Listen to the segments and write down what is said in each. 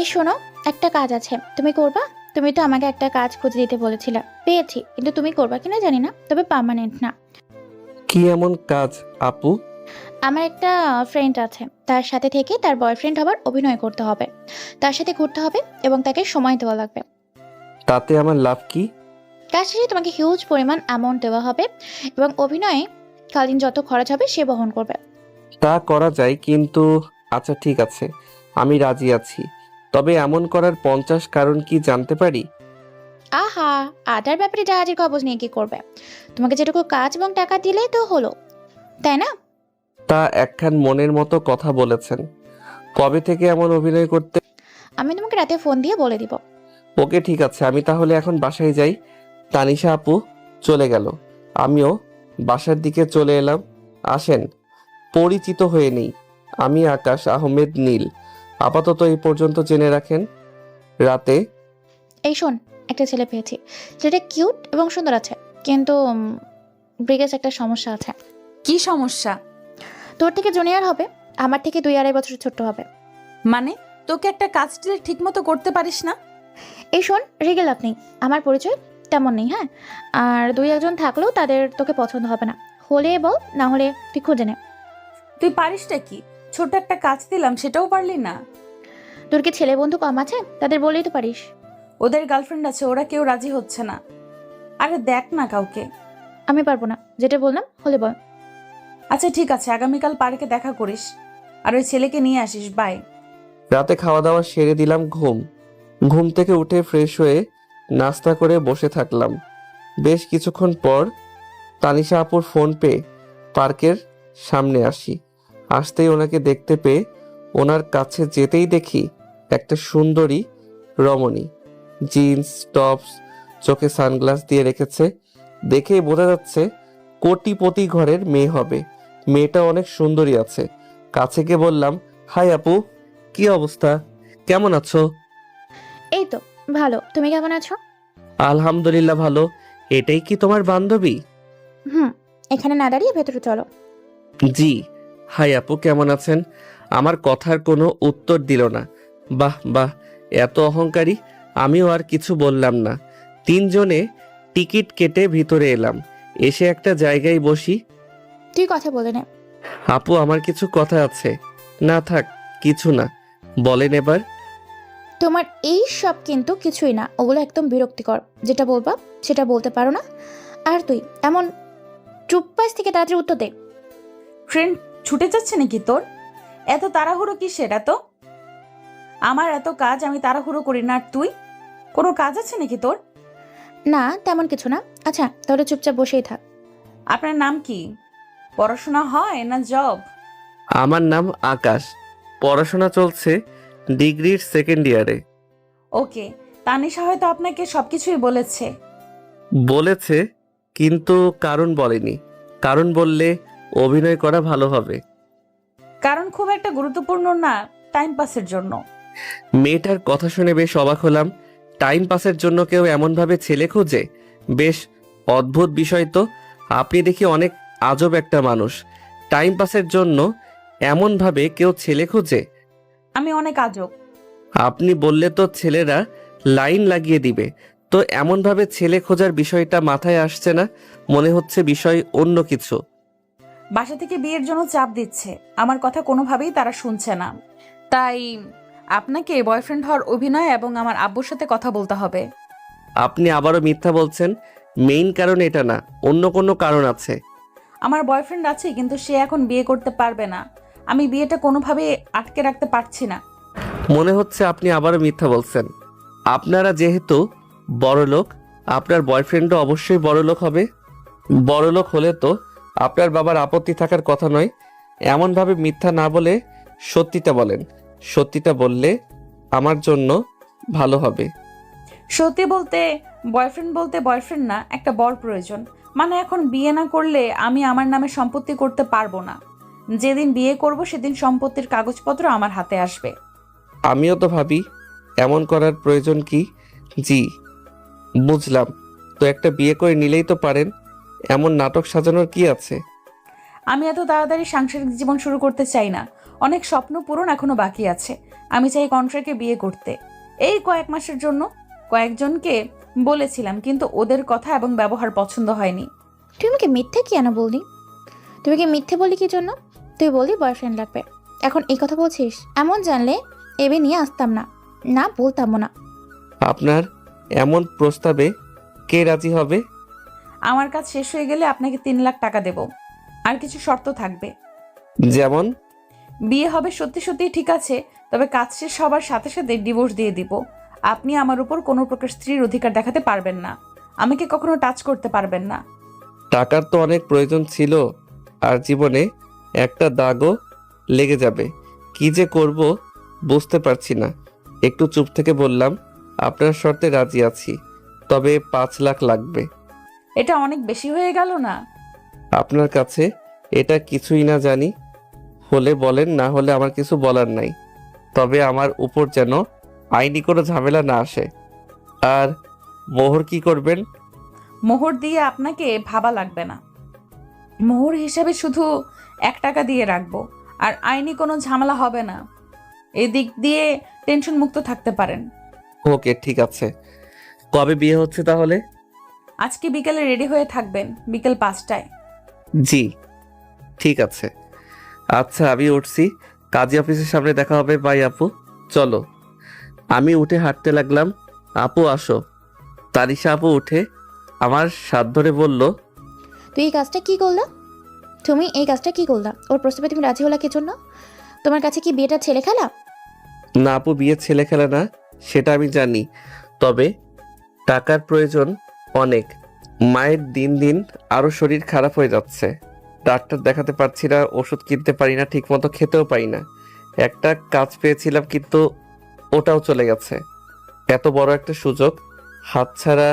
এই শোনো, একটা কাজ আছে, তুমি করবা? তুমি তো আমাকে একটা কাজ খুঁজে দিতে বলেছিলে, পেয়েছি, কিন্তু তুমি করবা কিনা জানি না, তবে পার্মানেন্ট না। কি এমন কাজ আপু? আমার একটা ফ্রেন্ড আছে, তার সাথে থেকে তার বয়ফ্রেন্ড হবার অভিনয় করতে হবে, তার সাথে ঘুরতে হবে এবং তাকে সময় দেওয়া লাগবে। তাতে আমার লাভ কি? কাজ শেষে তোমাকে হিউজ পরিমাণ অ্যামাউন্ট দেওয়া হবে এবং অভিনয়ে কালীন যত খরচ হবে সে বহন করবে। তা করা যায়, কিন্তু আচ্ছা ঠিক আছে, আমি রাজি আছি। তবে এমন করার 50 কারণ কি জানতে পারি? আহা, আদার ব্যাপারে জাহাজের কবজ নিয়ে কি করবে? তোমাকে যেটুকু কাজ এবং টাকা দিলে তো হলো, তাই না? তা একখান মনের মতো কথা বলেছেন। কবে থেকে এমন অভিনয় করতে? আমি তোমাকে রাতে ফোন দিয়ে বলে দিব। ওকে ঠিক আছে, আমি তাহলে এখন বাসায় যাই। তানিশা আপু চলে গেল, আমিও বাসার দিকে চলে এলাম। আসেন পরিচিত হয়ে নেই, আমি আকাশ আহমেদ নীল। আপাতত এই পর্যন্ত জেনে রাখেন। রাতে এই শোন, একটা ছেলে পেয়েছি, ছেলেটা কিউট এবং সুন্দর আছে, কিন্তু ব্রিগেস একটা সমস্যা আছে। কি সমস্যা? তোর থেকে জুনিয়র হবে, আমার থেকে 2-2.5 বছর ছোট হবে। মানে তোকে একটা কাজ দিলে ঠিক মতো করতে পারিস না? এই শোন, রেগে লাভ নেই, আমার পরিচয় তেমন নেই, হ্যাঁ? আর 2-1 জন থাকলেও তাদের তোকে পছন্দ হবে না, হলে বল, না হলে তুই খুঁজে নে। তুই পারিসটা কি? ছোট একটা কাজ দিলাম, সেটাও পারলি না? তোর কি ছেলে বন্ধু কম আছে? তাদের বললেই তো পারিস। ওদের গার্লফ্রেন্ড আছে, ওরা কেউ রাজি হচ্ছে না। আরে দেখ না কাউকে। আমি পারবো না, যেটা বললাম হলে বল। আচ্ছা ঠিক আছে, আগামীকাল পার্কে দেখা করিস, আর ওই ছেলেকে নিয়ে আসিস। বাই। রাতে খাওয়া দাওয়া সেরে দিলাম, ঘুম থেকে উঠে ফ্রেশ হয়ে নাস্তা করে বসে থাকলাম। বেশ কিছুক্ষণ পর তানিশা আপুর ফোন পেয়ে পার্কের সামনে আসতেই ওনাকে দেখতে পেয়ে ওনার কাছে যেতেই দেখি একটা সুন্দরী রমণী, জিন্স টপস, চোখে সানগ্লাস দিয়ে রেখেছে। দেখেই বোঝা যাচ্ছে কোটিপতি ঘরের মেয়ে হবে। মেয়েটা অনেক সুন্দরী আছে। কাছে গিয়ে বললাম, হাই আপু, কি অবস্থা, কেমন আছো? এই তো ভালো, তুমি কেমন আছো? আলহামদুলিল্লাহ ভালো। এটাই কি তোমার বান্ধবী? হুম, এখানে না দাঁড়িয়ে ভেতরে চলো। জি। হাই আপু, কেমন আছেন? আমার কথার কোনো উত্তর দিল না। বাহ বাহ, এত অহংকারী। আমিও আর কিছু বললাম না। তিনজনে টিকিট কেটে ভিতরে এলাম। এসে একটা জায়গায় বসি। তুই কথা বলে নে। আপু, আমার কিছু কথা আছে। না থাক, কিছু না, বলেন এবার। তোমার এই সব কিন্তু কিছুই না, ওগুলো একদম বিরক্তিকর। যেটা বলবা সেটা বলতে পারো না। আর তুই এমন চুপপাস থেকে তাড়াতাড়ি উত্তর দে। ফ্রেন্ড ছুটে যাচ্ছে নাকি তোর? এত তাড়াহুড়ো কিসের এত? আমার এত কাজ, আমি তাড়াহুড়ো করি না। আর তুই, কোনো কাজ আছে নাকি তোর? না, তেমন কিছু না। আচ্ছা তাহলে চুপচাপ বসেই থাক। আপনার নাম কি? পড়াশোনা হয় না জব? আমার নাম আকাশ, পড়াশোনা চলছে ডিগ্রির সেকেন্ড ইয়ারে। ওকে, তানিশা হয়তো আপনাকে সবকিছুই বলেছে। বলেছে, কিন্তু কারণ বলেনি। কারণ বললে অভিনয় করা ভালো হবে। কারণ খুব একটা গুরুত্বপূর্ণ না, টাইম পাসের জন্য। মেয়েটার কথা শুনে বেশ অবাক হলাম। টাইম পাসের জন্য কেউ এমনভাবে ছেলে খোঁজে? বেশ অদ্ভুত বিষয় তো। আপনি দেখি অনেক আজব একটা মানুষ। টাইম পাসের জন্য এমনভাবে কেউ ছেলে খোঁজে? আমি অনেক আজব। আপনি বললে তো ছেলেরা লাইন লাগিয়ে দিবে। তো এমনভাবে ছেলে খোঁজার বিষয়টা মাথায় আসছে না, মনে হচ্ছে বিষয় অন্য কিছু। বাসা থেকে বিয়ের জন্য চাপ দিচ্ছে, আমার কথা কোনোভাবেই তারা শুনছে না। তাই আপনাকে বয়ফ্রেন্ড হওয়ার অভিনয় এবং আমার আব্বুর সাথে কথা বলতে হবে। আপনি আবারও মিথ্যা বলছেন। মেইন কারণ এটা না, অন্য কোনো কারণ আছে। আমার বয়ফ্রেন্ড আছে, কিন্তু সে এখন বিয়ে করতে পারবে না। আমি বিয়েটা কোনোভাবে আটকে রাখতে পারছি না। মনে হচ্ছে আপনি আবারও মিথ্যা বলছেন। আপনারা যেহেতু বড়লোক, আপনার বয়ফ্রেন্ডও অবশ্যই বড়লোক হবে। বড়লোক হলে তো আপনার বাবার আপত্তি থাকার কথা নয়। এমনভাবে মিথ্যা না বলে সত্যিটা বলেন। সত্যিটা বললে আমার জন্য ভালো হবে। সত্যি বলতে, বয়ফ্রেন্ড না, একটা বর প্রয়োজন। মানে এখন বিয়ে না করলে আমি আমার নামে সম্পত্তি করতে পারবো না। যেদিন বিয়ে করব সেদিন সম্পত্তির কাগজপত্র আমার হাতে আসবে। আমিও তো ভাবি এমন করার প্রয়োজন কি। জি, বুঝলাম। তো একটা বিয়ে করে নিলেই তো পারেন, এমন নাটক সাজানোর কি আছে? আমি এত তাড়াতাড়ি সাংসারিক জীবন শুরু করতে চাই না। অনেক স্বপ্ন পূরণ এখনো বাকি আছে। আমি চাই কন্ট্রাকে বিয়ে করতে, এই কয়েক মাসের জন্য। কয়েকজনকে বলেছিলাম, কিন্তু ওদের কথা এবং ব্যবহার পছন্দ হয়নি। তুই আমাকে মিথ্যে কেন বললি? তুই কি মিথ্যে বলি কি জন্য? তুই বললি বয়ফ্রেন্ড লাগবে, এখন এই কথা বলছিস? এমন জানলে এবে নিয়ে আসতাম না, না বলতামও না। আপনার এমন প্রস্তাবে কে রাজি হবে? আমার কাজ শেষ হয়ে গেলে আপনাকে 3 লাখ টাকা দেব। আর কিছু শর্ত থাকবে। যেমন? বিয়ে হবে সত্যি সত্যি ঠিক আছে, তবে কাজ শেষ হবার সাথে সাথে ডিভোর্স দিয়ে দিব। আপনি আমার উপর কোনো প্রকার স্ত্রীর অধিকার দেখাতে পারবেন না, আমাকে কখনো টাচ করতে পারবেন না। টাকার তো অনেক প্রয়োজন ছিল, আর জীবনে একটা দাগও লেগে যাবে। কি যে করব বুঝতে পারছি না। একটু চুপ থেকে বললাম, আপনার শর্তে রাজি আছি, তবে 5 লাখ লাগবে। এটা অনেক বেশি হয়ে গেল না? আপনার কাছে এটা কিছুই না জানি, হলে বলেন, না হলে আমার কিছু বলার নাই। তবে আমার উপর যেন আইনি কোনো ঝামেলা না আসে। আর মোহর কি করবেন? মোহর দিয়ে আপনাকে ভাবা লাগবে না। মোহর হিসাবে শুধু 1 টাকা দিয়ে রাখবো, আর আইনি কোনো ঝামেলা হবে না। এদিক দিয়ে টেনশন মুক্ত থাকতে পারেন। ওকে, ঠিক আছে। কবে বিয়ে হচ্ছে তাহলে? আজকে বিকেলে রেডি হয়ে থাকবেন, বিকেল 5টায়। জি, ঠিক আছে। আচ্ছা, আমি উঠছি, কাজী অফিসের সামনে দেখা হবে। বাই আপু, চলো। আমি উঠে হাঁটতে লাগলাম। আপু আসো। তানিশা আপু উঠে আমার হাত ধরে বলল, তুই এই কাজটা কি করলা? তুমি এই কাজটা কি করলা? ওর প্রস্তাবে তুমি রাজি হলা কি জন্য? তোমার কাছে কি বিয়েটা ছেলে খেলা? না আপু, বিয়ে ছেলে খেলা না, সেটা আমি জানি, তবে টাকার প্রয়োজন অনেক। মায়ের দিন দিন আরো শরীর খারাপ হয়ে যাচ্ছে। ডাক্তার দেখাতে পারছি না, ওষুধ কিনতে পারি না, ঠিক মতো খেতেও পারি না। একটা কাজ পেয়েছিলাম, কিন্তু ওটাও চলে গেছে। এত বড় একটা সুযোগ হাতছাড়া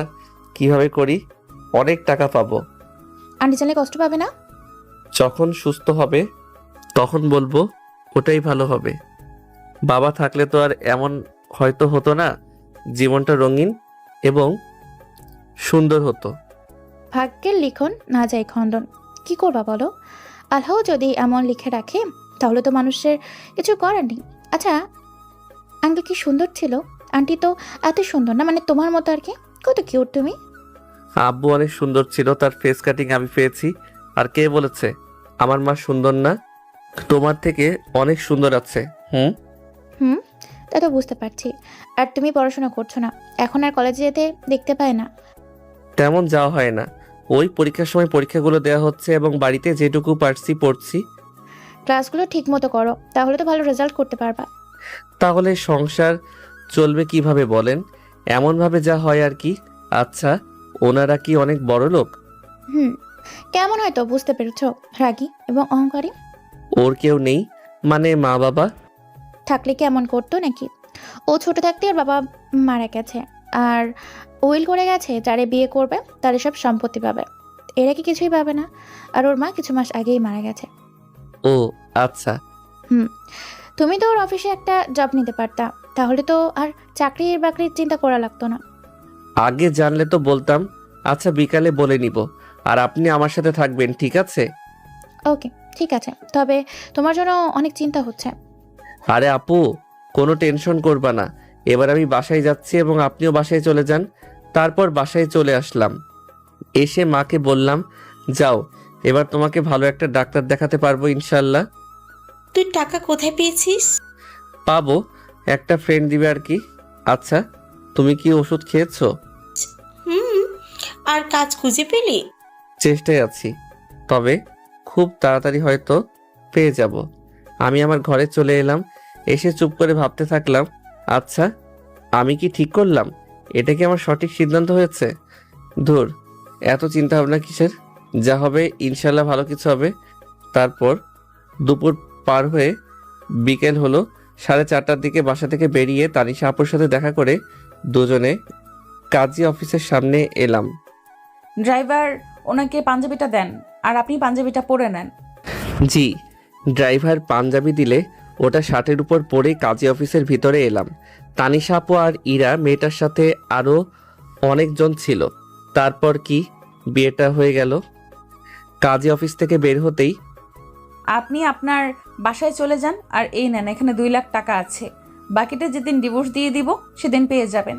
কিভাবে করি? অনেক টাকা পাবো। আন্টি জানলে কষ্ট পাবে না? যখন সুস্থ হবে তখন বলবো, ওটাই ভালো হবে। বাবা থাকলে তো আর এমন হয়তো হতো না, জীবনটা রঙিন এবং সুন্দর হতো। ভাগ্যের লিখন না যায় খণ্ডন, কি করবা বলো? আল্লাহ যদি এমন লিখে রাখে তাহলে তো মানুষের কিছু করার নেই। আচ্ছা, আঙ্কেল কি সুন্দর ছিল? আন্টি তো এত সুন্দর না, মানে তোমার মতো আর কি। কত কিউট তুমি। আব্বু অনেক সুন্দর ছিল, তার ফেস কাটিং আমি পেয়েছি। আর কে বলেছে আমার মা সুন্দর না? তোমার থেকে অনেক সুন্দর আছে। হুম, তা তো বুঝতে পারছি। আর তুমি পড়াশোনা করছো না, এখন আর কলেজে যেতে দেখতে পায় না। তেমন যাওয়া হয় না, ওই পরীক্ষার সময় পরীক্ষাগুলো দেওয়া হচ্ছে এবং বাড়িতে যেটুকু পারছি পড়ছি। ক্লাসগুলো ঠিক মতো করো, তাহলে তো ভালো রেজাল্ট করতে পারবা। তাহলে সংসার চলবে কিভাবে বলেন? এমনভাবে যা হয় আর কি। আচ্ছা, ওনারা কি অনেক বড় লোক? হুম, কেমন হয়তো বুঝতে পেরেছো, রাগী এবং অহংকারী। ওর কেউ নেই? মানে মা বাবা? থাকলে কি এমন করতো নাকি? ও ছোট থাকতে ওর বাবা মারা গেছে, আর উইল করে গেছে যারে বিয়ে করবে তারে সব সম্পত্তি পাবে। এরা কি কিছুই পাবে না। আর ওর মা কিছু মাস আগেই মারা গেছে। ও আচ্ছা। হুম, তুমি তো ওর অফিসে একটা জব নিতে পারতা, তাহলে তো আর চাকরির বাকরির চিন্তা করা লাগতো না। আগে জানলে তো বলতাম। আচ্ছা, বিকালে বলে নিব। আর আপনি আমার সাথে থাকবেন, ঠিক আছে? ওকে, ঠিক আছে, তবে তোমার জন্য অনেক চিন্তা হচ্ছে। আরে আপু, কোনো টেনশন করবা না। এবার আমি বাসায় যাচ্ছি এবং আপনিও বাসায় চলে যান। তারপর বাসায় চলে আসলাম, এসে মাকে বললাম, যাও, এবার তোমাকে ভালো একটা ডাক্তার দেখাতে পারবো ইনশাল্লাহ। তুই টাকা কোথায় পেয়েছিস? পাবো, একটা ফ্রেন্ড দিবে আর কি। আচ্ছা, তুমি কি ওষুধ খেয়েছো? হুম। আর কাজ খুঁজে পেলি? চেষ্টায় আছি, তবে খুব তাড়াতাড়ি হয়তো পেয়ে যাব। আমি আমার ঘরে চলে এলাম, এসে চুপ করে ভাবতে থাকলাম, আচ্ছা, আমি কি ঠিক করলাম? এটা কি আমার সঠিক সিদ্ধান্ত হয়েছে? ধুর, এত চিন্তা ভাবনা কিসের? যা হবে ইনশাল্লাহ ভালো কিছু হবে। তারপর দুপুর পার হয়ে বিকেল হলো। 4:30টার দিকে বাসা থেকে বেরিয়ে তানিশা আপুর সাথে দেখা করে দুজনে কাজী অফিসের সামনে এলাম। ড্রাইভার, ওনাকে পাঞ্জাবিটা দেন, আর আপনি পাঞ্জাবিটা পরে নেন। জি। ড্রাইভার পাঞ্জাবি দিলে ওটা শার্টের উপর পরেই কাজী অফিসের ভিতরে এলাম। তানিশা আপু আর ইরা মেয়েটার সাথে আরও অনেকজন ছিল। তারপর কি বিয়েটা হয়ে গেল। কাজী অফিস থেকে বের হতেই আপনি আপনার বাসায় চলে যান, আর এই নেন, এখানে 2 লাখ টাকা আছে। বাকিটা যেদিন ডিভোর্স দিয়ে দিব সেদিন পেয়ে যাবেন।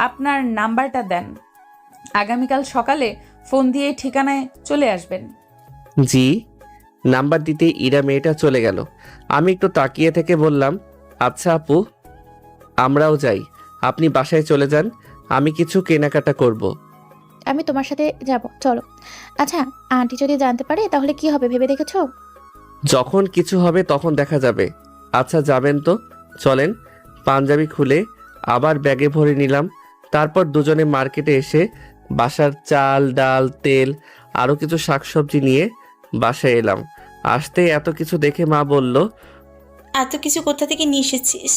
আপনার নাম্বারটা দেন, আগামীকাল সকালে ফোন দিয়ে ঠিকানায় চলে আসবেন। জি। নাম্বার দিতে ইরা মেয়েটা চলে গেল। আমি একটু তাকিয়ে থেকে বললাম, আচ্ছা আপু, আমরাও যাই। আপনি বাসায় চলে যান, আমি কিছু কেনাকাটা করব। আমি তোমার সাথে যাব, চলো। আচ্ছা, আন্টি যদি জানতে পারে তাহলে কি হবে ভেবে দেখেছো? যখন কিছু হবে তখন দেখা যাবে। আচ্ছা যাবেন তো, চলেন। পাঞ্জাবি খুলে আবার ব্যাগে ভরে নিলাম। তারপর দুজনে মার্কেটে এসে বাসার চাল ডাল তেল আরও কিছু শাকসবজি নিয়ে বাসায় এলাম। আসতেই এত কিছু দেখে মা বলল, এত কিছু কোথা থেকে নিয়ে এসেছিস?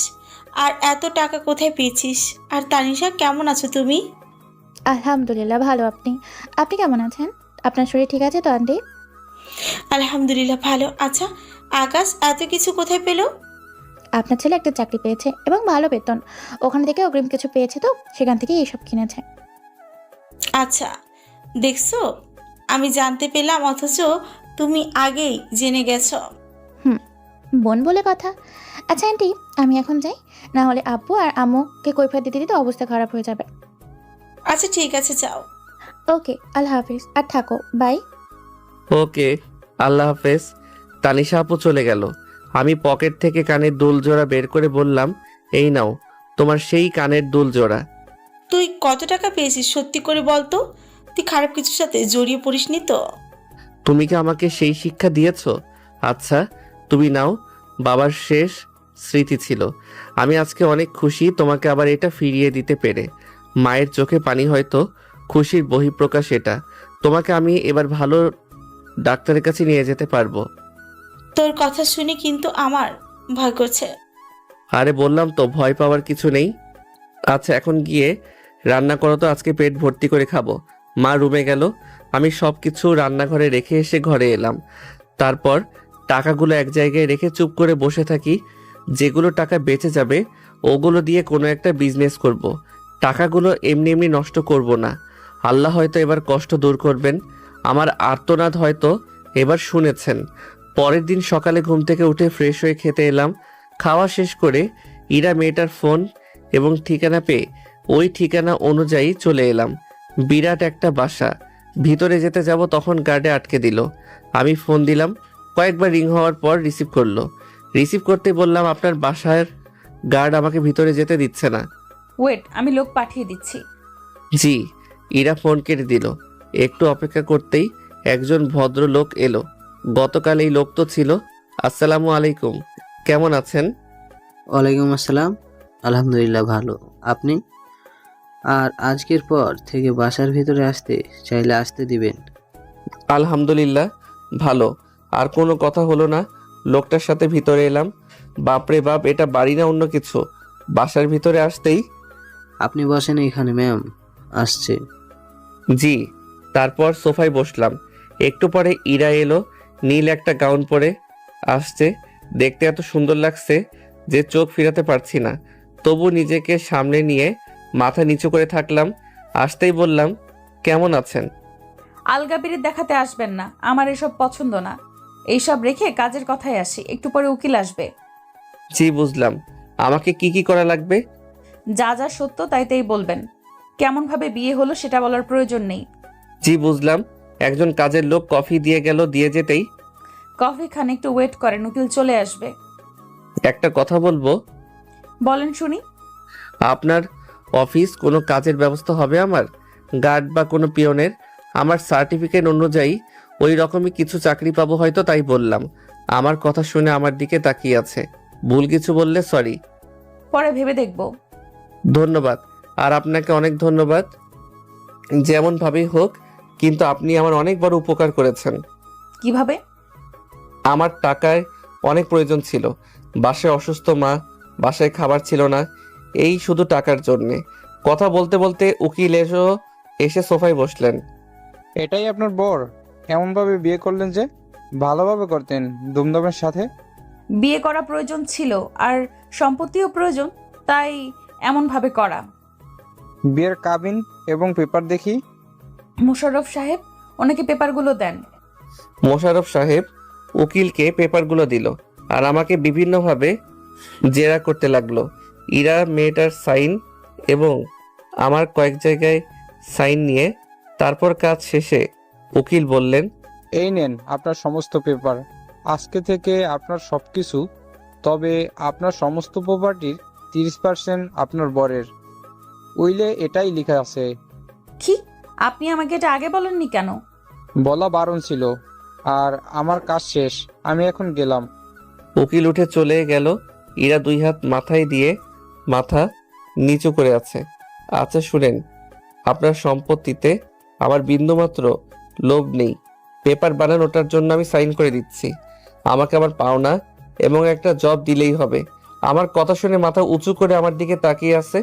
আর এত টাকা কোথায় পেয়েছিস? আর তানিশা, কেমন আছো তুমি? আলহামদুলিল্লাহ ভালো। আপনি আপনি কেমন আছেন? আপনার শরীর ঠিক আছে তো আন্টি? আলহামদুলিল্লাহ ভালো। আচ্ছা, আকাশ এত কিছু কোথায় পেলো? আপনার ছেলে একটা চাকরি পেয়েছে এবং ভালো বেতন, ওখানে থেকে অগ্রিম কিছু পেয়েছে, তো সেখান থেকে এইসব কিনেছে। আচ্ছা, দেখছো, আমি জানতে পেলাম অথচ তুমি আগেই জেনে গেছো। বোন বলে কথা। আচ্ছা আন্টি, আমি এখন যাই, না হলে আব্বু আর আম্মুকে কৈফিয়ত দিতে দিতে অবস্থা খারাপ হয়ে যাবে। আচ্ছা ঠিক আছে, যাও। ওকে, আল্লাহ হাফিজ, আর থাকো, বাই। ওকে, আল্লাহ হাফেজ। তানিশা আপু চলে গেল। আমি পকেট থেকে কানের দুল জোড়া বের করে বললাম, এই নাও তোমার সেই কানের দুল জোড়া। তুই কত টাকা পেয়েছিস সত্যি করে বলতো? তুই খারাপ কিছুর সাথে জড়িয়ে পড়িসনি তো? তুমি কি আমাকে সেই শিক্ষা দিয়েছো? আচ্ছা তুমি নাও, বাবার শেষ স্মৃতি ছিল। আমি আজকে অনেক খুশি তোমাকে আবার এটা ফিরিয়ে দিতে পেরে। মায়ের চোখে পানি, হয়তো খুশির বহিঃপ্রকাশ এটা। তোমাকে আমি এবার ভালো ডাক্তারের কাছে নিয়ে যেতে পারবো। তোর কথা শুনে কিন্তু আমার ভয় করছে। আরে বললাম তো, ভয় পাওয়ার কিছু নেই। আচ্ছা এখন গিয়ে রান্না করো তো, আজকে পেট ভর্তি করে খাবো। মা রুমে গেল, আমি সব কিছু রান্নাঘরে রেখে এসে ঘরে এলাম। তারপর টাকাগুলো এক জায়গায় রেখে চুপ করে বসে থাকি। যেগুলো টাকা বেঁচে যাবে ওগুলো দিয়ে কোনো একটা বিজনেস করব। টাকাগুলো এমনি এমনি নষ্ট করব না। আল্লাহ হয়তো এবার কষ্ট দূর করবেন। আমার আর্তনাদ হয়তো এবার শুনেছেন। পরের দিন সকালে ঘুম থেকে উঠে ফ্রেশ হয়ে খেতে এলাম। খাওয়া শেষ করে ইরা মেয়েটার ফোন এবং ঠিকানা পেয়ে ওই ঠিকানা অনুযায়ী চলে এলাম। বিরাট একটা বাসা। ভিতরে যেতে যাব তখন গার্ডে আটকে দিল। আমি ফোন দিলাম, কয়েকবার রিং হওয়ার পর রিসিভ করলো। রিসিভ করতে বললাম, আপনার বাসার গার্ড আমাকে ভিতরে যেতে দিচ্ছে না। ওয়েট, আমি লোক পাঠিয়ে দিচ্ছি। জি। ইরা ফোন কেটে দিল। একটু অপেক্ষা করতেই একজন ভদ্রলোক এলো। গতকাল এই লোক তো ছিল। আসসালামু আলাইকুম, কেমন আছেন? ওয়ালাইকুম আসসালাম। আলহামদুলিল্লাহ ভালো। আপনি? আর আজকের পর থেকে বাসার ভিতরে আসতে চাইলে আসতে দিবেন। আলহামদুলিল্লাহ ভালো। আর কোনো কথা হলো না। লোকটার সাথে ভিতরে এলাম। বাপরে বাপ, এটা বাড়ি না অন্য কিছু। বাসার ভিতরে আসতেই, আপনি বসেন এখানে, ম্যাম আসছে। জি। তারপর সোফায় বসলাম। একটু পরে ইরা এলো, নীল একটা গাউন পরে আসছে। দেখতে এত সুন্দর লাগছে যে চোখ ফিরাতে পারছি না। তবু নিজেকে সামনে নিয়ে মাথা নিচু করে থাকলাম। আসতেই বললাম, কেমন আছেন? আলগাবিরি দেখাতে আসবেন না, আমার এসব পছন্দ না। এইসব রেখে কাজের কথায় আসি, একটু পরে উকিল আসবে। জি বুঝলাম। আমাকে কি কি করা লাগবে? যা যা সত্য তাই তাই বলবেন। কেমন ভাবে বিয়ে হলো সেটা বলার প্রয়োজন নেই। জি বুঝলাম। একজন কাজের লোক কফি দিয়ে গেল, দিয়ে যেতেই, কফি খান, একটু ওয়েট করেন, উকিল চলে আসবে। একটা কথা বলবো। বলেন শুনি। আপনার অফিস কোনো কাজের ব্যবস্থা হবে আমার? গার্ড বা কোনো পিয়নের? আমার সার্টিফিকেট অনুযায়ী ওই রকমই কিছু চাকরি পাবো হয়তো, তাই বললাম। আমার কথা শুনে আমার দিকে তাকিয়ে আছে। ভুল কিছু বললে সরি। পরে ভেবে দেখব। ধন্যবাদ। আর আপনাকে অনেক ধন্যবাদ। যেমন ভাবেই হোক, কিন্তু আপনি আমার অনেক বড় উপকার করেছেন। কিভাবে? আমার টাকায় অনেক প্রয়োজন ছিল। বাসায় অসুস্থ মা, বাসায় খাবার ছিল না, এই শুধু টাকার জন্যে। কথা বলতে বলতে উকিল এসে সোফায় বসলেন। এটাই আপনার বর? এমনভাবে বিয়ে করলেন যে? ভালোভাবে করতেন, দুমদমের সাথে। বিয়ে করা প্রয়োজন ছিল, আর সম্পত্তিও প্রয়োজন, তাই এমন ভাবে করা। বিয়ের কাবিন এবং পেপার দেখি। মোশাররফ সাহেব, ওনাকে পেপারগুলো দেন। মোশাররফ সাহেব উকিলকে পেপারগুলো দিল আর আমাকে বিভিন্নভাবে জেরা করতে লাগলো। ইরা মেয়েটার সাইন এবং আমার কয়েক জায়গায় সাইন নিয়ে তারপর কাজ শেষে উকিল বললেন, এই নেন আপনার সমস্ত পেপার। আজকে থেকে আপনার সবকিছু, তবে আপনার সমস্ত প্রপার্টির 30% আপনার বরের। উইলে এটাই লেখা আছে। কি? আপনি আমাকে এটা আগে বলেননি কেন? বলা বারণ ছিল। আর আমার কাজ শেষ, আমি এখন গেলাম। উকিল উঠে চলে গেল। ইরা 2 হাত মাথায় দিয়ে মাথা নিচু করে আছে। আচ্ছা শুনেন, আপনার সম্পত্তিতে আমার বিন্দুমাত্র লোভ নেই। পেপার বানানোটার জন্য আমি সাইন করে দিচ্ছি। আমাকে আমার পাওনা এবং একটা জব দিলেই হবে। আমার কথা শুনে মাথা উঁচু করে আমার দিকে তাকিয়ে আছে।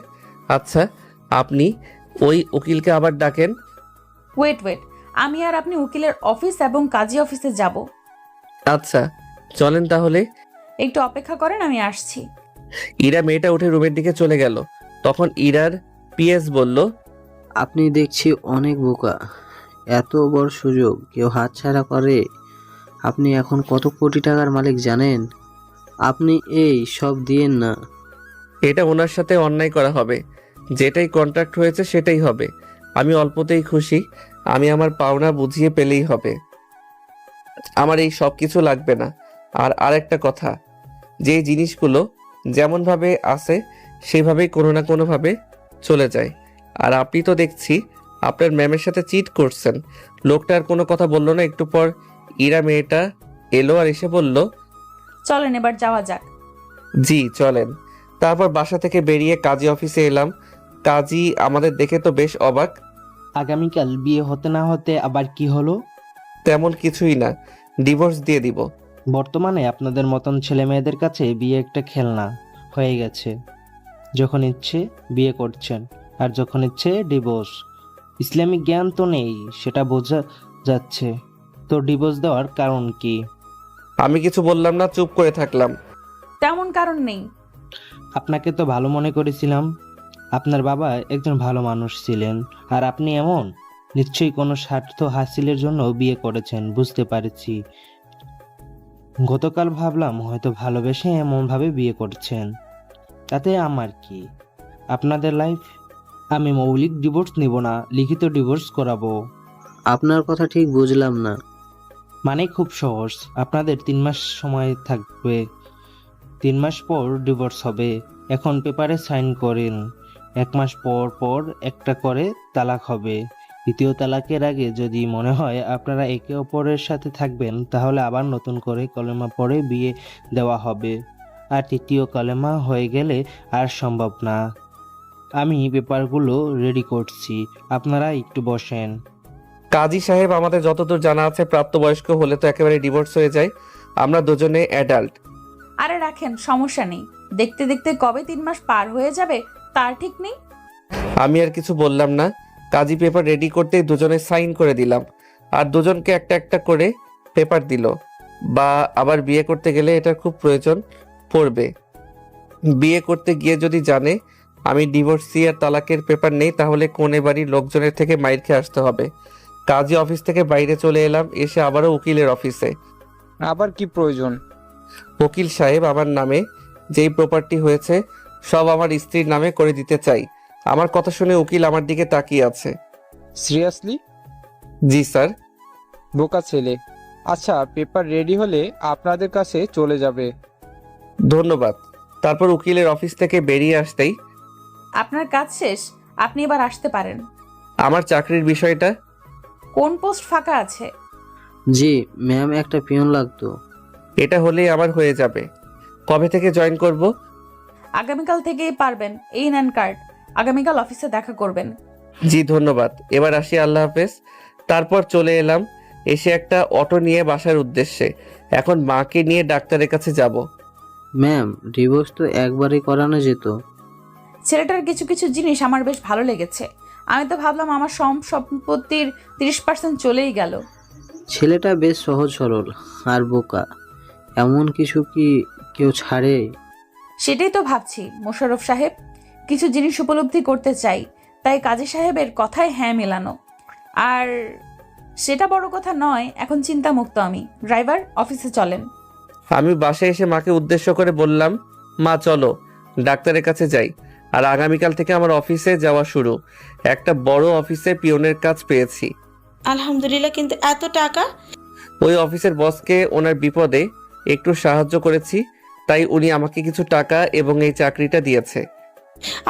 আচ্ছা, আপনি ওই উকিলকে আবার ডাকেন। ওয়েট, আমি আর আপনি উকিলের অফিস এবং কাজী অফিসে যাব। আচ্ছা চলেন তাহলে। একটু অপেক্ষা করেন, আমি আসছি। ইরা মেয়েটা উঠে রুমের দিকে চলে গেল। তখন ইরার পিএস বলল, আপনি দেখছি অনেক বোকা। এত বড় সুযোগ কেউ হাতছাড়া করে? আপনি এখন কত কোটি টাকার মালিক জানেন? আপনি এই সব দিয়েন না। এটা ওনার সাথে অন্যায় করা হবে। যেটাই কন্ট্রাক্ট হয়েছে সেটাই হবে। আমি অল্পতেই খুশি। আমি আমার পাওনা বুঝিয়ে পেলেই হবে। আমার এই সব কিছু লাগবে না। আর আরেকটা কথা, যে জিনিসগুলো যেমনভাবে আছে সেভাবেই কোনো না কোনোভাবে চলে যায়। আর আপনি তো দেখছি আপনার ম্যামের সাথে চিট করছেন। লোকটা আর কোনো কথা বললো না। একটু পর ইরা মেয়েটা এলো আর এসে বলল, চলেন এবার যাওয়া যাক। জি চলেন। তারপর বাসা থেকে বেরিয়ে কাজী অফিসে এলাম। কাজী আমাদের দেখে তো বেশ অবাক। আগামীকাল বিয়ে হতে না হতে আবার কি হলো? তেমন কিছুই না, ডিভোর্স দিয়ে দিব। বর্তমানে আপনাদের মতন ছেলে মেয়েদের কাছে বিয়ে একটা খেলনা হয়ে গেছে। যখন ইচ্ছে বিয়ে করছেন, আর যখন ইচ্ছে ডিভোর্স। ইসলামিক জ্ঞান তো নেই, সেটা বোঝা যাচ্ছে। তো ডিভোর্স দেওয়ার কারণ কি? আমি কিছু বললাম না, চুপ করে থাকলাম। তেমন কারণ নেই। আপনাকে তো ভালো মনে করেছিলাম। আপনার বাবা একজন ভালো মানুষ ছিলেন, আর আপনি এমন। নিশ্চয়ই কোনো স্বার্থ হাসিলের জন্য বিয়ে করেছেন, বুঝতে পারছি। গতকাল ভাবলাম হয়তো ভালোবেসে এমনভাবে বিয়ে করছেন। তাতে আমার কি? আপনাদের লাইফ। আমি মৌলিক ডিভোর্স নিব না, লিখিত ডিভোর্স করাবো। আপনার কথা ঠিক বুঝলাম না। মানে খুব সহজ, আপনাদের 3 মাস সময় থাকবে। 3 মাস পর ডিভোর্স হবে। এখন পেপারে সাইন করেন। 1 মাস পর পর একটা করে তালাক হবে। দ্বিতীয় তালাকের আগে যদি মনে হয় আপনারা একে অপরের সাথে থাকবেন, তাহলে আবার নতুন করে কলেমা পড়ে বিয়ে দেওয়া হবে। আর তৃতীয় কলেমা হয়ে গেলে আর সম্ভব না। আমি পেপারগুলো রেডি করছি, আপনারা একটু বসেন। কাজী সাহেব, আমাদের যতদূর জানা আছে প্রাপ্তবয়স্ক হলে তো একেবারে ডিভোর্স হয়ে যায়। আমরা দুজনে অ্যাডাল্ট। আরে রাখেন, সমস্যা নেই। দেখতে দেখতে কবে 3 মাস পার হয়ে যাবে তার ঠিক নেই। আমি আর কিছু বললাম না। কাজী পেপার রেডি করতেই দুজনে সাইন করে দিলাম। আর দুজনকে একটা একটা করে পেপার দিল। বা আবার বিয়ে করতে গেলে এটার খুব প্রয়োজন পড়বে। বিয়ে করতে গিয়ে যদি জানে আমি ডিভোর্সি আর তালাকের পেপার নেই, তাহলে কোনে বাড়ির লোকজনের থেকে মাইর খেয়ে আসতে হবে। কাজী অফিস থেকে বাইরে চলে এলাম, এসে আবারও উকিলের অফিসে। আবার কি প্রয়োজন? উকিল সাহেব, আমার নামে যেই প্রপার্টি হয়েছে সব আমার স্ত্রীর নামে করে দিতে চাই। আমার কথা শুনে উকিল আমার দিকে তাকিয়ে আছে। সিরিয়াসলি? জি স্যার। বোকা ছেলে। আচ্ছা, পেপার রেডি হলে আপনাদের কাছে চলে যাবে। ধন্যবাদ। তারপর উকিলের অফিস থেকে বেরিয়ে আসতেই, আপনার কাজ শেষ, আপনি এবার আসতে পারেন। আমার চাকরির বিষয়টা? কোন পোস্ট ফাঁকা আছে? জি ম্যাম, একটা পিয়ন লাগতো। এটা হলেই আমার হয়ে যাবে। কবে থেকে জয়েন করব? আগামীকাল থেকেই পারবেন। এই নেন কার্ড, আগামীকাল অফিসে দেখা করবেন। জি ধন্যবাদ। এবার আসি, আল্লাহ হাফেজ। তারপর চলে এলাম, এসে একটা অটো নিয়ে বাসার উদ্দেশ্যে। এখন মাকে নিয়ে ডাক্তারের কাছে যাব। ম্যাম, ডিভোর্স তো একবারই করানো যেত। ছেলেটার কিছু কিছু জিনিস আমার বেশ ভালো লেগেছে। আমি তো ভাবলাম আমার সম্পত্তির 30% চলেই গেল। ছেলেটা বেশ সহজ সরল আর বোকা। এমন কিছু কি কেউ ছাড়ে? সেটাই তো ভাবছি মোশাররফ সাহেব। কিছু জিনিস উপলব্ধি করতে চাই, তাই কাজী সাহেবের কথায় হ্যাঁ মেলানো। আর সেটা বড় কথা নয়, এখন চিন্তামুক্ত আমি। ড্রাইভার, অফিসে চলেন। আমি বাসায় এসে মাকে উদ্দেশ্য করে বললাম, মা চলো ডাক্তারের কাছে যাই। আর আগামীকাল থেকে আমার অফিসে যাওয়া শুরু। একটা বড় অফিসে পিয়নের কাজ পেয়েছি। আলহামদুলিল্লাহ, কিন্তু এত টাকা? ওই অফিসের বসকে ওনার বিপদে একটু সাহায্য করেছি, তাই উনি আমাকে কিছু টাকা এবং এই চাকরিটা দিয়েছে।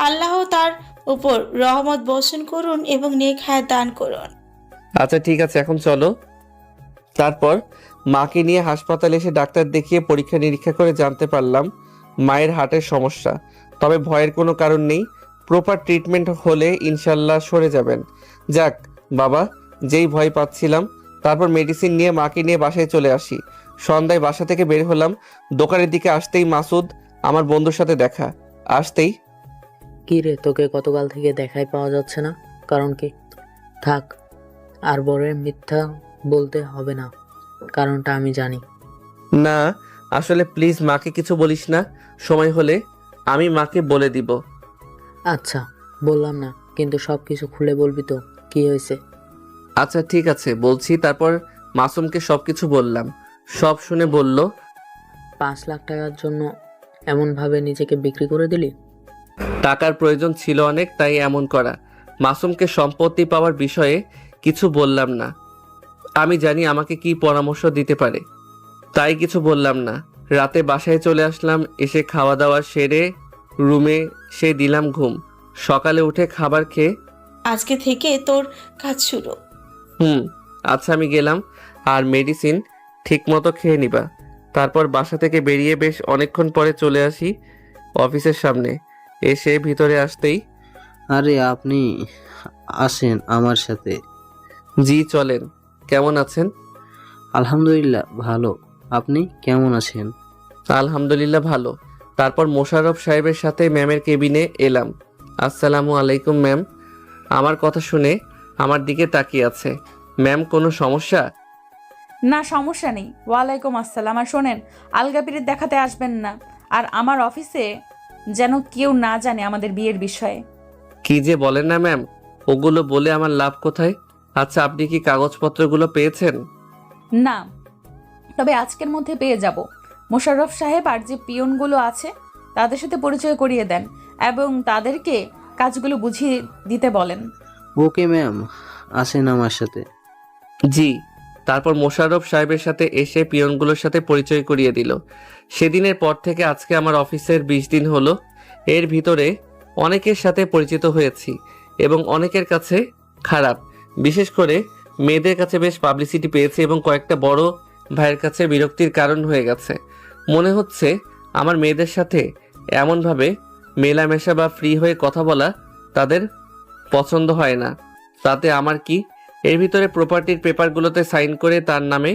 আল্লাহ তার উপর রহমত বর্ষণ করুন এবং নেক হায়াত দান করুন। আচ্ছা ঠিক আছে, এখন চলো। তারপর মাকে নিয়ে হাসপাতালে এসে ডাক্তার দেখিয়ে পরীক্ষা নিরীক্ষা করে জানতে পারলাম মায়ের হার্টের সমস্যা। তবে ভয়ের কোনো কারণ নেই, প্রপার ট্রিটমেন্ট হলে ইনশাল্লাহ সরে যাবেন। যাক বাবা, যেই ভয় পাচ্ছিলাম। তারপর মেডিসিন নিয়ে মাকে নিয়ে বাসায় চলে আসি। সন্ধ্যায় বাসা থেকে বের হলাম, দোকানের দিকে আসতেই মাসুদ আমার বন্ধুর সাথে দেখা। আসতেই, কি রে, তোকে গতকাল থেকে দেখাই পাওয়া যাচ্ছে না, কারণ কি? থাক, আর বড় মিথ্যা বলতে হবে না, কারণটা আমি জানি। না আসলে প্লিজ মাকে কিছু বলিস না, সময় হলে আমি মাকে বলে দিব। আচ্ছা, বললাম না, কিন্তু সব কিছু খুলে বলবি তো, কি হয়েছে? আচ্ছা ঠিক আছে বলছি। তারপর মাসুমকে সবকিছু বললাম। সব শুনে বলল, 5 লাখ টাকার জন্য এমনভাবে নিজেকে বিক্রি করে দিলি? টাকার প্রয়োজন ছিল অনেক, তাই এমন করা। মাসুমকে সম্পত্তি পাওয়ার বিষয়ে কিছু বললাম না। আমি জানি আমাকে কি পরামর্শ দিতে পারে, তাই কিছু বললাম না। রাতে বাসায় চলে আসলাম, এসে খাওয়া দাওয়া সেরে রুমে সে দিলাম ঘুম। সকালে উঠে খাবার খেয়ে, আজকে থেকে তোর কাজ শুরু। আচ্ছা আমি গেলাম। আর মেডিসিন ঠিক মতো খেয়ে নিবা। তারপর বাসা থেকে বেরিয়ে বেশ অনেকক্ষণ পরে চলে আসি অফিসের সামনে। এসে ভিতরে আসতেই, আরে আপনি আসেন আমার সাথে। জি চলেন। কেমন আছেন? আলহামদুলিল্লাহ ভালো, আপনি কেমন আছেন? আলহামদুলিল্লাহ ভালো। তারপর মোশাররফ সাহেবের সাথে ম্যামের কেবিনে এলাম। আসসালামু আলাইকুম ম্যাম। আমার কথা শুনে আমার দিকে তাকিয়ে আছে। ম্যাম কোনো সমস্যা? না, সমস্যা নেই। ওয়ালাইকুম আসসালাম। আর শোনেন, আলগাপিরিত দেখাতে আসবেন না। আর আমার অফিসে যেন কেউ না জানে আমাদের বিয়ের বিষয়ে। কি যে বলেন না ম্যাম, ওগুলো বলে আমার লাভ কোথায়? আচ্ছা আপনি কি কাগজপত্রগুলো পেয়েছেন? না, তবে আজকের মধ্যে পেয়ে যাব। মোশাররফ সাহেব আর যে পিয়নগুলো আছে তাদের সাথে পরিচয় করিয়ে দেন এবং তাদেরকে কাজগুলো বুঝিয়ে দিতে বলেন। ওকে ম্যাম, আসেন আমার সাথে। জি। তারপর মোশাররফ সাহেবের সাথে এসে পিয়নগুলোর সাথে পরিচয় করিয়ে দিল। সেদিনের পর থেকে আজকে আমার অফিসের 20 দিন হলো। এর ভিতরে অনেকের সাথে পরিচিত হয়েছি এবং অনেকের কাছে খারাপ, বিশেষ করে মেয়েদের কাছে বেশ পাবলিসিটি পেয়েছি এবং কয়েকটা বড় ভাইয়ের কাছে বিরক্তির কারণ হয়ে গেছে। মনে হচ্ছে আমার মেয়েদের সাথে এমনভাবে মেলামেশা বা ফ্রি হয়ে কথা বলা তাদের পছন্দ হয় না। তাতে আমার কি? এর ভিতরে প্রপার্টির পেপারগুলোতে সাইন করে তার নামে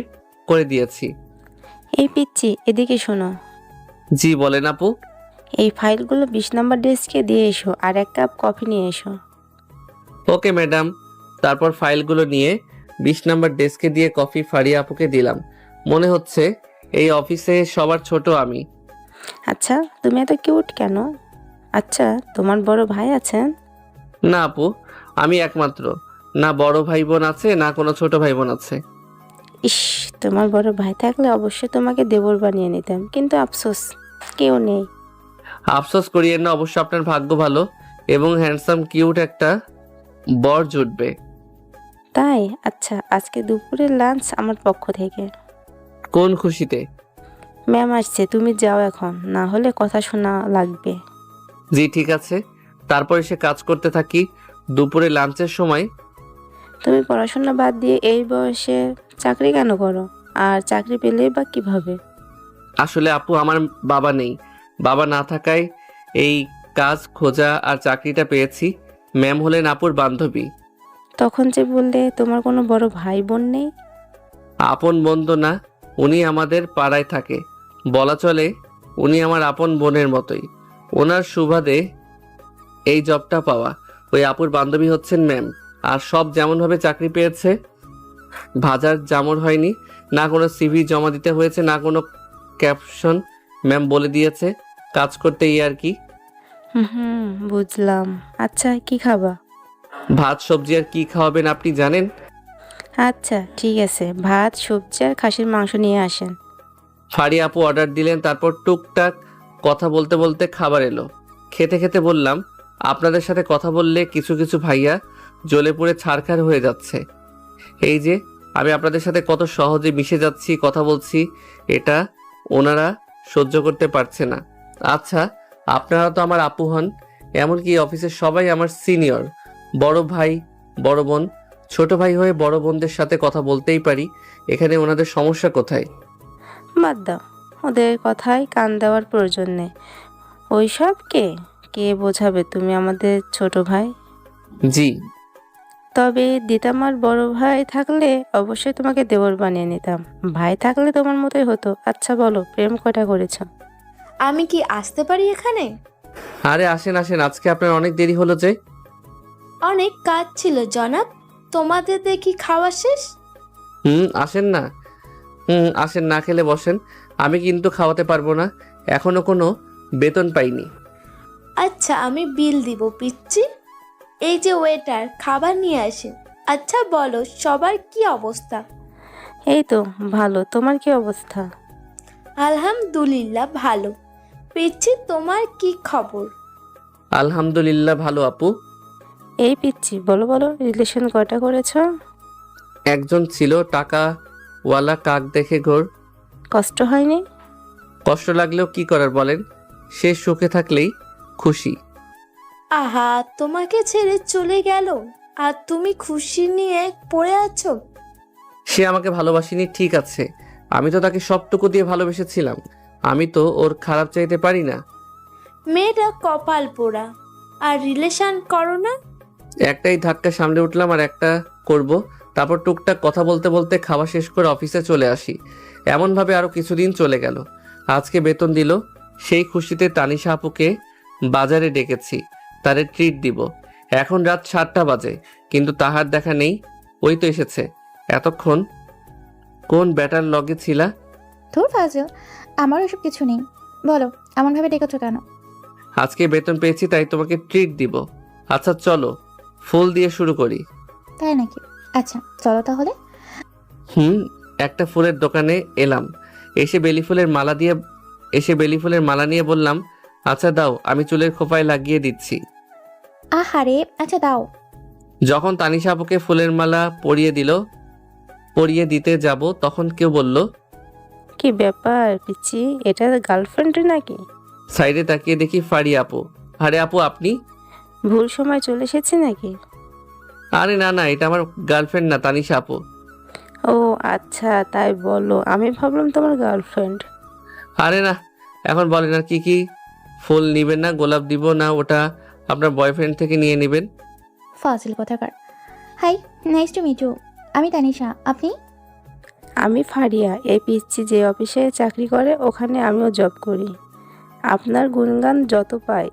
করে দিয়েছি। এই পিচ্ছি, এদিকে শোনো। জি বলেন আপু। এই ফাইলগুলো 20 নম্বর ডেস্কে দিয়ে এসো, আর 1 কাপ কফি নিয়ে এসো। Okay madam. তারপর ফাইলগুলো নিয়ে 20 নম্বর ডেস্কে দিয়ে কফি ফারিয়া আপুকে দিলাম। মনে হচ্ছে এই অফিসে সবার ছোট আমি। আচ্ছা, তুমি এত কিউট কেন? আচ্ছা, তোমার বড় ভাই আছেন? না আপু, আমি একমাত্র। না বড় ভাই বোন আছে, না কোনো ছোট ভাই বোন আছে। ইস, তোমার বড় ভাই থাকলে অবশ্যই তোমাকে দেবর বানিয়ে নিতাম, কিন্তু আফসোস কেউ নেই। আফসোস করিয়েন না, অবশ্য আপনার ভাগ্য ভালো এবং হ্যান্ডসাম কিউট একটা বর জুটবে। তাই? আচ্ছা, আজকে দুপুরের লাঞ্চ আমার পক্ষ থেকে। কোন খুশিতে? ম্যাম আসছে, তুমি যাও এখন, না হলে কথা শোনা লাগবে। জি ঠিক আছে। তারপর এসে কাজ করতে থাকি। দুপুরে লাঞ্চের সময়, তুমি পড়াশোনা বাদ দিয়ে এই বয়সে চাকরি কেন করো? আর চাকরি পেলেই বা কিভাবে? আসলে আপু আমার বাবা নেই। বাবা না থাকায় এই কাজ খোঁজা আর চাকরিটা পেয়েছি। ম্যাম হলেন আপুর বান্ধবী। তখন যে বললে তোমার কোনো বড় ভাই বোন নেই। আপন বন্ধু না, উনি আমাদের পাড়ায় থাকে। বলা চলে উনি আমার আপন বোনের মতোই। ওনার সুবাদে এই জবটা পাওয়া। ওই আপুর বান্ধবী হচ্ছেন ম্যাম। আর সব যেমনভাবে চাকরি পেয়েছে, ভাজার জামর হয়নি, না কোনো সিভি জমা দিতে হয়েছে, না কোনো ক্যাপশন। ম্যাম বলে দিয়েছে কাজ করতেই আর কি। হুম, বুঝলাম। আচ্ছা, কি খাবা? ভাত সবজি আর কি খাওয়াবেন আপনি জানেন? আচ্ছা ঠিক আছে, ভাত সবজি আর খাসির মাংস নিয়ে আসেন। ফাড়ি আপু অর্ডার দিলেন, তারপর টুকটাক কথা বলতে বলতে খাবার এলো। খেতে খেতে বললাম, আপনাদের সাথে কথা বললে কিছু কিছু ভাইয়া জ্বলে পুড়ে ছারখার হয়ে যাচ্ছে। এই যে আমি আপনাদের সাথে কত সহজে মিশে যাচ্ছি, কথা বলছি, এটা ওনারা সহ্য করতে পারছে না। আচ্ছা, আপনারা তো আমার আপু হন, এমনকি অফিসের সবাই আমার সিনিয়র। বড় ভাই, বড় বোন, ছোট ভাই হয়ে বড় বোনদের সাথে কথা বলতেই পারি। এখানে ওনাদের সমস্যা কোথায়? বাদ দাও, ওদের কথায় কান দেওয়ার প্রয়োজন নেই। ওইসব কে কে বোঝাবে, তুমি আমাদের ছোট ভাই। জি। তবে দিতামার বড় ভাই থাকলে অবশ্যই তোমাকে দেওর বানিয়ে নিতাম। ভাই থাকলে তোমার মতোই হতো। আচ্ছা বলো, প্রেম কয়টা করেছ? আমি কি আসতে পারি এখানে? আরে আসেন আসেন, আজকে আপনার অনেক দেরি হলো যে। অনেক কাজ ছিল জনাব। তোমাদের দেখি খাওয়া শেষ। আসেন না। আসেন, না খেলে বসেন। আমি কিন্তু খাওয়াতে পারবো না, এখনো কোনো বেতন পাইনি। আচ্ছা আমি বিল দিব পিচ্চি। এই যে ওয়েটার, খাবার নিয়ে আসেন। আচ্ছা বলো সবার কি অবস্থা? এই তো ভালো, তোমার কি অবস্থা? আলহামদুলিল্লাহ ভালো। পিচ্চি তোমার কি খবর? আলহামদুলিল্লাহ ভালো আপু। এই পিচ্ছি, বলো বলো, রিলেশন কয়টা করেছো? একজন ছিল, টাকাওয়ালা, কাক দেখে ঘোর। কষ্ট হয়নি? কষ্ট লাগলেও কি করার বলেন, সে সুখে থাকলেই খুশি। আহা, তোমাকে ছেড়ে চলে গেল আর তুমি খুশি নিয়ে পড়ে আছো। সে আমাকে ভালোবাসেনি ঠিক আছে, আমি তো তাকে সবটুকু দিয়ে ভালোবেসেছিলাম। আমি তো ওর খারাপ চাইতে পারি না। মেয়েটা কপাল পোড়া। আর রিলেশন করো না? একটাই ধাক্কা সামলে উঠলাম, আর একটা করব। তারপর টুকটাক কথা বলতে বলতে খাওয়া শেষ করে অফিসে চলে আসি। এমনভাবে আরও কিছুদিন চলে গেল। আজকে বেতন দিল, সেই খুশিতে তানিশা আপুকে বাজারে ডেকেছি, তারে ট্রিট দিব। এখন রাত 7টা বাজে, কিন্তু তাহার দেখা নেই। ওই তো এসেছে। এতক্ষণ কোন ব্যাটার লগে ছিলা? ধুর ফাজিল, আমার ওসব কিছু নেই। বলো, এমনভাবে ডেকেছো কেন? আজকে বেতন পেয়েছি তাই তোমাকে ট্রিট দিব। আচ্ছা চলো, ফুল দিয়ে শুরু করি। তাই নাকি? আচ্ছা চলো তাহলে। একটা ফুলের দোকানে এলাম। এসে বেলি ফুলের মালা নিয়ে বললাম, আচ্ছা দাও, আমি চুলের খোপায় লাগিয়ে দিচ্ছি। আহারে, আচ্ছা দাও। যখন তানিশা আপুকে ফুলের মালা পরিয়ে দিতে যাব, তখন কেউ বলল, কি ব্যাপার পিচ্ছি, এটা গার্লফ্রেন্ড নাকি? সাইডে তাকিয়ে দেখি ফাড়ি আপু। আরে আপু আপনি? ভুল সময় চলে এসেছে নাকি? আরে না না, এটা আমার গার্লফ্রেন্ড না, তানিশা আপু। ও আচ্ছা, তাই বলো, আমি ভাবলাম তোমার গার্লফ্রেন্ড। আরে না, এখন বলেন আর কি কি ফুল নিবেন? না গোলাপ দিব, না ওটা আপনার বয়ফ্রেন্ড থেকে নিয়ে নেবেন? ফাজিল কথাকার। Hi, nice to meet you. আমি তানিশা, আপনি? আমি ফারিয়া। এই পিচ্ছি যে অফিসে চাকরি করে ওখানে আমিও জব করি। আপনার গুণগান যত পাই।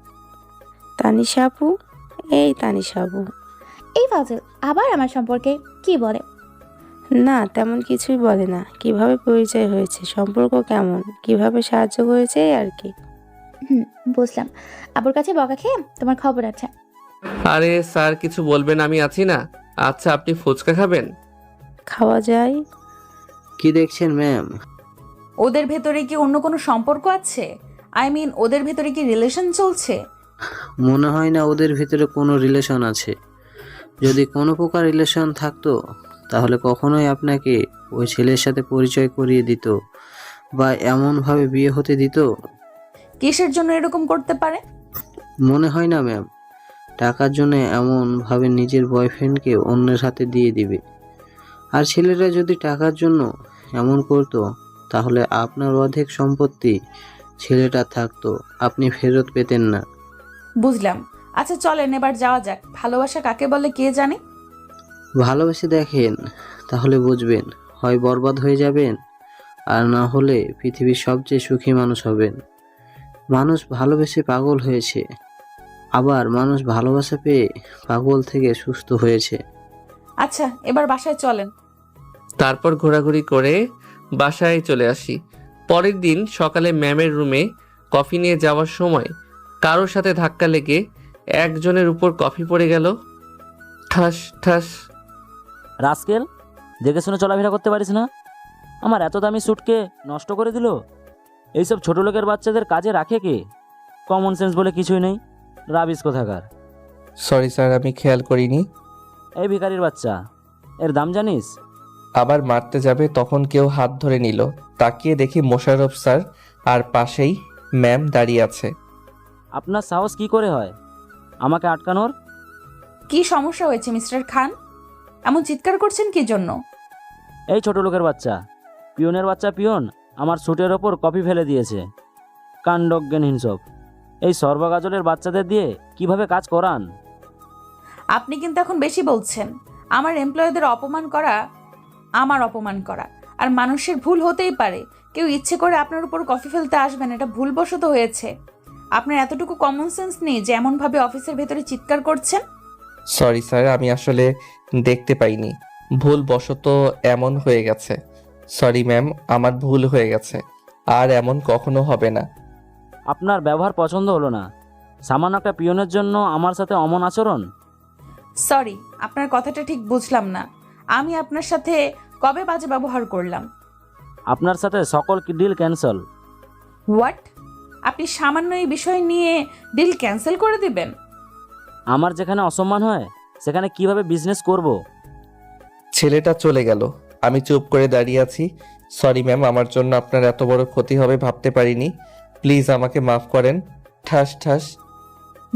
তানিশা আপু, এই তানিশা আপু। এই ফাজিল আবার আমার সম্পর্কে কি বলে? না তেমন কিছুই বলে না। কিভাবে পরিচয় হয়েছে, সম্পর্ক কেমন, কিভাবে সাহায্য করেছে, এই আর কি। বুঝলাম। আবুর কাছে বকা খেয়ে তোমার খবর আছে। আরে স্যার কিছু বলবেন, আমি আছি না। আচ্ছা আপনি ফুচকা খাবেন? খাওয়া যায়। কি দেখছেন ম্যাম? ওদের ভেতরে কি অন্য কোনো সম্পর্ক আছে? আই মিন ওদের ভেতরে কি রিলেশন চলছে? মনে হয় না ওদের ভিতরে কোনো রিলেশন আছে। যদি কোনো প্রকার রিলেশন থাকতো তাহলে কখনোই আপনাকে ওই ছেলের সাথে পরিচয় করিয়ে দিত বা এমনভাবে বিয়ে হতে দিত। কিসের জন্য এরকম করতে পারে? মনে হয় না ম্যাম, টাকার জন্য এমনভাবে নিজের বয়ফ্রেন্ডকে অন্যের হাতে দিয়ে দিবে। আর ছেলেরা যদি টাকার জন্য এমন করতো তাহলে আপনার অর্ধেক সম্পত্তি ছেলেটা থাকতো, আপনি ফেরত পেতেন না। বুঝলাম। আচ্ছা চলেন এবার যাওয়া যাক। ভালোবাসা কাকে বলে কে জানে? ভালোবেসে দেখেন, তাহলে বুঝবেন। হয় বরবাদ হয়ে যাবেন, আর না হলে পৃথিবীর সবচেয়ে সুখী মানুষ হবেন। মানুষ ভালোবেসে পাগল হয়েছে, আবার মানুষ ভালোবাসা পেয়ে পাগল থেকে সুস্থ হয়েছে। আচ্ছা এবার বাসায় চলেন। তারপর ঘোরাঘুরি করে বাসায় চলে আসি। পরের দিন সকালে ম্যামের রুমে কফি নিয়ে যাওয়ার সময় কারোর সাথে ধাক্কা লেগে একজনের উপর কফি পড়ে গেল। ঠাস ঠাস। রাস্কেল, দেখে শুনে চলাফেরা করতে পারিস না? আমার এত দামি স্যুটকে নষ্ট করে দিল। এইসব ছোট লোকের বাচ্চাদের কাজে রাখে কে? কমন সেন্স বলে কিছুই নেই, রাবিস কোথাকার। সরি স্যার, আমি খেয়াল করিনি। এই ভিখারির বাচ্চা, এর দাম জানিস? আবার মারতে যাবে তখন কেউ হাত ধরে নিল। তাকিয়ে দেখি মোশাররফ স্যার আর পাশেই ম্যাম দাঁড়িয়ে আছে। আপনার সাহস কি করে হয় আমাকে আটকানোর? কি সমস্যা হয়েছে মিস্টার খান? এমন চিৎকার করছেন কি জন্য? এই ছোট লোকের বাচ্চা, পিয়নের বাচ্চা পিয়ন আমার স্যুটের ওপর কপি ফেলে দিয়েছে। কাণ্ডজ্ঞানহীন সব। এই সর্বগাজলের বাচ্চাদের দিয়ে কিভাবে কাজ করান? আপনি কিন্তু এখন বেশি বলছেন। আমার এমপ্লয়ীদের অপমান করা আমার অপমান করা। আর মানুষের ভুল হতেই পারে, কেউ ইচ্ছে করে আপনার উপর কফি ফেলতে আসবেন, এটা ভুলবশত হয়েছে। আপনার এতটুকু কমন সেন্স নেই যে এমনভাবে অফিসের ভেতরে চিৎকার করছেন। সরি স্যার, আমি আসলে দেখতে পাইনি, ভুলবশত এমন হয়ে গেছে। সরি ম্যাম, আমার ভুল হয়ে গেছে, আর এমন কখনো হবে না। আপনার ব্যবহার পছন্দ হলো না। সামান্য একটা পিয়নের জন্য আমার সাথে অমন আচরণ? সরি, আপনার কথাটা ঠিক বুঝলাম না। আমি আপনার সাথে কবে বাজে ব্যবহার করলাম? আপনার সাথে সকল ডিল ক্যান্সেল। হোয়াট? আপনি সামান্য এই বিষয় নিয়ে ডিল ক্যান্সেল করে দিবেন? আমার যেখানে অসম্মান হয় সেখানে কিভাবে বিজনেস করব? ছেলেটা চলে গেল, আমি চুপ করে দাঁড়িয়ে আছি। সরি ম্যাম, আমার জন্য আপনার এত বড় ক্ষতি হবে ভাবতে পারিনি। প্লিজ আমাকে মাফ করেন। ঠাস ঠাস।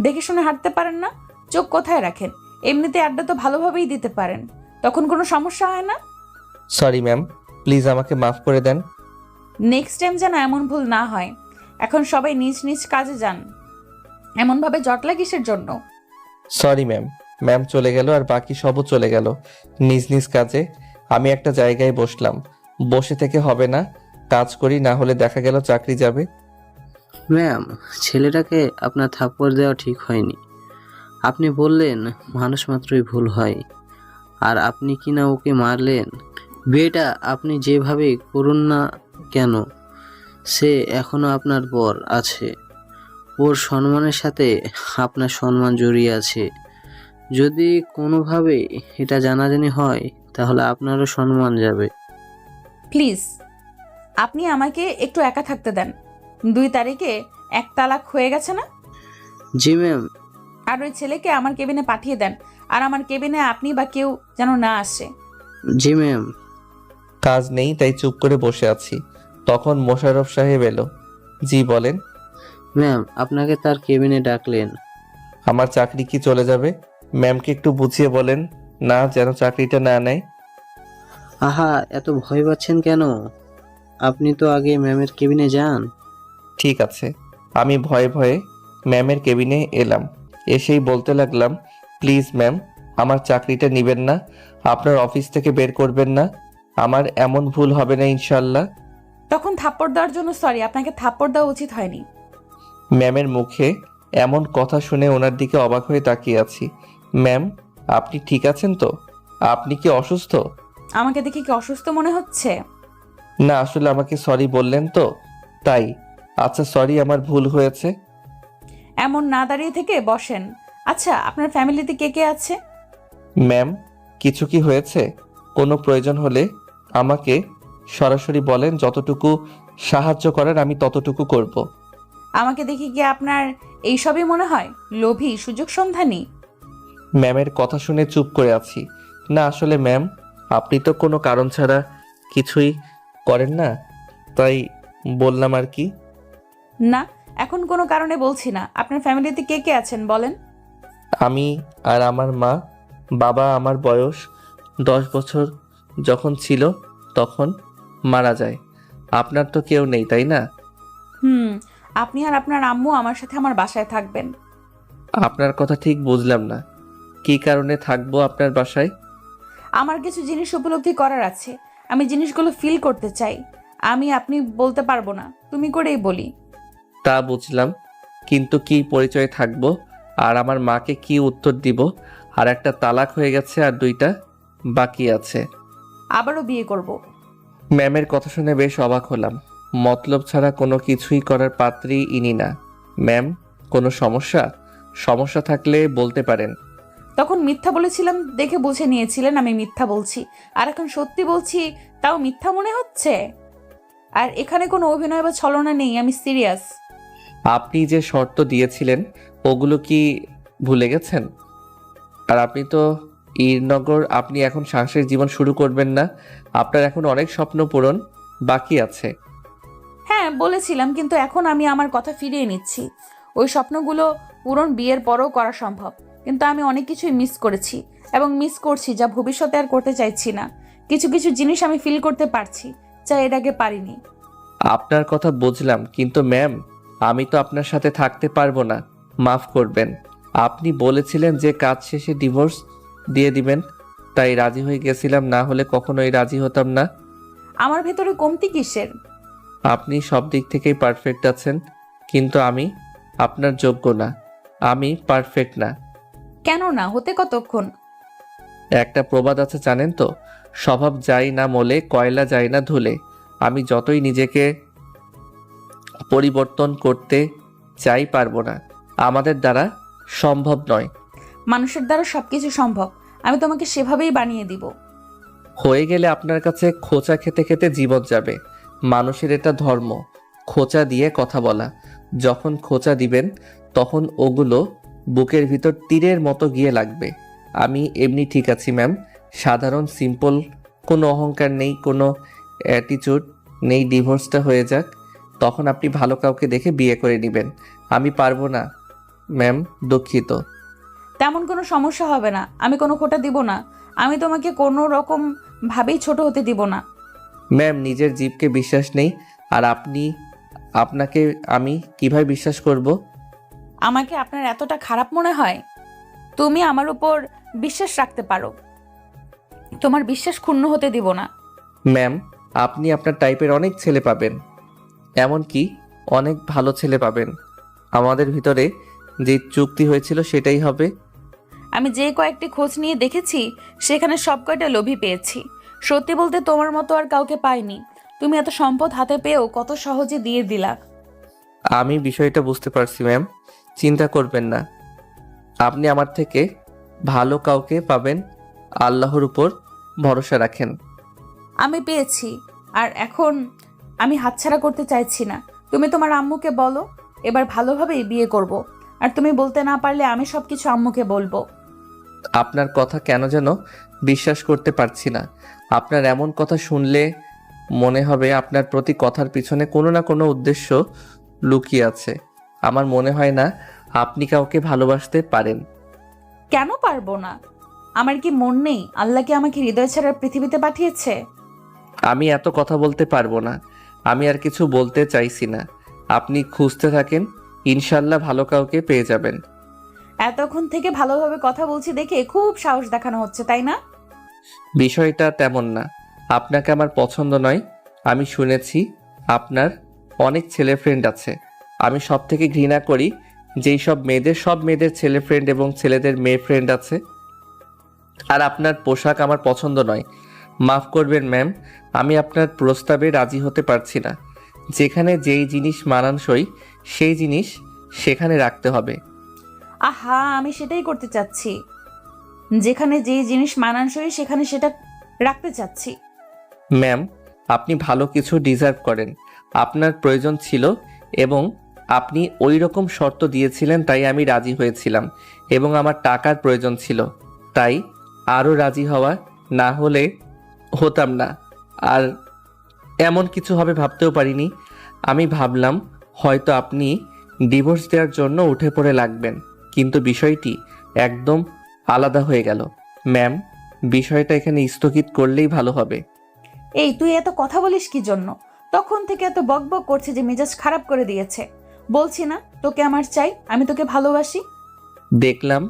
দেখে শুনে হাঁটতে পারেন না? চোখ কোথায় রাখেন? এমনিতে আড্ডা তো ভালোভাবেই দিতে পারেন, তখন কোনো সমস্যা হয় না। সরি ম্যাম, প্লিজ আমাকে মাফ করে দেন। নেক্সট টাইম যেন এমন ভুল না হয়। এখন সবাই নিজ নিজ কাজে যান। এমনভাবে জটলা কিসের জন্য? Sorry ma'am. ম্যাম চলে গেল আর বাকি সবও চলে গেল নিজ নিজ কাজে। আমি একটা জায়গায় বসলাম। বসে থেকে হবে না, কাজ করি, না হলে দেখা গেল চাকরি যাবে। ম্যাম, ছেলেটাকে আপনার থাপ্পড় দেওয়া ঠিক হয়নি। আপনি বললেন মানুষ মাত্রই ভুল হয়, আর আপনি কিনা ওকে মারলেন। বিয়েটা আপনি যেভাবে করুন না কেন, সে এখনো আপনার বর আছে। ওর সম্মানের সাথে আপনার সম্মান জড়িয়ে আছে। যদি কোনোভাবে এটা জানাজানি হয় তাহলে আপনারও সম্মান যাবে। প্লিজ আপনি আমাকে একটু একা থাকতে দেন। 2 তারিখে 1 তালাক হয়ে গেছে না? জি ম্যাম। আর ওই ছেলেকে আমার কেবিনে পাঠিয়ে দেন, আর আমার কেবিনে আপনি বা কেউ যেন না আসে। জি ম্যাম। কাজ নেই তাই চুপ করে বসে আছি। তখন মোশাররফ সাহেব এলো। জি বলেন। ম্যাম, আপনাকে তার কেবিনে ডাকলেন। আমার চাকরি কি চলে যাবে? ম্যামকে একটু বুঝিয়ে বলেন না, যেন চাকরিটা না নেয়। আহা, এত ভয় পাচ্ছেন কেন? আপনি তো আগে ম্যামের কেবিনে যান। ঠিক আছে। আমি ভয়ে ভয়ে ম্যামের কেবিনে এলাম। এসেই বলতে লাগলাম, প্লিজ ম্যাম, আমার চাকরিটা নেবেন না, আপনার অফিস থেকে বের করবেন না। আমার এমন ভুল হবে না ইনশাল্লাহ। তখন থাপ্পড় দেওয়ার জন্য সরি, আপনাকে থাপ্পড় দেওয়া উচিত হয়নি। ম্যামের মুখে এমন কথা শুনে ওনার দিকে অবাক হয়ে তাকিয়ে আছি। ম্যাম, আপনি ঠিক আছেন তো? আপনি কি অসুস্থ? আমাকে দেখে কি অসুস্থ মনে হচ্ছে? না, আসলে আমাকে সরি বললেন তো তাই। আচ্ছা সরি, আমার ভুল হয়েছে। এমন না দাঁড়িয়ে থেকে বসেন। আচ্ছা, আপনার ফ্যামিলিতে কে কে আছে? ম্যাম, কিছু কি হয়েছে? কোনো প্রয়োজন হলে আমাকে সরাসরি বলেন, যতটুকু সাহায্য করার আমি ততটুকু করব। আমাকে দেখে কি আপনার এইসবই মনে হয়? লোভী, সুযোগ সন্ধানী? ম্যামের কথা শুনে চুপ করে আছি। না আসলে ম্যাম, আপনি তো কোনো কারণ ছাড়া কিছুই করেন না, তাই বললাম আর কি। না, এখন কোনো কারণে বলছি না। আপনার ফ্যামিলিতে কে কে আছেন বলেন? আমি আর আমার মা। বাবা আমার বয়স 10 বছর যখন ছিল তখন মারা যায়। আপনার তো কেউ নেই তাই না? আপনি আর আপনার আম্মু আমার সাথে আমার বাসায় থাকবেন। আপনার কথা ঠিক বুঝলাম না। কি কারণে থাকবো আপনার বাসায়? আমার কিছু জিনিস উপলব্ধি করার আছে। আমি জিনিসগুলো ফিল করতে চাই। আপনি বলতে পারবো না, তুমি করেই বলি। তা বুঝলাম, কিন্তু কি পরিচয় থাকবো? আর আমার মাকে কি উত্তর দিব? আর একটা তালাক হয়ে গেছে আর 2টা বাকি আছে। আবারও বিয়ে করব। ম্যামের কথা শুনে বেশ অবাক হলাম। মতলব ছাড়া কোনো কিছুই করার পাত্রী ইনি না। ম্যাম, কোনো সমস্যা? সমস্যা থাকলে বলতে পারেন। তখন মিথ্যা বলেছিলাম দেখে বুঝে নিয়েছিলেন আমি মিথ্যা বলছি, আর এখন সত্যি বলছি তাও মিথ্যা মনে হচ্ছে? আর এখানে কোনো অভিনয় বা ছলনা নেই, আমি সিরিয়াস। আপনি যে শর্ত দিয়েছিলেন ওগুলো কি ভুলে গেছেন? আর আপনি তো ঈরনগর, আপনি এখন সাংসারিক জীবন শুরু করবেন না? আপনার এখন অনেক স্বপ্ন পূরণ বাকি আছে। হ্যাঁ বলেছিলাম, কিন্তু এখন আমি আমার কথা ফিরিয়ে নিচ্ছি। ওই স্বপ্নগুলো পূরণ বিয়ের পরেও করা সম্ভব, কিন্তু আমি অনেক কিছুই মিস করেছি এবং মিস করছি, যা ভবিষ্যতে আর করতে চাইছি না। কিছু কিছু জিনিস আমি ফিল করতে পারছি, যা এর আগে পারিনি। আপনার কথা বুঝলাম, কিন্তু ম্যাম আমি তো আপনার সাথে থাকতে পারবো না। মাফ করবেন, আপনি বলেছিলেন যে কাজ শেষে ডিভোর্স দিয়ে দিবেন, তাই রাজি হয়ে গেছিলাম, না হলে কখনোই রাজি হতাম না। আমার ভেতরে কমতি কিসের? আপনি সব দিক থেকেই পারফেক্ট আছেন, কিন্তু আমি আপনার যোগ্য না। আমি পারফেক্ট না। কেন না হতে? কতক্ষণ? একটা প্রবাদ আছে জানেন তো, স্বভাব যায় না মলে, কয়লা যায় না ধুলে। আমি যতই নিজেকে পরিবর্তন করতে চাই পারবো না, আমাদের দ্বারা সম্ভব নয়। মানুষের দ্বারা সবকিছু সম্ভব, আমি তোমাকে সেভাবেই বানিয়ে দিব। হয়ে গেলে আপনার কাছে খোঁচা খেতে খেতে জীবন যাবে। মানুষের এটা ধর্ম, খোঁচা দিয়ে কথা বলা। যখন খোঁচা দিবেন তখন ওগুলো বুকের ভিতর তীরের মতো গিয়ে লাগবে। আমি এমনি ঠিক আছি ম্যাম, সাধারণ সিম্পল, কোনো অহংকার নেই, কোনো অ্যাটিটিউড নেই। ডিভোর্সটা হয়ে যাক, তখন আপনি ভালো কাউকে দেখে বিয়ে করে নেবেন। আমি পারবো না ম্যাম, দুঃখিত। তেমন কোনো সমস্যা হবে না, আমি কোনো খোটা দিব না। আমি তোমাকে কোনো রকম ভাবেই ছোট হতে দিব না। ম্যাম নিজের জীবকে বিশ্বাস নেই, আর আপনাকে আমি কিভাবে বিশ্বাস করব? আমাকে আপনার এতটা খারাপ মনে হয়? তুমি আমার উপর বিশ্বাস রাখতে পারো, তোমার বিশ্বাস ক্ষুণ্ণ হতে দিব না। ম্যাম আপনি আপনার টাইপের অনেক ছেলে পাবেন, এমনকি অনেক ভালো ছেলে পাবেন। আমাদের ভিতরে যে চুক্তি হয়েছিল সেটাই হবে। আমি যে কয়েকটি খোঁজ নিয়ে দেখেছি সেখানে সব কয়টা লোভী পেয়েছি। সত্যি বলতে তোমার মতো আর কাউকে পাইনি। তুমি এত সম্পদ হাতে পেয়েও কত সহজে দিয়ে দিলা। আমি বিষয়টা বুঝতে পারছি ম্যাম, চিন্তা করবেন না। আপনি আমার থেকে ভালো কাউকে পাবেন, আল্লাহর উপর ভরসা রাখেন। আমি পেয়েছি, আর এখন আমি হাতছাড়া করতে চাইছি না। তুমি তোমার আম্মুকে বলো এবার ভালোভাবেই বিয়ে করব, আর তুমি বলতে না পারলে আমি সবকিছু আম্মুকে বলবো। আপনার কথা কেন যেন বিশ্বাস করতে পারছি না। আপনার এমন কথা শুনলে মনে হবে আপনার প্রতি কথার পিছনে কোনো না কোনো উদ্দেশ্য লুকিয়ে আছে। আমার মনে হয় না আপনি কাউকে ভালোবাসতে পারেন। কেন পারবো না? আমার কি মন নেই? আল্লাহ কি আমাকে হৃদয় ছাড়া পৃথিবীতে পাঠিয়েছে? আমি এত কথা বলতে পারবো না, আমি আর কিছু বলতে চাইছি না। আপনি খুঁজতে থাকেন, ইনশাল্লাহ ভালো কাউকে পেয়ে যাবেন। এতক্ষণ থেকে ভালোভাবে কথা বলছি দেখে খুব সাহস দেখানো হচ্ছে, তাই না? বিষয়টা তেমন না, আপনাকে আমার পছন্দ নয়। আমি শুনেছি আপনার অনেক ছেলে ফ্রেন্ড আছে। আমি সব থেকে ঘৃণা করি যেই সব মেয়েদের ছেলে ফ্রেন্ড এবং ছেলেদের মেয়ে ফ্রেন্ড আছে। আর আপনার পোশাক আমার পছন্দ নয়। মাফ করবেন ম্যাম, আমি আপনার প্রস্তাবে রাজি হতে পারছি না। যেখানে যেই জিনিস মানানসই সেই জিনিস সেখানে রাখতে হবে। আহা, আমি সেটাই করতে চাচ্ছি। যেখানে যে জিনিস মানানসই সেখানে সেটা রাখতে চাচ্ছি। ম্যাম আপনি ভালো কিছু ডিজার্ভ করেন, আপনার প্রয়োজন ছিল এবং আপনি ওই রকম শর্ত দিয়েছিলেন, তাই আমি রাজি হয়েছিলাম। এবং আমার টাকার প্রয়োজন ছিল, তাই আরও রাজি হওয়া, না হলে হতাম না। আর এমন কিছু হবে ভাবতেও পারিনি। আমি ভাবলাম হয়তো আপনি ডিভোর্স দেওয়ার জন্য উঠে পড়ে লাগবেন, কিন্তু বিষয়টি একদম আলাদা হয়ে গেল। ম্যাম বিষয়টা এখানে স্থগিত করলেই ভালো হবে। এই তুই এত কথা বলিস কি জন্য? তখন থেকে এত বকবক করছে যে মেজাজ খারাপ করে দিয়েছে। বলছি না তোকে আমার চাই, আমি তোকে ভালোবাসি। দেখলাম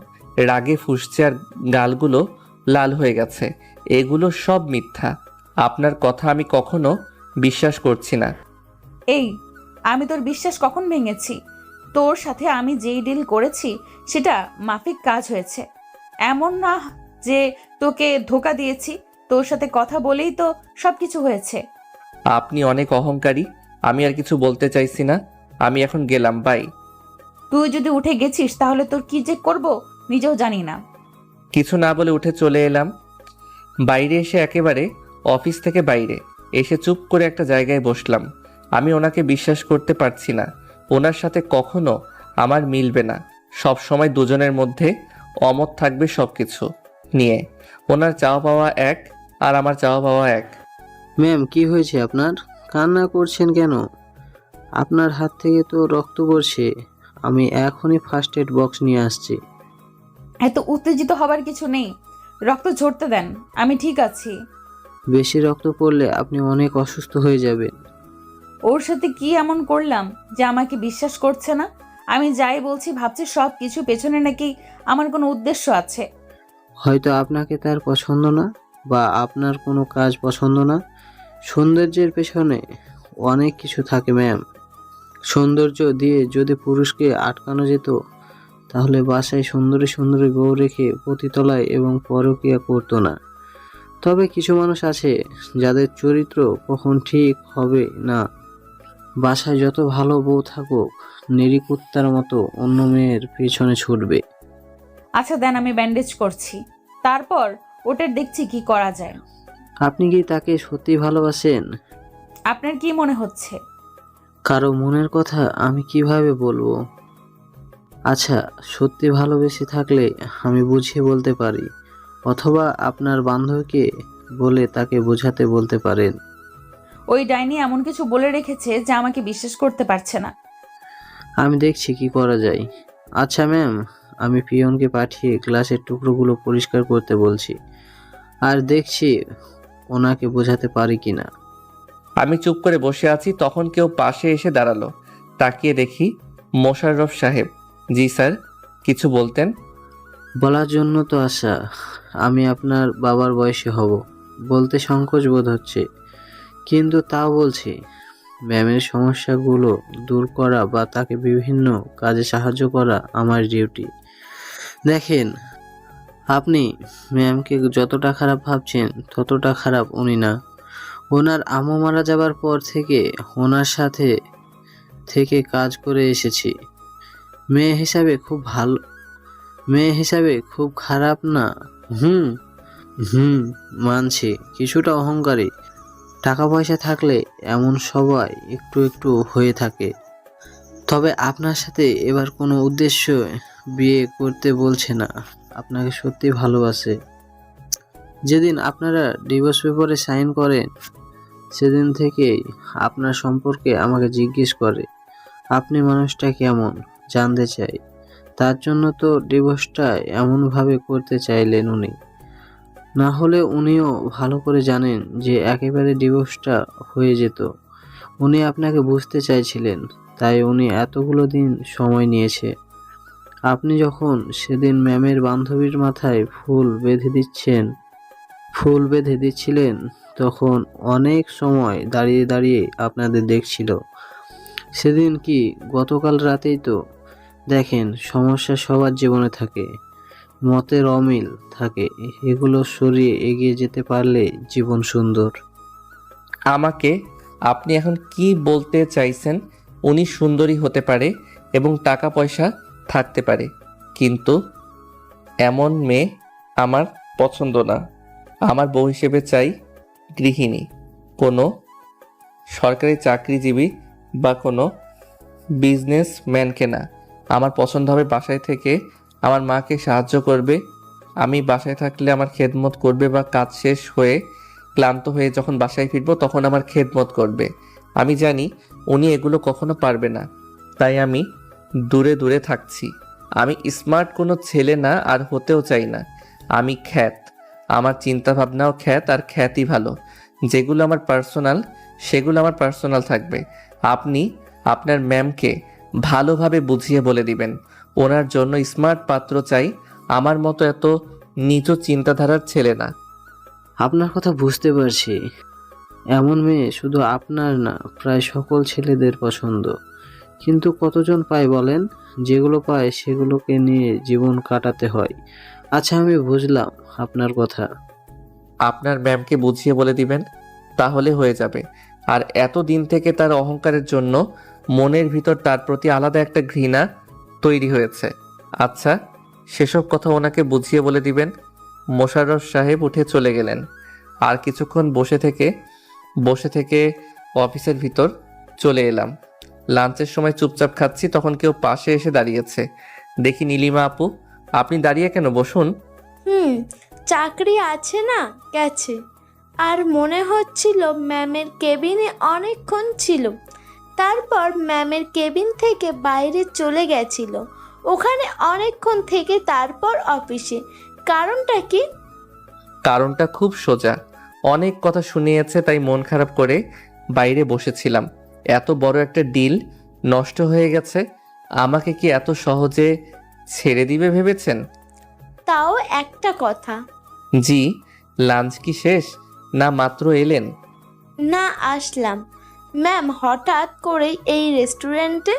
রাগে ফুঁসছে আর গালগুলো লাল হয়ে গেছে। এগুলো সব মিথ্যা। আপনার কথা আমি কখনো বিশ্বাস করছি না। এই আমি তোর বিশ্বাস কখন ভেঙেছি? তোর সাথে আমি যেই ডিল করেছি সেটা মাফিক কাজ হয়েছে। এমন না যে তোকে ধোকা দিয়েছি, তোর সাথে কথা বলেই তো সবকিছু হয়েছে। আপনি অনেক অহংকারী, আমি আর কিছু বলতে চাইছি না। আমি এখন গেলাম, বাই। তুই যদি উঠে গেছিস তাহলে তোর কি যে করব নিজেও জানি না। কিছু না বলে উঠে চলে এলাম। বাইরে এসে একেবারে অফিস থেকে বাইরে এসে চুপ করে একটা জায়গায় বসলাম। আমি ওনাকে বিশ্বাস করতে পারছি না। ওনার সাথে কখনো আমার মিলবে না। সব সময় দুজনের মধ্যে অমত থাকবে সব কিছু নিয়ে। ওনার চাওয়া পাওয়া এক আর আমার চাওয়া পাওয়া এক। ম্যাম, কি হয়েছে আপনার? কান্না করছেন কেন? আপনার হাত থেকে তো রক্ত পড়ছে। আমি এখনই ফার্স্ট এড বক্স নিয়ে আসছি। এত উত্তেজিত হবার কিছু নেই, রক্ত ঝরতে দেন, আমি ঠিক আছি। বেশি রক্ত পড়লে আপনি অনেক অসুস্থ হয়ে যাবেন। ওর সাথে কি এমন করলাম যে আমাকে বিশ্বাস করছে না? আমি যাই বলছি ভাবছি সব কিছু পেছনে নাকি আমার কোনো উদ্দেশ্য আছে। হয়তো আপনাকে তার পছন্দ না, বা আপনার কোনো কাজ পছন্দ না। সৌন্দর্যের পেছনে অনেক কিছু থাকে ম্যাম। সৌন্দর্য দিয়ে যদি পুরুষকে আটকানো যেত, তাহলে বাসায় সুন্দরী সুন্দরী বউ রেখে পতিতলায় এবং পরকীয়া করতো না। তবে কিছু মানুষ আছে যাদের চরিত্র কখন ঠিক হবে না। বাসায় যত ভালো বউ থাকুক, নিরিকুত্তার মতো অন্য মেয়ের পেছনে ছুটবে। আচ্ছা দেন, আমি ব্যান্ডেজ করছি, তারপর ওটার দেখছি কি করা যায়। আপনি কি তাকে সত্যি ভালোবাসেন? আপনার কি মনে হচ্ছে? কারো মনের কথা আমি কিভাবে বলবো? আচ্ছা, সত্যি ভালোবেসে থাকলে আমি বুঝিয়ে বলতে পারি, অথবা আপনার বান্ধবীকে বলে তাকে বোঝাতে বলতে পারেন। ওই ডাইনি এমন কিছু বলে রেখেছে যে আমাকে বিশ্বাস করতে পারছে না। আমি দেখছি কি করা যায়। আচ্ছা ম্যাম, আমি পিয়নকে পাঠিয়ে গ্লাসের টুকরোগুলো পরিষ্কার করতে বলছি, আর দেখছি ওনাকে বোঝাতে পারি কিনা। আমি চুপ করে বসে আছি, তখন কেউ পাশে এসে দাঁড়ালো। তাকিয়ে দেখি মোশাররফ সাহেব। জি স্যার, কিছু বলতেন? বলার জন্য তো আসা। আমি আপনার বাবার বয়সী হব, বলতে সংকোচ বোধ হচ্ছে, কিন্তু তাও বলছি। ম্যামের সমস্যাগুলো দূর করা বা তাকে বিভিন্ন কাজে সাহায্য করা আমার ডিউটি। দেখেন, আপনি ম্যামকে যতটা খারাপ ভাবছেন ততটা খারাপ উনি না। ওনার আম্মু মারা যাবার পর থেকে ওনার সাথে থেকে কাজ করে এসেছি। মেয়ে হিসাবে খুব খারাপ না। হুম হুম মানছি, কিছুটা অহংকারী। টাকা পয়সা থাকলে এমন সবাই একটু একটু হয়ে থাকে। তবে আপনার সাথে এবার কোনো উদ্দেশ্য বিয়ে করতে বলছে না, আপনাকে সত্যি ভালোবাসে। যেদিন আপনারা ডিভোর্স পেপারে সাইন করেন, সেদিন থেকেই আপনার সম্পর্কে আমাকে জিজ্ঞেস করে। আপনি মানুষটা কেমন জানতে চাই। তার জন্য তো ডিভোর্সটা এমনভাবে করতে চাইলেন উনি। না হলে উনিও ভালো করে জানেন যে একেবারে ডিভোর্সটা হয়ে যেত। উনি আপনাকে বুঝতে চাইছিলেন, তাই উনি এতগুলো দিন সময় নিয়েছে। আপনি যখন সেদিন ম্যামের বান্ধবীর মাথায় ফুল বেঁধে দিচ্ছিলেন, তখন অনেক সময় দাঁড়িয়ে দাঁড়িয়ে আপনাদের দেখছিল। সেদিন কি গতকাল রাতেই তো। দেখেন, সমস্যা সবার জীবনে থাকে, মতের অমিল থাকে, এগুলো সরিয়ে এগিয়ে যেতে পারলে জীবন সুন্দর। আমাকে আপনি এখন কি বলতে চাইছেন? উনি সুন্দরী হতে পারে এবং টাকা পয়সা থাকতে পারে, কিন্তু এমন মেয়ে আমার পছন্দ না। আমার বউ হিসেবে চাই গৃহিণী, কোনো সরকারি চাকরিজীবী বা কোনো বিজনেসম্যানকে না। আমার পছন্দ হবে বাসায় থেকে আমার মাকে সাহায্য করবে। আমি বাসায় থাকলে আমার খেদমত করবে, বা কাজ শেষ হয়ে ক্লান্ত হয়ে যখন বাসায় ফিরবো তখন আমার খেদমত করবে। আমি জানি উনি এগুলো কখনো পারবে না, তাই আমি দূরে দূরে থাকছি। আমি স্মার্ট কোনো ছেলে না, আর হতেও চাই না। আমি খ্যাত, আমার চিন্তাভাবনাও খ্যাত, আর খ্যাতই ভালো। যেগুলো আমার পার্সোনাল সেগুলো আমার পার্সোনাল থাকবে। আপনি আপনার ম্যামকে ভালোভাবে বুঝিয়ে বলে দিবেন ওনার জন্য স্মার্ট পাত্র চাই, আমার মতো এত নিচু চিন্তাধারার ছেলে না। আপনার কথা বুঝতে পারছি। এমন মেয়ে শুধু আপনার না, প্রায় সকল ছেলেদের পছন্দ। কিন্তু কতজন পায় বলেন? যেগুলো পায় সেগুলোকে নিয়ে জীবন কাটাতে হয়। আচ্ছা, আমি বুঝলাম আপনার কথা। আপনার ম্যামকে বুঝিয়ে বলে দিবেন, তাহলে হয়ে যাবে। আর এত দিন থেকে তার অহংকারের জন্য মনের ভিতর তার প্রতি আলাদা একটা ঘৃণা তৈরি হয়েছে। আচ্ছা, সেসব কথা ওনাকে বুঝিয়ে বলে দিবেন। মোশাররফ সাহেব উঠে চলে গেলেন। আর কিছুক্ষণ বসে থেকে অফিসের ভিতর চলে এলাম। লাঞ্চের সময় চুপচাপ খাচ্ছি, তখন কেউ পাশে এসে দাঁড়িয়েছে। দেখি নীলিমা আপু। আপনি দাঁড়িয়ে কেন? বসুন। চাকরি আছে না, গেছে। আর মনে হচ্ছিল ম্যামের কেবিনে অনেকক্ষণ ছিল, তারপর ম্যামের কেবিন থেকে বাইরে চলে গেছিল, ওখানে অনেকক্ষণ থেকে তারপর অফিসে। কারণটা কি? কারণটা খুব সোজা। অনেক কথা শুনিয়েছে, তাই মন খারাপ করে বাইরে বসেছিলাম। এত বড় একটা ডিল নষ্ট হয়ে গেছে, আমাকে কি এত সহজে ছেড়ে দিবে ভেবেছেন? তাও একটা কথা। জি, লাঞ্চ কি শেষ না মাত্র এলেন? না, আসলাম। ম্যাম হঠাৎ করেই এই রেস্টুরেন্টে,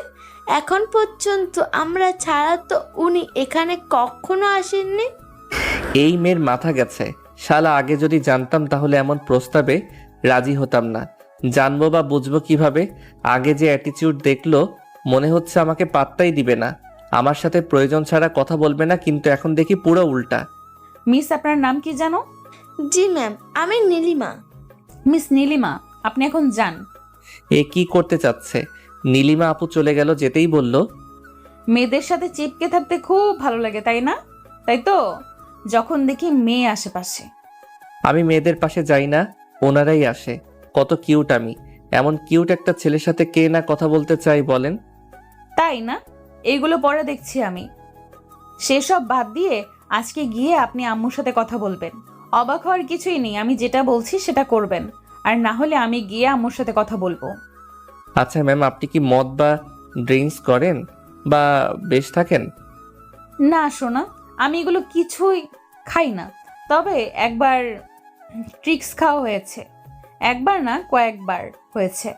এখন পর্যন্ত আমরা ছাড়া তো উনি এখানে কখনো আসেননি। এই মেয়ের মাথা গেছে। শালা, আগে যদি জানতাম তাহলে এমন প্রস্তাবে রাজি হতাম না। জানবো বা বুঝবো কিভাবে? আগে যে অ্যাটিটিউড দেখলো, মনে হচ্ছে আমাকে পাত্তাই দিবে না, আমার সাথে প্রয়োজন ছাড়া কথা বলবে না, কিন্তু এখন দেখি পুরো উল্টা। মিস, আপনার নাম কি জানো? জি ম্যাম, আমি নীলিমা। মিস নীলিমা, আপনি এখন যান। এ কি করতে চাচ্ছে? নীলিমা আপু চলে গেল, যেতেই বলল, মেয়েদের সাথে চিপকে থাকতে খুব ভালো লাগে, তাই না? তাই তো, যখন দেখি মেয়ে আশেপাশে। আমি মেয়েদের পাশে যাই না, ওনারাই আসে। কত কিউট আমি। এমন কিউট একটা ছেলের সাথে কে না কথা বলতে চাই বলেন? তাই না? এইগুলো পরে দেখছি আমি। সেসব বাদ দিয়ে আজকে গিয়ে আপনি আম্মুর সাথে কথা বলবেন। অবাক হওয়ার কিছুই নেই, আমি যেটা বলছি সেটা করবেন। আর না হলে আমি গিয়ে আম্মুর সাথে কথা বলবো। আচ্ছা ম্যাম, আপনি কি মদ বা ড্রিঙ্কস করেন বা বেশ থাকেন? না সোনা, আমি এগুলো কিছুই খাই না। তবে একবার ট্রিক্স খাওয়া হয়েছে। একবার না, কয়েকবার হয়েছে।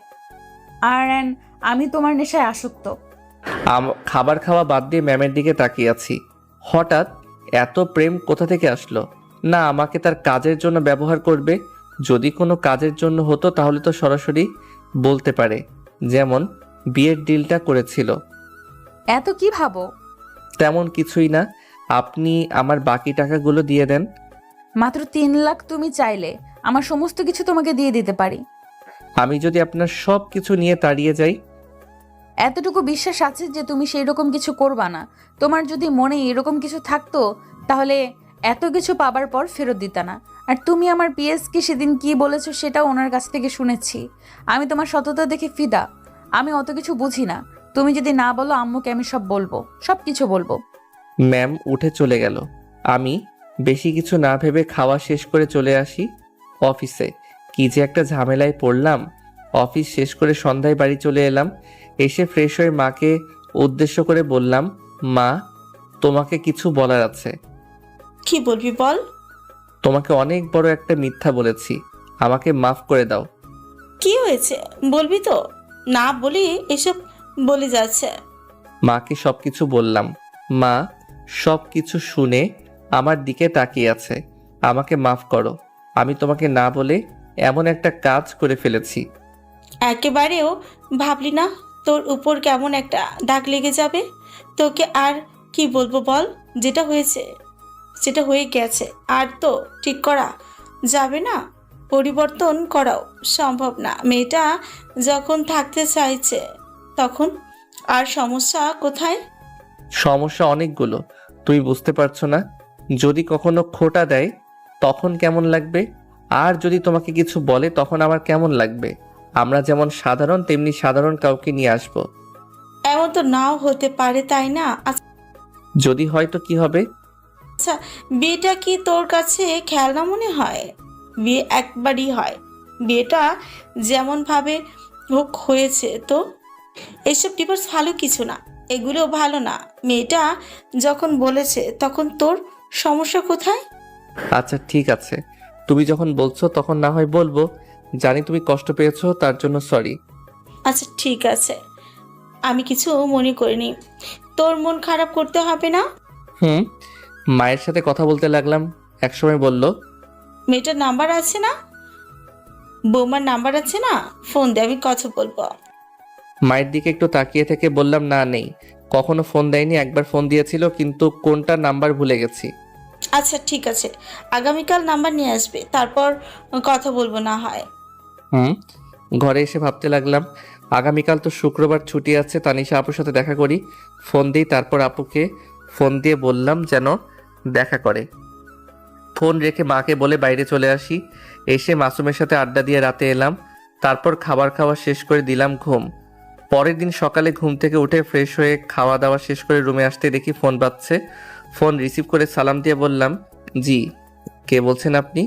আর আমি তোমার নেশায় আসক্ত। খাবার খাওয়া বাদ দিয়ে ম্যামের দিকে তাকিয়ে আছি। হঠাৎ এত প্রেম কোথা থেকে আসলো? না আমাকে তার কাজের জন্য ব্যবহার করবে? যদি কোনো কাজের জন্য হতো তাহলে তো সরাসরি বলতে পারে, যেমন বিয়ের ডিলটা করেছিল। এত কি ভাবো? তেমন কিছুই না। আপনি আমার বাকি টাকাগুলো দিয়ে দেন। মাত্র 3 লাখ তুমি চাইলে আমার সমস্ত কিছু তোমাকে দিয়ে দিতে পারি। আমি যদি আপনার সব কিছু নিয়ে তাড়িয়ে যাই? এতটুকু বিশ্বাস আছে যে তুমি সেই রকম কিছু করবা না। তোমার যদি মনে এরকম কিছু থাকতো তাহলে এত কিছু পাবার পর ফেরত দিতা না। আর তুমি আমার পিএসকে সেদিন কি বলেছো সেটাও ওনার কাছ থেকে শুনেছি। আমি তোমার সততা দেখে ফিদা। আমি অত কিছু বুঝি না। তুমি যদি না বলো আম্মুকে আমি সব বলবো, সব কিছু বলবো। ম্যাম উঠে চলে গেল। আমি বেশি কিছু না ভেবে খাওয়া শেষ করে চলে আসি অফিসে। কি যে একটা ঝামেলায় পড়লাম। অফিস শেষ করে সন্ধ্যায় বাড়ি চলে এলাম। এসে ফ্রেশ হয়ে মাকে উদ্দেশ্য করে বললাম, মা, তোমাকে কিছু বলার আছে। কি বলবি বল। তোমাকে অনেক বড় একটা মিথ্যা বলেছি, আমাকে মাফ করে দাও। কি হয়েছে বলবি তো? না বলি এসব বলে যাচ্ছে। মাকে সবকিছু বললাম। মা সব কিছু শুনে আমার দিকে তাকিয়ে আছে। আমাকে মাফ করো, আমি তোমাকে না বলে এমন একটা কাজ করে ফেলেছি। একেবারেও ভাবলি না তোর উপর কেমন একটা দাগ লেগে যাবে? তোকে আর কি বলবো বল? যেটা হয়েছে সেটা হয়ে গেছে, আর তো ঠিক করা যাবে না, পরিবর্তন করাও সম্ভব না। মেয়েটা যখন থাকতে চাইছে তখন আর সমস্যা কোথায়? সমস্যা অনেকগুলো, তুমি বুঝতে পারছো না। যদি কখনো খোটা দেয় তখন কেমন লাগবে, আর যদি তোমাকে কিছু বলে তখন আমার কেমন লাগবে। আমরা যেমন সাধারণ তেমনি সাধারণ কাউকে নিয়ে আসব। এমন তো নাও হতে পারে, তাই না? যদি হয় তো কি হবে? আচ্ছা, বিয়েটা কি তোর কাছে খেলনা মনে হয়? বিয়ে একবারই হয়। বিয়েটা যেমন ভাবে হোক হয়েছে তো। এসব ডিভোর্স ভালো কিছু না, এগুলো ভালো না। মেয়েটা যখন বলেছে তখন তোর সমস্যা কোথায়? আচ্ছা ঠিক আছে, তুমি যখন বলছো তখন না হয় বলবো। জানি তুমি কষ্ট পেয়েছো, তার জন্য সরি। আচ্ছা ঠিক আছে, আমি কিছু মনে করিনি। তোর মন খারাপ করতে হবে না। মায়ের সাথে কথা বলতে লাগলাম, একসময় বলল, মেয়েটার নাম্বার আছে না? বৌমার নাম্বার আছে না? ফোন দে, আমি কথা বলবো। মায়ের দিকে একটু তাকিয়ে থেকে বললাম, না নেই। কখনো ফোন দেয়নি, একবার ফোন দিয়েছিল কিন্তু কোনটা নাম্বার ভুলে গেছি। আচ্ছা ঠিক আছে, আগামীকাল নাম্বার নিয়ে আসবে, তারপর কথা বলবো না হয়। ঘরে এসে ভাবতে লাগলাম আগামীকাল তো শুক্রবার ছুটি আছে, তানিশা আপুর সাথে দেখা করি। ফোন দিই, তারপর আপুকে ফোন দিয়ে বললাম যেন দেখা করে। ফোন রেখে মাকে বলে বাইরে চলে আসি। এসে মাসুমের সাথে আড্ডা দিয়ে রাতে এলাম। তারপর খাবার খাওয়া শেষ করে দিলাম ঘুম। পরের দিন সকালে ঘুম থেকে উঠে ফ্রেশ হয়ে খাওয়া দাওয়া শেষ করে রুমে আসতে দেখি ফোন বাজছে। ফোন রিসিভ করে সালাম দিয়ে বললাম, জি, কে বলছেন আপনি?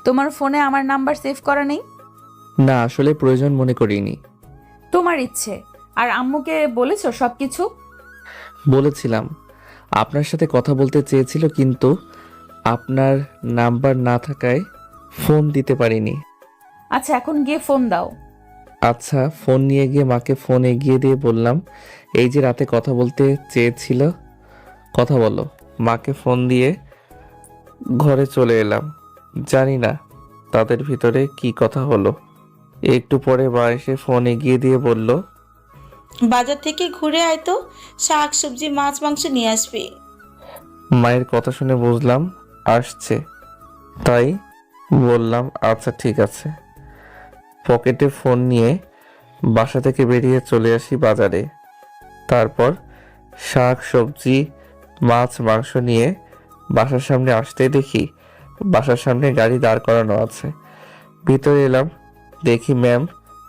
তোমার ফোনে আমার নাম্বার সেভ করা নেই? না, আসলে প্রয়োজন মনে করিনি। তোমার ইচ্ছে। আর আম্মুকে বলেছো সব কিছু? বলেছিলাম, আপনার সাথে কথা বলতে চেয়েছিল কিন্তু আপনার নাম্বার না থাকায় ফোন দিতে পারিনি। আচ্ছা, এখন গিয়ে ফোন দাও। আচ্ছা, ফোন নিয়ে গিয়ে মাকে ফোন এগিয়ে দিয়ে বললাম, এই যে রাতে কথা বলতে চেয়েছিল, কথা বলো। মাকে ফোন দিয়ে ঘরে চলে এলাম। জানি না তাদের ভিতরে কি কথা হলো। একটু পরে মা এসে ফোন এগিয়ে দিয়ে বলল, বাজার থেকে ঘুরে আয় তো, শাক সবজি মাছ মাংস নিয়ে আসবি। মায়ের কথা শুনে বুঝলাম আসছে, তাই বললাম আচ্ছা ঠিক আছে। পকেটে ফোন নিয়ে বাসা থেকে বেরিয়ে চলে আসি বাজারে। তারপর শাক সবজি মাছ মাংস নিয়ে বাসার সামনে আসতেই দেখি বাসার সামনে গাড়ি দাঁড় করানো আছে। ভিতরে এলাম, দেখি ম্যাম,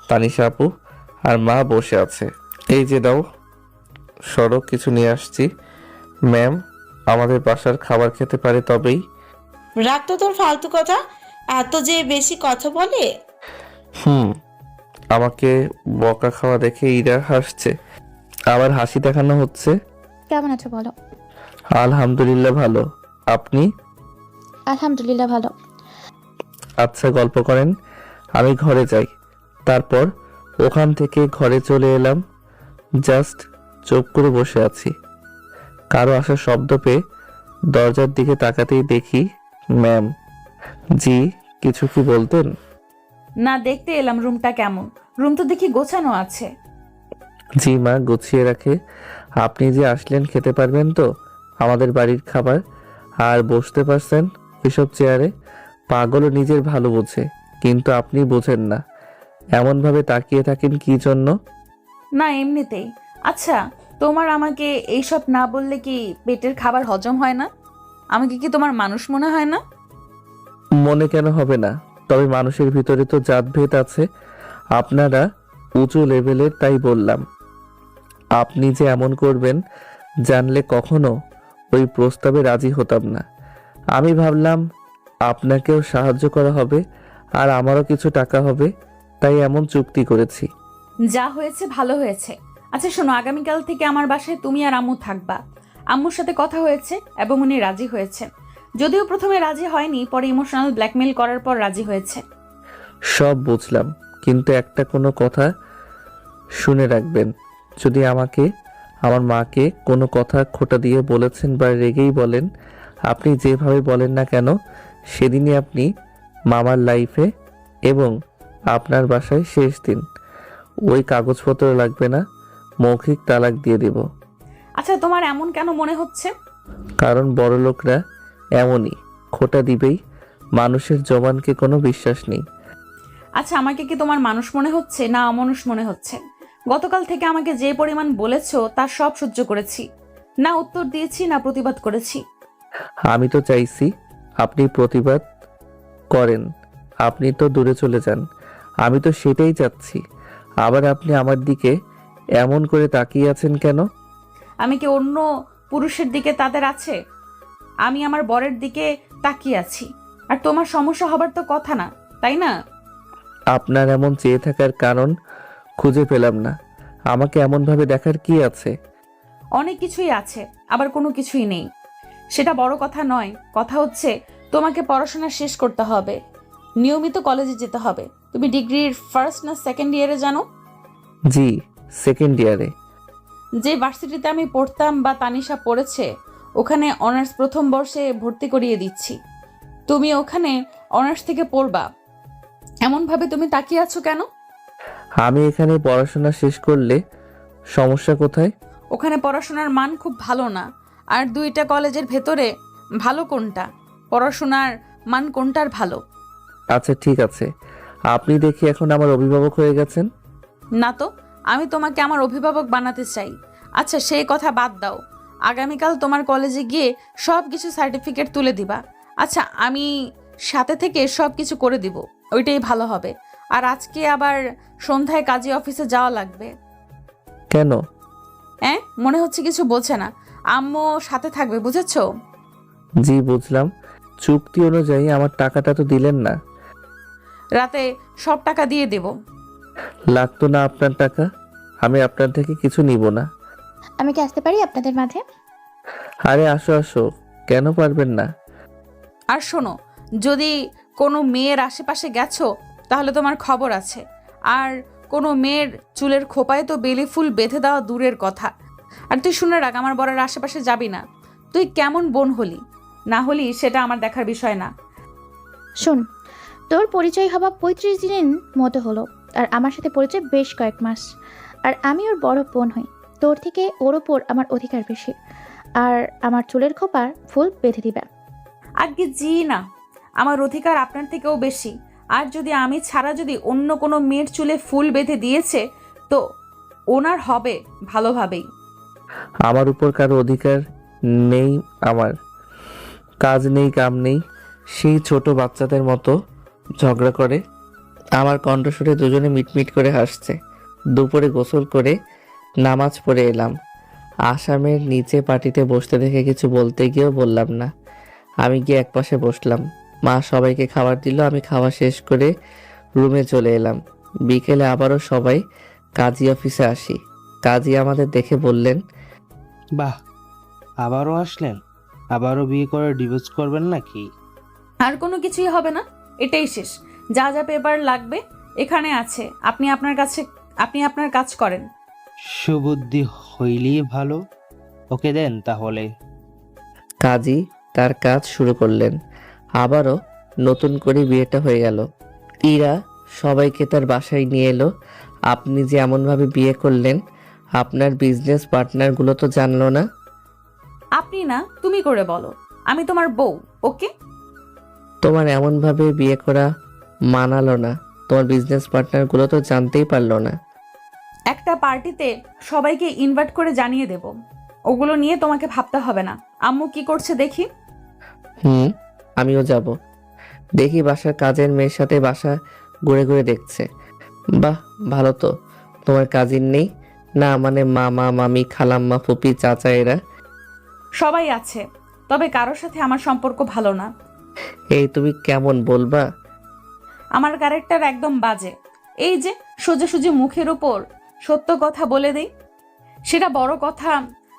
তানিশা আপু আর মা বসে আছে। এই যে দাও, সড়ক কিছু নিয়ে আসছি। ম্যাম, আমাদের বাসার খাবার খেতে পারে তবেই। রাখ তো তোর ফালতু কথা, এত যে বেশি কথা বলে। আমাকে বকা খাওয়া দেখে ইরা হাসছে, আবার হাসি দেখানো হচ্ছে। কেমন আছো বলো? আলহামদুলিল্লাহ ভালো, আপনি? আলহামদুলিল্লাহ ভালো। আচ্ছা, গল্প করেন, আমি ঘরে যাই। তারপর ওখান থেকে ঘরে চলে এলাম। জাস্ট চুপ করে বসে আছি। কারো আসার শব্দ পেয়ে দরজার দিকে তাকাতেই দেখি ম্যাম। জি, কিছু কি বলতেন? না, দেখতে এলাম রুমটা কেমন। রুম তো দেখি গোছানো আছে। জি মা, গুছিয়ে রাখে। আপনি যে আসলেন, খেতে পারবেন তো আমাদের বাড়ির খাবার? আর বসতে পারছেন এসব চেয়ারে? পাগলও নিজের ভালো বোঝে, কিন্তু আপনি বোঝেন না। এমনভাবে তাকিয়ে থাকেন কি জন্য? না, এমনিতেই। আচ্ছা, তোমার আমাকে এইসব না বললে কি পেটের খাবার হজম হয় না? আমাকে কি তোমার মানুষ মনে হয় না? মনে কেন হবে না? তবে মানুষের ভিতরে তো জাতভেদ আছে। আপনারা উঁচু লেভেলের, তাই বললাম। আপনি যে এমন করবেন জানলে কখনো ওই প্রস্তাবে রাজি হতাম না। আমি ভাবলাম আপনাকেও সাহায্য করা হবে আর আমারও কিছু টাকা হবে, তাই এমন চুক্তি করেছি। যা হয়েছে ভালো হয়েছে। আচ্ছা শোনো, আগামীকাল থেকে আমার বাসায় তুমি আর আম্মু থাকবা। আম্মুর সাথে কথা হয়েছে এবং উনি রাজি হয়েছে। যদিও প্রথমে রাজি হয়নি, পরে ইমোশনাল ব্ল্যাকমেল করার পর রাজি হয়েছে। সব বুঝলাম, কিন্তু একটা কোনো কথা শুনে রাখবেন। যদি আমাকে, আমার মাকে কোনো কথা খোটা দিয়ে বলেছেন বা রেগেই বলেন, আপনি যেভাবে বলেন না কেন, সেদিনই আপনি মামার লাইফে এবং আপনার বাসায় শেষ দিন। ওই কাগজপত্র লাগবে না, মৌখিক তালাক দিয়ে দেব। আচ্ছা, তোমার এমন কেন মনে হচ্ছে? কারণ বড় লোকরা এমনই, খোটা দিবেই। মানুষের জবানকে কোনো বিশ্বাস নেই। আচ্ছা, আমাকে কি তোমার মানুষ মনে হচ্ছে না অমানুষ মনে হচ্ছে? গতকাল থেকে আমাকে যে পরিমাণ বলেছো তার সব সহ্য করেছি। না উত্তর দিয়েছি, না প্রতিবাদ করেছি। আমি তো চাইছি আপনি প্রতিবাদ করেন, আপনি তো দূরে চলে যান। আমি তো সেটাই চাচ্ছি। আবার আপনি আমার দিকে এমন করে তাকিয়ে আছেন কেন? আমি কি অন্য পুরুষের দিকে তাদের আছে? আমি আমার বরের দিকে তাকিয়ে আছি। আর তোমার সমস্যা হবার তো কথা না, তাই না? আপনার এমন চেয়ে থাকার কারণ খুঁজে পেলাম না। আমাকে এমনভাবে দেখার কি আছে? অনেক কিছুই আছে, আবার কোনো কিছুই নেই। সেটা বড় কথা নয়। কথা হচ্ছে তোমাকে পড়াশোনা শেষ করতে হবে, নিয়মিত কলেজে যেতে হবে। তুমি ডিগ্রির ফার্স্ট না সেকেন্ড ইয়ারে জানো? জি, সেকেন্ড ইয়ারে। যে ভার্সিটিতে আমি পড়তাম বা তানিশা পড়েছে, ওখানে অনার্স প্রথম বর্ষে ভর্তি করিয়ে দিচ্ছি। তুমি ওখানে অনার্স থেকে পড়বা, এমনভাবে তুমি তাকিয়ে আছো কেন? আমি এখানে পড়াশোনা শেষ করলে সমস্যা কোথায়? ওখানে পড়াশোনার মান খুব ভালো না। আর দুইটা কলেজের ভেতরে ভালো কোনটা? পড়াশোনার মান কোনটার ভালো? আচ্ছা ঠিক আছে, আপনি দেখি এখন আমার অভিভাবক হয়ে গেছেন। না তো, আমি তোমাকে আমার অভিভাবক বানাতে চাই। আচ্ছা সেই কথা বাদ দাও, আগামীকাল তোমার কলেজে গিয়ে সব কিছু সার্টিফিকেট তুলে দিবা। আচ্ছা আমি সাথে থেকে সব কিছু করে দিব, ওইটাই ভালো হবে। আর আজকে আবার সন্ধ্যায় কাজী অফিসে যাওয়া লাগবে। কেন? হ্যাঁ, মনে হচ্ছে কিছু বলছে না। আম্মু সাথে থাকবে, বুঝেছো? জি বুঝলাম। চুক্তি অনুযায়ী আমার টাকাটা তো দিলেন না। রাতে সব টাকা দিয়ে দেব। লাগতো না আপনার টাকা, আমি আপনার থেকে কিছু নিব না। আমি কি আসতে পারি আপনাদের মাঝে? আরে আসো আসো, কেন পারবেন না? আর শোনো, যদি কোনো মেয়ের আশেপাশে গেছো তাহলে তোমার খবর আছে। আর কোনো মেয়ের চুলের খোপায় তো বেলি ফুল বেঁধে দেওয়া দূরের কথা। আর তুই শুনে রাখ, আমার বরের আশেপাশে যাবি না। তুই কেমন বোন হলি না হলি সেটা আমার দেখার বিষয় না। শোন, তোর পরিচয় হওয়া 35 দিনের মতো হলো, আর আমার সাথে পরিচয় বেশ কয়েক মাস। আর আমি ওর বড় বোন হই। তোর থেকে ওর ওপর আমার অধিকার বেশি। আর আমার চুলের খোপার ফুল বেঁধে দিবে। আগে জি না, আমার অধিকার আপনার থেকেও বেশি। আর যদি আমি ছাড়া যদি অন্য কোনো মেয়ের চুলে ফুল বেঁধে দিয়েছে তো ওনার হবে ভালোভাবেই। আমার উপর কারো অধিকার নেই। আমার কাজ নেই, কাম নেই, সেই ছোট বাচ্চাদের মতো ঝগড়া করে। আমার কণ্ঠস্বরে দুজনে মিটমিট করে হাসছে। দুপুরে গোসল করে নামাজ পড়ে এলাম। আসামের নিচে পার্টিতে বসতে দেখে কিছু বলতে গিয়েও বললাম না। আমি গিয়ে একপাশে বসলাম। মা সবাইকে খাবার দিল। আমি খাওয়া শেষ করে রুমে চলে এলাম। বিকেলে আবারও সবাই কাজী অফিসে আসি। কাজী আমাদের দেখে বললেন, বাহ, আবারও আসলেন? আবারও বিয়ে করে ডিভোর্স করবেন নাকি? আর কোনো কিছুই হবে না, এটাই শেষ। যা যা পেপার লাগবে এখানে আছে, আপনি আপনার কাজ করেন। সুবুদ্ধি হইলেই ভালো। ওকে দেন তাহলে। কাজী তার কাজ শুরু করলেন। আবারও নতুন করে বিয়েটা হয়ে গেল। ইরা সবাইকে তার বাসায় নিয়ে এলো। আপনি যে এমনভাবে বিয়ে করলেন, আপনার বিজনেস পার্টনারগুলো তো জানলো না। আপনি না, তুমি করে বলো, আমি তোমার বউ। ওকে, তোমার এমনভাবে বিয়ে করা মানালো না। তোমার বিজনেস পার্টনারগুলো তো জানতেই পারলো না। একটা পার্টিতে সবাইকে ইনভাইট করে জানিয়ে দেব, ওগুলো নিয়ে তোমাকে ভাবতে হবে না। আম্মু কি করছে দেখি। আমিও যাব। দেখি বাসার কাজের মেয়ের সাথে বাসা ঘুরে ঘুরে দেখছে। বাহ, ভালো তো। তোমার কাজিন নেই না? মানে মামা, মামি, খালাম্মা, ফুপি, চাচা এরা? সবাই আছে, তবে কারোর সাথে আমার সম্পর্ক ভালো না। এই তুমি কেমন বলবা? আমার ক্যারেক্টার একদম বাজে। এই যে সোজাসুজি মুখের উপর সত্য কথা বলে দেই, সেটা বড় কথা,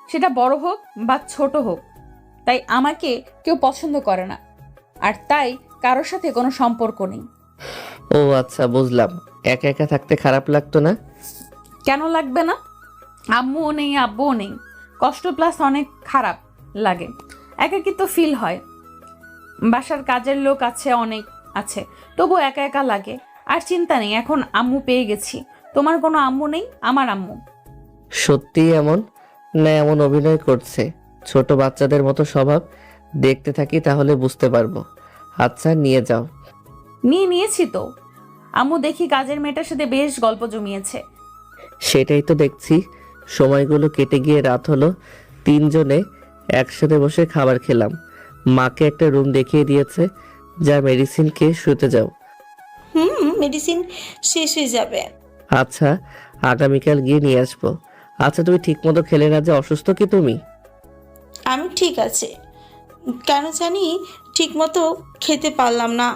সেটা বড় হোক বা ছোট হোক। তাই আমাকে কেউ পছন্দ করে না, আর তাই কারোর সাথে কোনো সম্পর্ক নেই। ও আচ্ছা, বুঝলাম। একা একা থাকতে খারাপ লাগতো না? কেন লাগবে না? আম্মুও নেই, আব্বুও নেই, কষ্ট প্লাস অনেক খারাপ লাগে, একাকিত্ব ফিল হয়। বাসার কাজের লোক আছে, অনেক আছে, তবু একা একা লাগে। আর চিন্তা নেই, এখন আম্মু পেয়ে গেছি। তোমার কোনো আম্মু নেই, আমার আম্মু। সত্যিই এমন না এমন অভিনয় করছে? ছোট বাচ্চাদের মতো স্বভাব। দেখতে থাকি তাহলে বুঝতে পারবো। আচ্ছা নিয়ে যাও। নিয়েছি তো। আম্মু দেখি কাজের মেয়েটার সাথে বেশ গল্প জমিয়েছে। সেটাই তো দেখছি। সময়গুলো কেটে গিয়ে রাত হলো। তিনজনে একসাথে বসে খাবার খেলাম। মাকে একটা রুম দেখিয়ে দিয়েছে। যা মেডিসিন খেয়ে শুতে যাও। মেডিসিন শেষ হয়ে যাবে। আচ্ছা, আগামীকাল গিয়ে নিয়ে আসবো। আচ্ছা তুমি ঠিক মতো খেলে না যে, অসুস্থ কি তুমি? আমি ঠিক আছে, কেন জানি ঠিক মতো খেতে পারলাম না।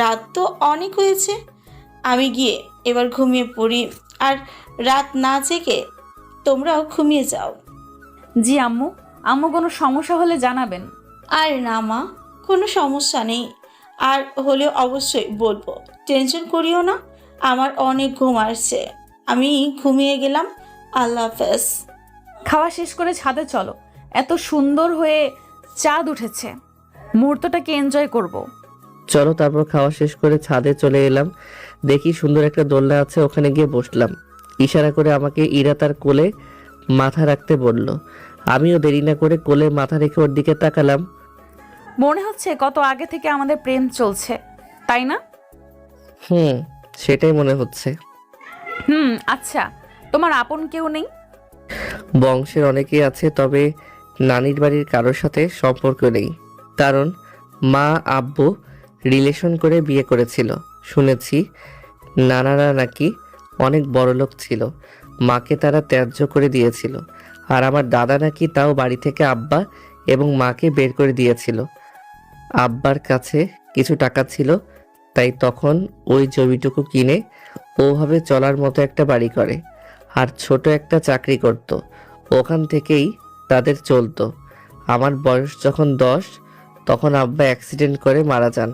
রাত তো অনেক হয়েছে, আমি গিয়ে এবার ঘুমিয়ে পড়ি। আর রাত না জেগে তোমরাও ঘুমিয়ে যাও। জি আম্মু, আম্মু কোনো সমস্যা হলে জানাবেন। আর না মা, কোনো সমস্যা নেই। আর হলেও অবশ্যই বলবো, টেনশন করিও না। আমার অনেক ঘুম আসছে, আমি ঘুমিয়ে গেলাম। আল্লাহ হাফেজ। খাওয়া শেষ করে ছাদে চলো, এত সুন্দর হয়ে চাঁদ উঠেছে, মুহূর্তটাকে এনজয় করব। চলো। তারপর খাওয়া শেষ করে ছাদে চলে এলাম। দেখি সুন্দর একটা দোলনা আছে, ওখানে গিয়ে বসলাম। ইশারা করে আমাকে ইরা তার কোলে মাথা রাখতে বলল। আমিও দেরি না করে কোলে মাথা রেখে ওর দিকে তাকালাম। মনে হচ্ছে কত আগে থেকে আমাদের প্রেম চলছে, তাই না? সেটাই মনে হচ্ছে। আচ্ছা, তোমার আপন কেউ নেই? বংশের অনেকেই আছে, তবে নানির বাড়ির কারোর সাথে সম্পর্ক নেই। কারণ মা আব্বু রিলেশন করে বিয়ে করেছিল। শুনেছি নানারা নাকি অনেক বড়লোক ছিল, মাকে তারা ত্যায্য করে দিয়েছিল। আর আমার দাদা নাকি তাও বাড়ি থেকে আব্বা এবং মাকে বের করে দিয়েছিল। আব্বার কাছে কিছু টাকা ছিল, তাই তখন ওই জমিটুকু কিনে ওভাবে চলার মতো একটা বাড়ি করে আর ছোট একটা চাকরি করত। ওখান থেকেই তাদের চলতো। আমার বয়স যখন 10, তখন আব্বা অ্যাক্সিডেন্ট করে মারা যান।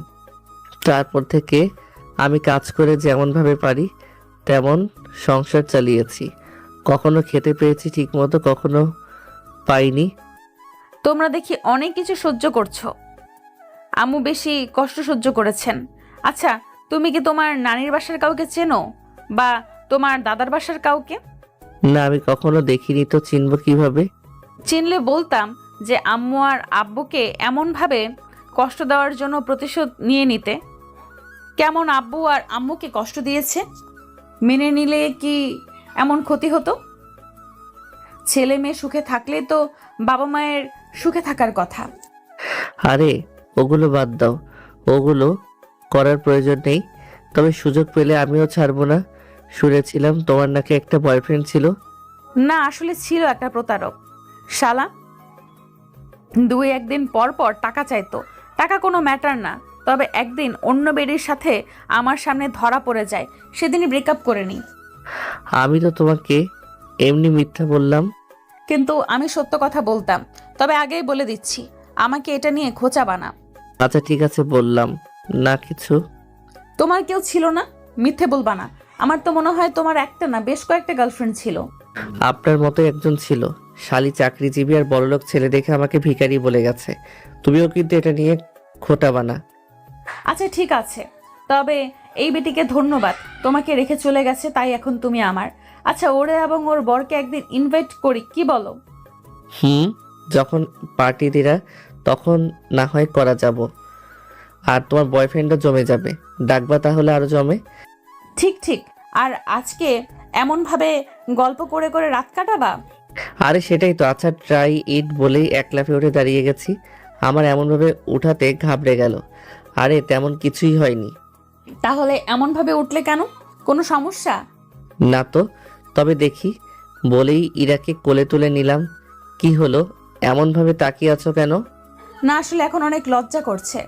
তারপর থেকে আমি কাজ করে যেমনভাবে পারি তেমন সংসার চালিয়েছি। কখনো খেতে পেয়েছি ঠিকমতো, কখনো পাইনি। তোমরা দেখি অনেক কিছু সহ্য করছো। আম্মু বেশি কষ্ট সহ্য করেছেন। আচ্ছা, তুমি কি তোমার নানির বাসার কাউকে চেনো, বা তোমার দাদার বাসার কাউকে? না, আমি কখনো দেখিনি, তো চিনব কিভাবে? চিনলে বলতাম যে আম্মু আর আব্বুকে এমনভাবে কষ্ট দেওয়ার জন্য প্রতিশোধ নিয়ে নিতে। কেমন আব্বু আর আম্মুকে কষ্ট দিয়েছে মেনে নিলে কি এমন ক্ষতি হতো? ছেলে মেয়ে সুখে থাকলে তো বাবা মায়ের সুখে থাকার কথা। আরে ওগুলো বাদ দাও, ওগুলো করার প্রয়োজন নেই। তবে সুযোগ পেলে আমিও ছাড়বো না। শুনেছিলাম তোমার নাকি একটা বয়ফ্রেন্ড ছিল। না, আসলে ছিল একটা প্রতারক শালা। 2-1 দিন পর পর টাকা চাইতো। টাকা কোনো ম্যাটার না, তবে একদিন অন্য বেডির সাথে আমার সামনে ধরা পড়ে যায়, সেদিনই ব্রেকআপ করে নিই। আমি তো তোমাকে এমনি মিথ্যা বললাম। কিন্তু আমি সত্য কথা বলতাম। তবে আগেই বলে দিচ্ছি, আমাকে এটা নিয়ে খোঁচা বানা। আচ্ছা ঠিক আছে, বললাম না কিছু। তোমার কেউ ছিল না, মিথ্যে বলবা না। আমার তো মনে হয় তোমার একটা না বেশ কয়েকটা গার্লফ্রেন্ড ছিল। আপনার মতো একজন ছিল, শালি চাকরিজীবী আর বড়লোক ছেলে দেখে আমাকে ভিখারি বলে গেছে। তুমিও কিন্তু এটা নিয়ে খোটা বানা। আচ্ছা ঠিক আছে, তবে এই বেটিকে ধন্যবাদ, তোমাকে রেখে চলে গেছে, তাই এখন তুমি আমার। আচ্ছা, ওরে এবং ওর বরকে একদিন ইনভাইট করি, কি বলো? যখন পার্টি দিরা তখন না হয় করা যাব। আর তোমার বয়ফ্রেন্ডও জমে যাবে, ডাকবা তাহলে আরো জমে। ঠিক ঠিক। আর আজকে এমনভাবে গল্প করে করে রাত কাটাবা? আরে সেটাই তো। আচ্ছা ট্রাই ইট বলেই এক লাফে উঠে দাঁড়িয়ে গেছি। আমার এমনভাবে উঠাতে ঘাবড়ে গেল। আরে তেমন কিছুই হয়নি। তাহলে এমনভাবে উঠলে কেন? কোনো সমস্যা? না তো, তবে দেখি বলেই ইরাকে কোলে তুলে নিলাম। কি হলো, এমনভাবে তাকিয়ে আছো কেন? না, আসলে এখন অনেক লজ্জা করছে।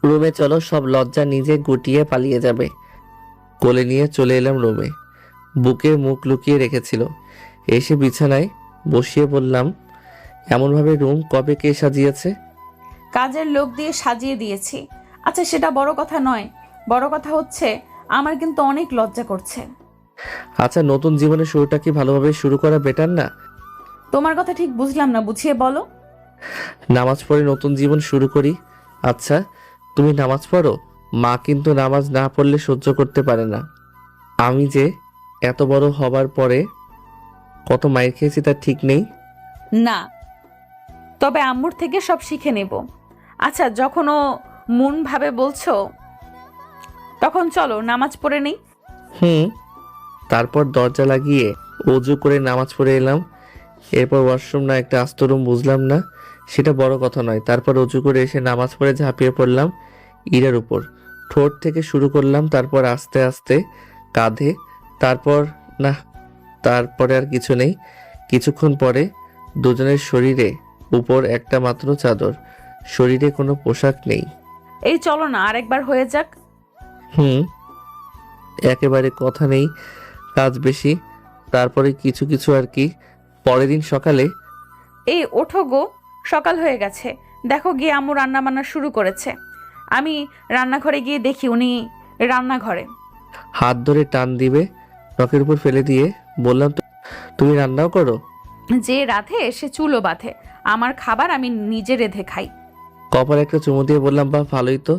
রুমে চলো, সব লজ্জা নিজে গুটিয়ে পালিয়ে যাবে। কোলে নিয়ে চলে এলাম রুমে। বুকে মুখ লুকিয়ে রেখেছিল। এসে বিছানায় বসিয়ে বললাম, এমনভাবে রুম কবে কে সাজিয়েছে? কাজের লোক দিয়ে সাজিয়ে দিয়েছি। আচ্ছা, সেটা বড় কথা নয়। বড় কথা হচ্ছে আমার কিন্তু অনেক লজ্জা করছে। আচ্ছা, নতুন জীবনের শুরুটা কি ভালোভাবে শুরু করা বেটার না? তোমার কথা ঠিক বুঝলাম না, বুঝিয়ে বলো। নামাজ পড়ে নতুন জীবন শুরু করি। আচ্ছা তুমি নামাজ পড়ো? মা কিন্তু নামাজ না পড়লে সহ্য করতে পারে না। আমি যে এত বড় হবার পরে কত মাইর খেয়েছি তার ঠিক নেই। না, তবে আম্মুর থেকে সব শিখে নেব। আচ্ছা, যখন ও মন ভাবে বলছো, তখন চলো নামাজ পড়ে নেই। তারপর দরজা লাগিয়ে অজু করে নামাজ পড়ে এলাম। এরপর ওয়াশরুম না একটা আস্ত রুম বুঝলাম না, সেটা বড় কথা নয়। তারপর অজু করে এসে নামাজ পড়ে ঝাঁপিয়ে পড়লাম ইরার উপর। ঠোঁট থেকে শুরু করলাম, তারপর আস্তে আস্তে কাঁধে, তারপরে আর কিছু নেই। কিছুক্ষণ পরে দুজনের শরীরে উপর একটা মাত্র চাদর, শরীরে কোনো পোশাক নেই। এই চলো না আরেকবার হয়ে যাক। একেবারে কথা নেই, কাজ বেশি। তারপরে কিছু কিছু আর কি। পরের দিন সকালে, এই ওঠো গো, সকাল হয়ে গেছে। দেখো গিয়ে আম্মু রান্না বান্না শুরু করেছে। আমি রান্নাঘরে গিয়ে দেখি উনি রান্নাঘরে। হাত ধরে টান দিবে নখের উপর ফেলে দিয়ে বললাম, তুমি রান্নাও করো? যে রাধে সে চুলো বাঁধে। আমার খাবার আমি নিজে রেঁধে খাই। কপালে একটা চুমু দিয়ে বললাম, বাহ ভালোই তো।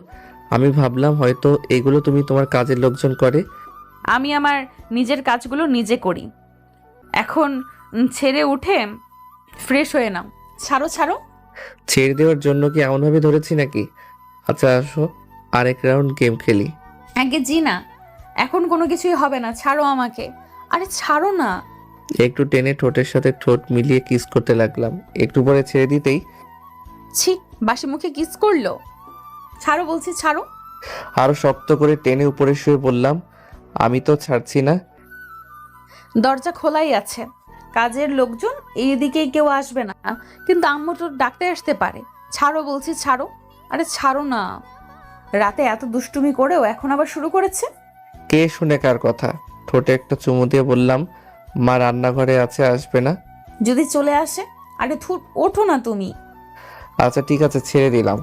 আমি ভাবলাম হয়তো এগুলো তুমি তোমার কাজের লোকজন করে। আমি আমার নিজের কাজগুলো নিজে করি। এখন ছেড়ে উঠে ফ্রেশ হয়ে নাও। ছাড়ো ছাড়ো। ছেড়ে দেওয়ার জন্য কি এমনভাবে ধরেছি নাকি? আচ্ছা আসো, আরেক রাউন্ড গেম খেলি। আগে জি না, এখন কোনো কিছুই হবে না, ছাড়ো আমাকে। আরে ছাড়ো না। একটু টেনে ঠোঁটের সাথে ঠোঁট মিলিয়ে কিস করতে লাগলাম। একটু পরে ছেড়ে দিতেই ছি, বাসি মুখে কিস করলো। ছাড়ো বলছি, ছাড়ো। আরো শক্ত করে টেনে উপরে শুয়ে বললাম, আমি তো ছাড়ছি না। দরজা খোলাই আছে, কাজের লোকজন এইদিকে কেউ আসবে না, কিন্তু আম্মু তো ডাকতে আসতে পারে। ছাড়ো বলছি, ছাড়ো। আরে ছাড়ো না। রাতে এত দুষ্টুমি করেও এখন আবার শুরু করেছে। কে শুনে কার কথা? ঠোঁটে একটা চুমু দিয়ে বললাম, মা রান্নাঘরে আছে, আসবে না? যদি চলে আসে? আরে থুর, ওঠো না তুমি। আচ্ছা ঠিক আছে, ছেড়ে দিলাম।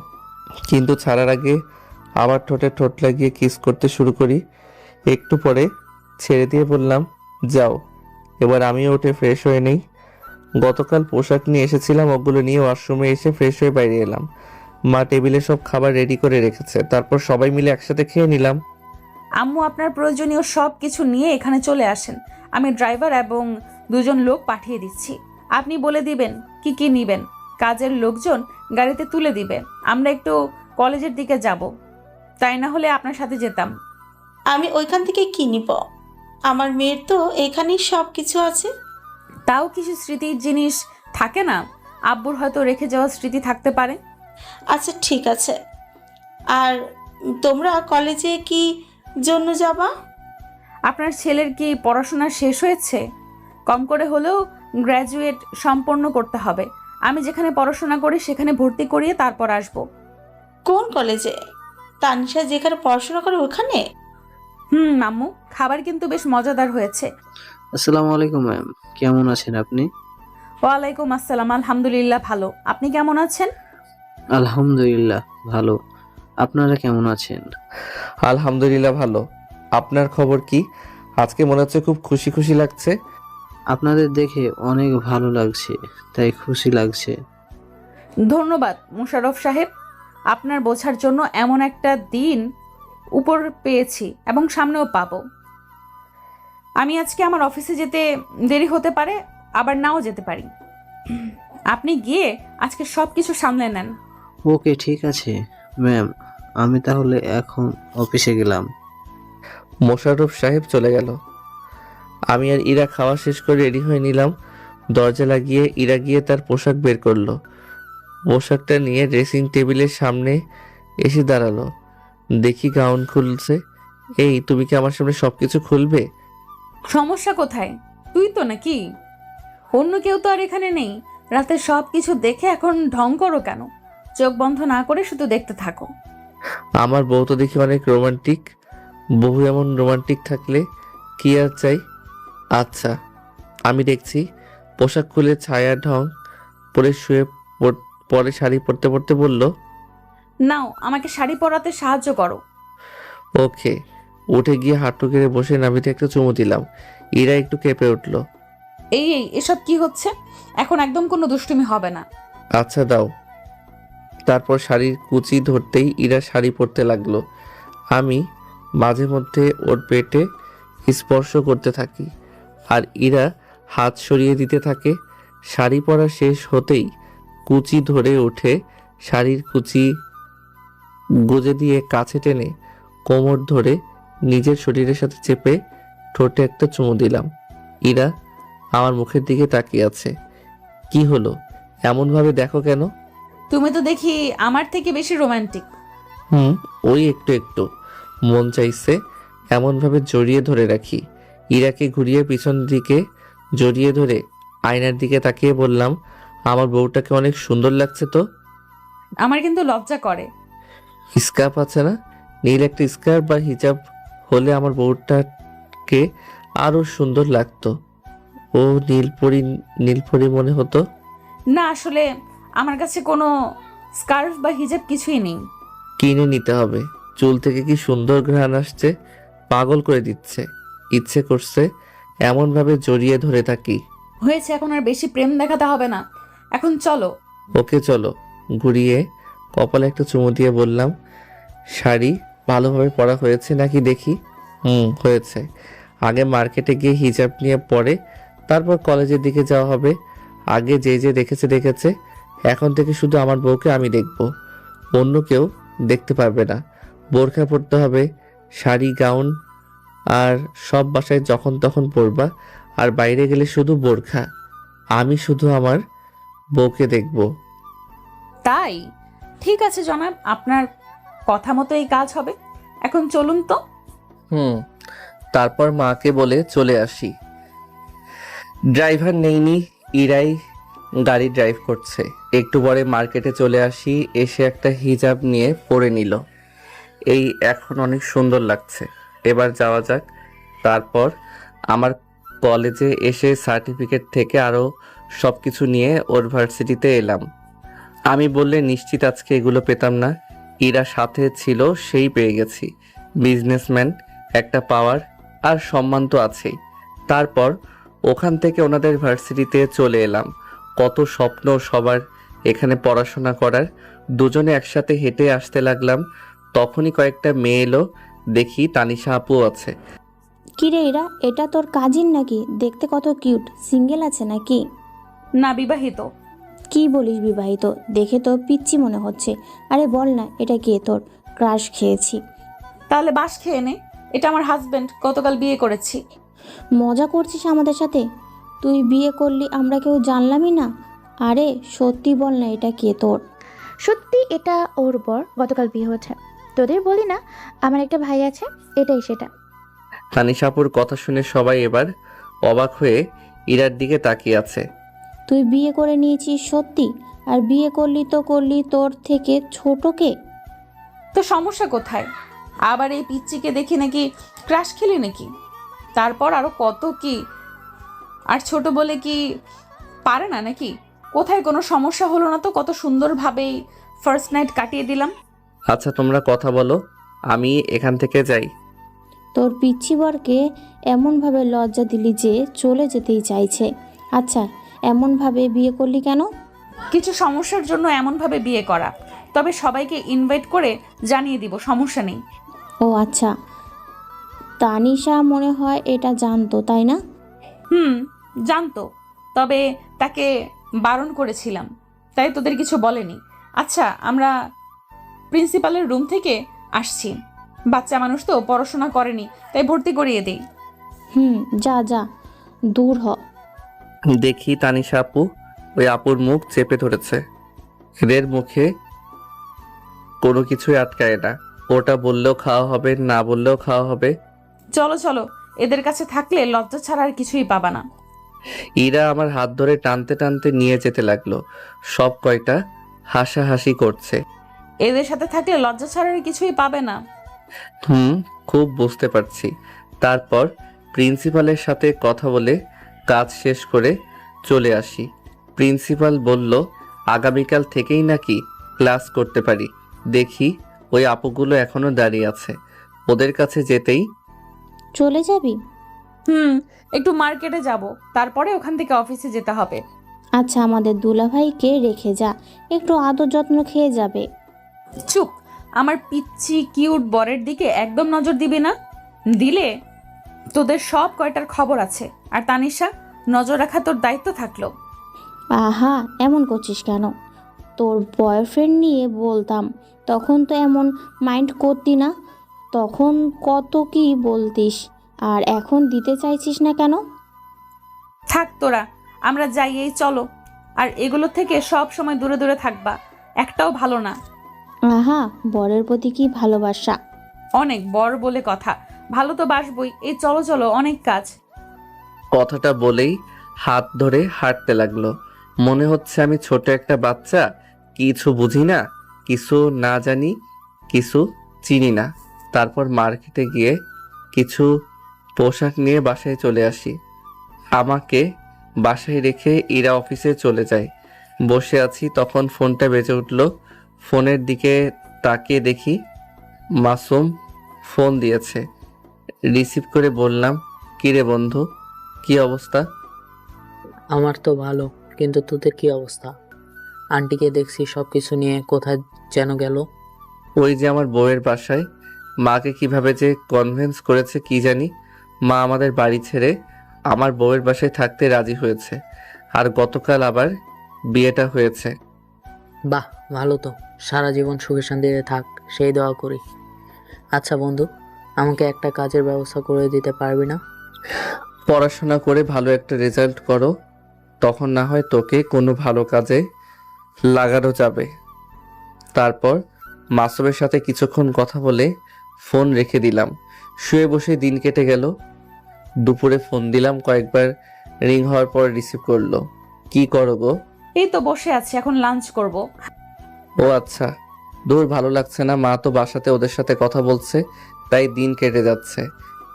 কিন্তু ছাড়ার আগে আবার ঠোঁটে ঠোঁট লাগিয়ে কিস করতে শুরু করি। একটু পরে ছেড়ে দিয়ে বললাম, যাও এবার আমিও উঠে ফ্রেশ হয়ে নেই। গতকাল পোশাক নিয়ে এসেছিলাম, ওগুলো নিয়ে ওয়াশরুমে এসে ফ্রেশ হয়ে বাইরে এলাম। মা টেবিলে সব খাবার রেডি করে রেখেছে, তারপর সবাই মিলে একসাথে খেয়ে নিলাম। আম্মু আপনার প্রয়োজনীয় সব কিছু নিয়ে এখানে চলে আসেন। আমি ড্রাইভার এবং 2জন লোক পাঠিয়ে দিচ্ছি। আপনি বলে দিবেন কি কি নিবেন, কাজের লোকজন গাড়িতে তুলে দিবে। আমরা একটু কলেজের দিকে যাব, তাই না হলে আপনার সাথে যেতাম। আমি ওইখান থেকে কি নিব? আমার মেয়ের তো এখানেই সব কিছু আছে। তাও কিছু স্মৃতির জিনিস থাকে না, আব্বুর হয়তো রেখে যাওয়া স্মৃতি থাকতে পারে। আচ্ছা ঠিক আছে। আর তোমরা কলেজে কি জন্য যাবা? আপনার ছেলের কি পড়াশোনা শেষ হয়েছে? কম করে হলেও গ্র্যাজুয়েট সম্পন্ন করতে হবে। আমি যেখানে পড়াশোনা করি সেখানে ভর্তি করিয়ে তারপর আসব। কোন কলেজে? তানিশা যেখানে পড়াশোনা করে ওখানে? আম্মু, খাবার কিন্তু বেশ মজাদার হয়েছে। আসসালামু আলাইকুম ম্যাম, কেমন আছেন আপনি? ওয়ালাইকুম আসসালাম, আলহামদুলিল্লাহ ভালো। আপনি কেমন আছেন? আলহামদুলিল্লাহ ভালো। আপনারা কেমন আছেন? আলহামদুলিল্লাহ ভালো। আপনার খবর কি? আজকে মনে হচ্ছে খুব খুশি খুশি লাগছে। আপনাদের দেখে অনেক ভালো লাগছে, তাই খুশি লাগছে। ধন্যবাদ মোশাররফ সাহেব, আপনার বোঝার জন্য এমন একটা দিন উপর পেয়েছি এবং সামনেও পাবো। আমি আজকে আমার অফিসে যেতে দেরি হতে পারে, আবার নাও যেতে পারি। আপনি গিয়ে আজকে সব কিছু সামলে নেন। ওকে ঠিক আছে ম্যাম, আমি তাহলে এখন অফিসে গেলাম। মোশাররফ সাহেব চলে গেল। আমি আর ইরা খাওয়া শেষ করে রেডি হয়ে নিলাম। দরজা লাগিয়ে ইরা গিয়ে তার পোশাক বের করলো। পোশাকটা নিয়ে ড্রেসিং টেবিলের সামনে এসে দাঁড়ালো। দেখি গাউন খুলছে। এই, তুমি কি আমার সামনে সবকিছু খুলবে? সমস্যা কোথায়? তুই তো নাকি? অন্য কেউ তো আর এখানে নেই। রাতে সব কিছু দেখে এখন ঢং করো কেন? চোখ বন্ধ না করে শুধু দেখতে থাকো। আমার বউ তো দেখি অনেক রোমান্টিক। বহু এমন রোমান্টিক থাকলে কি আর চাই। আচ্ছা আমি দেখছি। পোশাক খুলে ছায়া ঢং পরে শুয়ে পরে শাড়ি পরতে পরতে বলল, নাও আমাকে শাড়ি পরাতে সাহায্য করো। ওকে। উঠে গিয়ে হাঁটু গেড়ে বসে নাবিতে একটা চুমু দিলাম। ইরা একটু কেঁপে উঠল। এই এসব কি হচ্ছে? এখন একদম কোনো দুষ্টুমি হবে না। আচ্ছা দাও। তারপর শাড়ির কুচি ধরতেই ইরা শাড়ি পরতে লাগলো। আমি মাঝে মধ্যে ওর পেটে স্পর্শ করতে থাকি আর ইরা হাত সরিয়ে দিতে থাকে। শাড়ি পরা শেষ হতেই কুচি ধরে উঠে শাড়ির কুচি গুজে দিয়ে কাছে টেনে কোমর ধরে নিজের শরীরের সাথে চেপে ঠোঁটে একটা চুমু দিলাম। ইরা আমার মুখের দিকে তাকিয়ে আছে। কি হলো, এমনভাবে দেখো কেন? তুমি তো দেখি আমার থেকে বেশি রোমান্টিক। ওই একটু একটু মন চাইছে এমনভাবে জড়িয়ে ধরে রাখি। ইরাকে ঘুরিয়ে পিছন দিকে জড়িয়ে ধরে আয়নার দিকে তাকিয়ে বললাম, আমার বউটাকে অনেক সুন্দর লাগছে তো। আমার কিন্তু লজ্জা করে। স্কার্ফ আছে না? নীল একটা স্কার্ফ বা হিজাব হলে আমার বউটাকে আরো সুন্দর লাগতো। ও নীলপরি মনে হতো। না আসলে আমার কাছে কোনো স্কার্ফ বা হিজাব কিছুই নেই। কিনে নিতে হবে। চুল থেকে কি সুন্দর ঘ্রাণ আসছে, পাগল করে দিচ্ছে। ইচ্ছে করছে এমনভাবে জড়িয়ে ধরে থাকি। হয়েছে, এখন আর বেশি প্রেম দেখাতে হবে না, এখন চলো। ওকে চলো। ঘুরিয়ে কপালে একটা চুমু দিয়ে বললাম, শাড়ি ভালোভাবে পরা হয়েছে নাকি দেখি। হয়েছে। আগে মার্কেটে গিয়ে হিজাব নিয়ে পরে তারপর কলেজের দিকে যাওয়া হবে। আগে যে যে দেখেছে, এখন থেকে শুধু আমার বউকে আমি দেখব, অন্য কেউ দেখতে পারবে না। বোরখা পরতে হবে, শাড়ি গাউন, আর সব বাসায় যখন তখন পরবা, আর বাইরে গেলে শুধু বোরখা। আমি শুধু আমার বউকে দেখব। তাই ঠিক আছে জনাব, আপনার কথা মতো এই কাজ হবে। এখন চলুন তো। তারপর মাকে বলে চলে আসি। ড্রাইভার নেইনি, ইরাই গাড়ি ড্রাইভ করছে। একটু পরে মার্কেটে চলে আসি, এসে একটা হিজাব নিয়ে পরে নিল। এই এখন অনেক সুন্দর লাগছে, এবার যাওয়া যাক। তারপর আমার কলেজে এসে সার্টিফিকেট থেকে আরও সব কিছু নিয়ে ওর ভার্সিটিতে এলাম। আমি বললে নিশ্চিত আজকে এগুলো পেতাম না। ইরা সাথে ছিল, সেই পেয়ে গেছি। বিজনেসম্যান, একটা পাওয়ার আর সম্মান তো আছেই। তারপর ওখান থেকে ওনাদের ভার্সিটিতে চলে এলাম। কত স্বপ্ন সবার এখানে পড়াশোনা করার। দুজনে একসাথে হেঁটে আসতে লাগলাম। তখনই কয়েকটা মেয়ে এলো, দেখি তানিশা আপু আছে। কিরে ইরা, এটা তোর কাজিন নাকি? দেখতে কত কিউট। সিঙ্গেল আছে নাকি? না, বিবাহিত। কি বলিস বিবাহিত? দেখে তো পিচ্চি মনে হচ্ছে। আরে বল না, এটা কে তোর? ক্রাশ খেয়েছি। তাহলে বাস খেয়ে নে, এটা আমার হাজবেন্ড, গতকাল বিয়ে করেছি। মজা করছিস আমাদের সাথে? তুই বিয়ে করলি, আমরা কেউ জানলামই না। আরে সত্যি বল না, এটা কে তোর? সত্যি এটা ওর বর, গতকাল বিয়ে হয়েছে। তোদের বলি না আমার একটা ভাই আছে, এটাই সেটা। তানিশা আপুর কথা শুনে সবাই এবার অবাক হয়ে ইরার দিকে তাকিয়ে আছে। তুই বিয়ে করে নিয়েছিস সত্যি? আর বিয়ে করলি তো করলি, তোর থেকে ছোটকে। তো সমস্যা কোথায়? আবার এই পিচ্চিকে দেখি নাকি ক্রাশ খেলি নাকি? তারপর আরো কত কি। আর ছোট বলে কি পারে না নাকি? কোথায় কোনো সমস্যা হলো না তো? কত সুন্দরভাবেই ফার্স্ট নাইট কাটিয়ে দিলাম। আচ্ছা তোমরা কথা বলো, আমি এখান থেকে যাই। তোর পিচ্ছি বরকে এমনভাবে লজ্জা দিলি যে চলে যেতেই চাইছে। আচ্ছা, এমনভাবে বিয়ে করলি কেন? কিছু সমস্যার জন্য এমনভাবে বিয়ে করা। তবে সবাইকে ইনভাইট করে জানিয়ে দিব, সমস্যা নেই। ও আচ্ছা, তানিশা মনে হয় এটা জানতো, তাই না? জানতো, তবে তাকে বারণ করেছিলাম, তাই তোদের কিছু বলেনি। আচ্ছা, আমরা প্রিন্সিপালের রুম থেকে আসছি। বাচ্চা মানুষ তো, পড়াশোনা করেনি, তাই ভর্তি করিয়ে দেই। যা যা, দূর হ। দেখি তানিশা আপু ওই আপুর মুখ চেপে ধরেছে। এদের মুখে কোনো কিছুই আটকায় না। ওটা বললেও খাওয়া হবে, না বললেও খাওয়া হবে। চলো চলো, এদের কাছে থাকলে লজ্জা ছাড়া আর কিছুই পাবা না। ইরা আমার হাত ধরে টানতে টানতে নিয়ে যেতে লাগলো। সব কয়টা হাসাহাসি করছে। এদের সাথে থাকলে লজ্জা ছাড়া আর কিছুই পাবে না। খুব বুঝতে পারছি। তারপর প্রিন্সিপালের সাথে কথা বলে কাজ শেষ করে চলে আসি। প্রিন্সিপাল বলল আগামীকাল থেকেই নাকি ক্লাস করতে পারি। দেখি ওই আপুগুলো এখনো দাঁড়িয়ে আছে। ওদের কাছে যেতেই, চলে যাবি? একটু মার্কেটে যাব, তারপরে ওখান থেকে অফিসে যেতে হবে। আচ্ছা, আমাদের দুলাভাইকে রেখে যা, একটু আদর যত্ন খেয়ে যাবে। চুপ, আমার পিচ্ছি কিউট বরের দিকে একদম নজর দিবি না। দিলে তোদের সব কয়টার খবর আছে। আর তানিশা, নজর রাখা তোর দায়িত্ব থাকলো। আহা, এমন করছিস কেন? তোর বয়ফ্রেন্ড নিয়ে বলতাম তখন তো এমন মাইন্ড করতি না, তখন কত কি বলতিস। আর এখন দিতে চাইছিস না কেন? থাক তোরা, আমরা যাই, এই চলো। আর এগুলো থেকে সব সময় দূরে দূরে থাকবা, একটাও ভালো না। আহা, বরের প্রতি কি ভালোবাসা! অনেক বর বলে কথা, ভালো তো বাসবই। এই চলো চলো, অনেক কাজ। কথাটা বলেই হাত ধরে হাঁটতে লাগলো। মনে হচ্ছে আমি ছোট একটা বাচ্চা, কিছু বুঝি না, কিছু না জানি, কিছু চিনি না। তারপর মার্কেটে গিয়ে কিছু পোশাক নিয়ে বাসায় চলে আসি। আমাকে বাসায় রেখে ইরা অফিসে চলে যায়। বসে আছি, তখন ফোনটা বেজে উঠল। ফোনের দিকে তাকিয়ে দেখি মাসুম ফোন দিয়েছে। রিসিভ করে বললাম, কিরে বন্ধু, কি অবস্থা? আমার তো ভালো, কিন্তু তোদের কি অবস্থা? আন্টিকে দেখছি সব কিছু নিয়ে কোথায় যেন গেল। ওই যে আমার বউয়ের বাসায়। মাকে কিভাবে যে কনভিন্স করেছে কি জানি। মা আমাদের বাড়ি ছেড়ে আমার বউয়ের বাসায় থাকতে রাজি হয়েছে। আর গতকাল আবার বিয়েটা হয়েছে। বাহ, ভালো তো। সারা জীবন সুখে শান্তিতে থাক, সেই দোয়া করি। আচ্ছা বন্ধু, আমাকে একটা কাজের ব্যবস্থা করে দিতে পারবি না? পড়াশোনা করে ভালো একটা রেজাল্ট করো, তখন না হয় তোকে কোনো ভালো কাজে লাগানো যাবে। তারপর মাসুমের সাথে কিছুক্ষণ কথা বলে ফোন রেখে দিলাম। শুয়ে বসে দিন কেটে গেল। দুপুরে ফোন দিলাম, কয়েকবার রিং হওয়ার পর রিসিভ করলো। কি করো গো? এই তো বসে আছি, এখন লাঞ্চ করব। ও আচ্ছা, দূর ভালো লাগছে না। মা তো বাসাতে ওদের সাথে কথা বলছে, তাই দিন কেটে যাচ্ছে।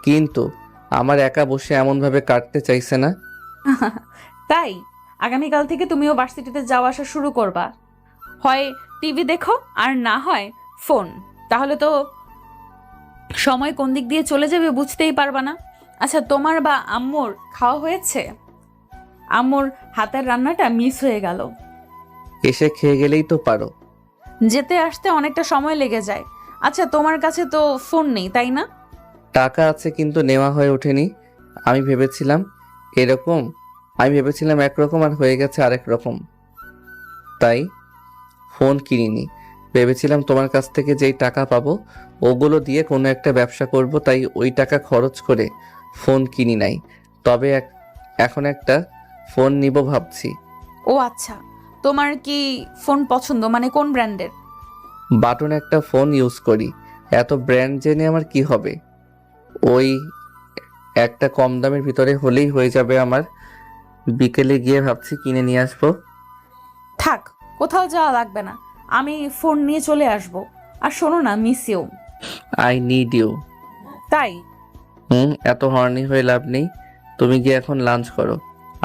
কিন্তু আমার একা বসে এমনভাবে কাটতে চাইছে না। তাই আগামীকাল থেকে তুমিও ভার্সিটিতে যাওয়া আসা শুরু করবা। হয় টিভি দেখো আর না হয় ফোন। তাহলে তো সময় কোন দিক দিয়ে চলে যাবে বুঝতেই পারবা না। আচ্ছা, তোমার বা আম্মুর খাওয়া হয়েছে? আম্মুর হাতের রান্নাটা মিস হয়ে গেল। এসে খেয়ে গেলেই তো পারো। যেতে আসতে অনেকটা সময় লেগে যায়। আচ্ছা, তোমার কাছে তো ফোন নেই তাই না? টাকা আছে কিন্তু নেওয়া হয়ে ওঠেনি। আমি ভেবেছিলাম একরকম আর হয়ে গেছে আরেক রকম, তাই ফোন কিনিনি। ভেবেছিলাম তোমার কাছ থেকে যেই টাকা পাবো ওগুলো দিয়ে কোনো একটা ব্যবসা করব, তাই ওই টাকা খরচ করে ফোন কিনি নাই। তবে এখন একটা ফোন নিব ভাবছি। ও আচ্ছা, তোমার কি ফোন পছন্দ, মানে কোন ব্র্যান্ডের? বাটন একটা ফোন ইউজ করি। এত ব্র্যান্ড জেনে আমার কি হবে? ওই একটা কম দামের ভিতরে হলেই হয়ে যাবে আমার। বিকেলে গিয়ে ভাবছি কিনে নিয়ে আসবো। থাক, কোথাও যাওয়া লাগবে না, আমি ফোন নিয়ে চলে আসব। আর শোনো না, miss you. I need you. তাই? এত হর্নি হয়ে লাভ নেই। তুমি গিয়ে এখন লাঞ্চ করো,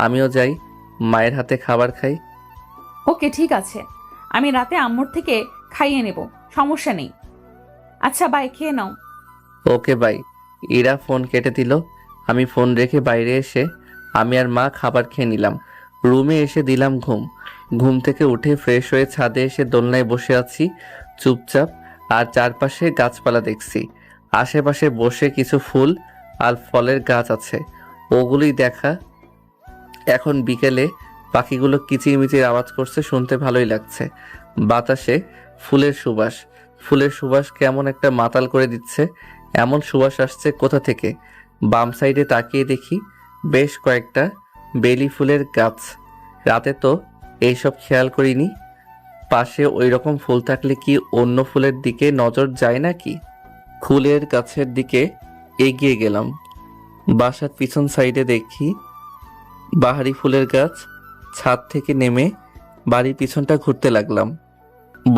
আমিও যাই মায়ের হাতে খাবার খাই। ওকে ঠিক আছে, আমি রাতে আম্মুর থেকে খাইয়ে নেব, সমস্যা নেই। আচ্ছা বাই, খেয়ে নাও। Okay bye. ইরা ফোন কেটে দিল। আমি ফোন রেখে বাইরে এসে আমি আর মা খাবার খেয়ে নিলাম। রুমে এসে দিলাম ঘুম থেকে উঠে ফ্রেশ হয়ে ছাদে এসে দোলনায় বসে আছি চুপচাপ, আর চারপাশে গাছপালা দেখছি। আশেপাশে বসে কিছু ফুল আর ফলের গাছ আছে, ওগুলোই দেখা। এখন বিকেলে পাখিগুলো কিচিরমিচির আওয়াজ করছে, শুনতে ভালোই লাগছে। বাতাসে ফুলের সুবাস কেমন একটা মাতাল করে দিচ্ছে। এমন সুবাস আসছে কোথা থেকে? বাম সাইডে তাকিয়ে দেখি বেশ কয়েকটা বেলি ফুলের গাছ। রাতে তো এইসব খেয়াল করিনি। পাশে ওই রকম ফুল থাকলে কি অন্য ফুলের দিকে নজর যায় নাকি? ফুলের গাছের দিকে এগিয়ে গেলাম। বাসার পিছন সাইডে দেখি বাহারি ফুলের গাছ। ছাদ থেকে নেমে বাড়ির পিছনটা ঘুরতে লাগলাম।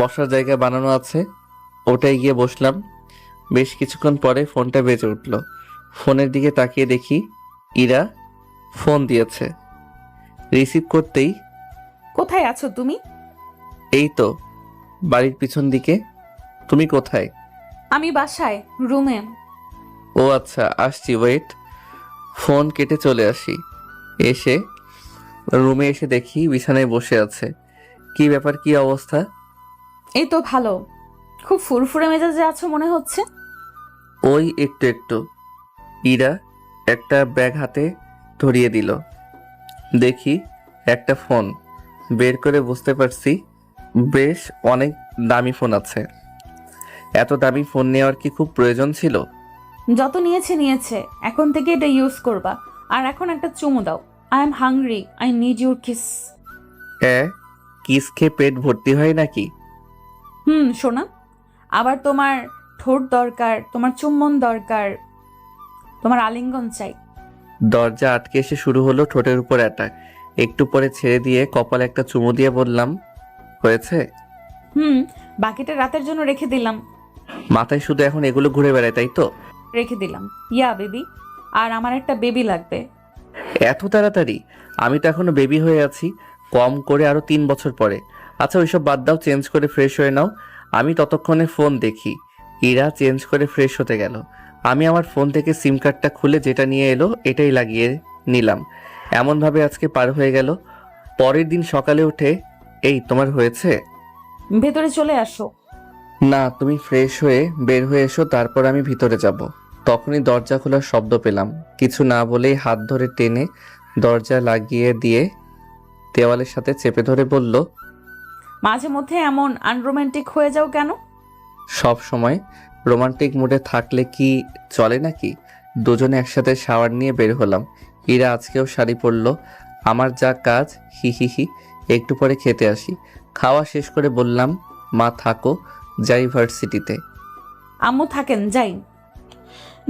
বসার জায়গা বানানো আছে, ওটাই গিয়ে বসলাম। বেশ কিছুক্ষণ পরে ফোনটা বেজে উঠল। ফোনের দিকে তাকিয়ে দেখি ইরা ফোন দিয়েছে। রিসিভ করতেই, কোথায় আছো তুমি? এই তো বাড়ির পিছন দিকে। তুমি কোথায়? আমি বাসায়, রুমে। ও আচ্ছা, আসছি, ওয়েট। ফোন কেটে চলে আসি। এসে রুমে এসে দেখি বিছানায় বসে আছে। কি ব্যাপার, কি অবস্থা? এই তো ভালো, খুব ফুরফুরে মেজাজে আছো মনে হচ্ছে। ওই একটু একটু। ইরা একটা ব্যাগ হাতে ধরিয়ে দিল। দেখি একটা ফোন বের করে বুঝতে পারছি বেশ অনেক দামি ফোন আছে। এত দামি ফোন নেওয়ার কি খুব প্রয়োজন ছিল? যত নিয়েছে, এখন থেকে এটা ইউজ করবা। আর এখন একটা চুমু দাও। I am hungry, I need your kiss. Kiss খেয়ে পেট ভর্তি হয় নাকি? শোনা, আবার তোমার ঠোঁট দরকার, তোমার চুম্বন দরকার, তোমার আলিঙ্গন চাই। দরজা আটকে এসে শুরু হলো ঠোঁটের উপর অ্যাটাক। একটু পরে ছেড়ে দিয়ে কপালে একটা চুমু দিয়ে বললাম, হয়েছে? বাকিটা রাতের জন্য রেখে দিলাম। মাথায় শুধু এখন এগুলো ঘুরে বেড়ায়, তাই তো? রেখে দিলাম। ইয়া বেবি, আর আমার একটা বেবি লাগবে। এত তাড়াতাড়ি? আমি তো এখনো বেবি হয়ে আছি, কম করে আরো 3 বছর পরে। আচ্ছা ওইসব বাদ দাও, চেঞ্জ করে ফ্রেশ হয়ে নাও। আমি ততক্ষণে ফোন দেখি। ইরা চেঞ্জ করে ফ্রেশ হতে গেল। আমি আমার ফোন থেকে সিম কার্ডটা খুলে যেটা নিয়ে এলো এটাই লাগিয়ে নিলাম। এমনভাবে আজকে পার হয়ে গেল। পরের দিন সকালে উঠে, এই তোমার হয়েছে? ভেতরে চলে আসো। না, তুমি ফ্রেশ হয়ে বের হয়ে এসো, তারপর আমি ভিতরে যাব। তখনই দরজা খোলার শব্দ পেলাম। কিছু না বলেই হাত ধরে টেনে দরজা লাগিয়ে দিয়ে দেওয়ালের সাথে চেপে ধরে বলল, মাঝে মধ্যে এমন আনরোম্যান্টিক হয়ে যাও কেন? সব সময় রোমান্টিক মুডে থাকলে কি চলে নাকি? দুজনে একসাথে শাওয়ার নিয়ে বের হলাম। ইরা আজকেও শাড়ি পরলো। আমার যা কাজ, হি হি হি, একটু পরে খেতে আসি। খাওয়া শেষ করে বললাম, মা থাকো, যাই ভার্সিটিতে। আম্মু থাকেন, যাই।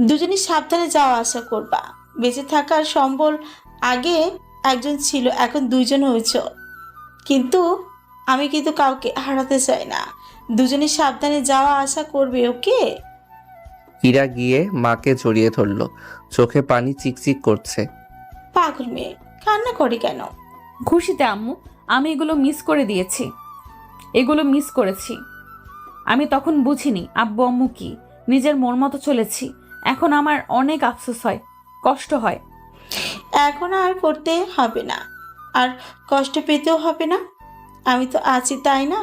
দুজনই সাবধানে যাওয়া আসা করবা। বেঁচে থাকার সম্বল আগে একজন ছিল, এখন দুইজন হয়েছ। কিন্তু আমি কিন্তু কাউকে হারাতে চাই না। দুজনই সাবধানে যাওয়া আসা করবে, ওকে? ইরা গিয়ে মাকে জড়িয়ে ধরলো। চোখে পানি চিকচিক করছে। পাগল মেয়ে, কান্না করে কেন? খুশিতে আম্মু, আমি এগুলো মিস করে দিয়েছি, এগুলো মিস করেছি। আমি তখন বুঝিনি আব্বু আম্মু কি, নিজের মন মতো চলেছি। এখন আমার অনেক আফসোস হয়, কষ্ট হয়। এখন আর করতে হবে না, আর কষ্ট পেতেও হবে না। আমি তো আছি, তাই না?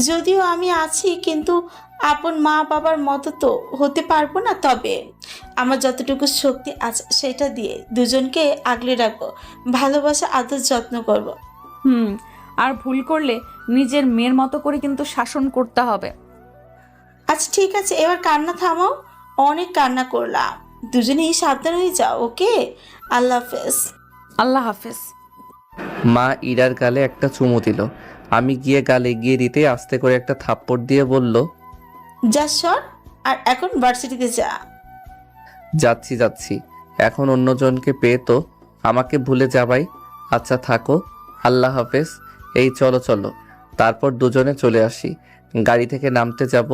যদিও আমি আছি, কিন্তু আপন মা বাবার মতো তো হতে পারবো না। তবে আমার যতটুকু শক্তি আছে সেটা দিয়ে দুজনকে আগলে রাখবো, ভালোবাসা, আদর, যত্ন করব। আর ভুল করলে নিজের মেয়ের মতো করে কিন্তু শাসন করতে হবে। আচ্ছা ঠিক আছে, এবার কান্না থামাও, অনেক কান্না করলাম। দুজনেই সাবধান হয়ে যাও, ওকে? আল্লাহ হাফেজ। আল্লাহ হাফেজ। মা ইরার গালে একটা চুমু দিল। আমি গিয়ে গালে এগিয়ে দিতে আস্তে করে একটা থাপ্পড় দিয়ে বলল, যা সর, আর এখন ভার্সিটিতে যা। যাচ্ছি যাচ্ছি, এখন অন্যজনকে পেয়ে তো আমাকে ভুলে যাবাই। আচ্ছা থাকো, আল্লাহ হাফেজ। এই চলো চলো। তারপর দুজনে চলে আসি। গাড়ি থেকে নামতে যাব,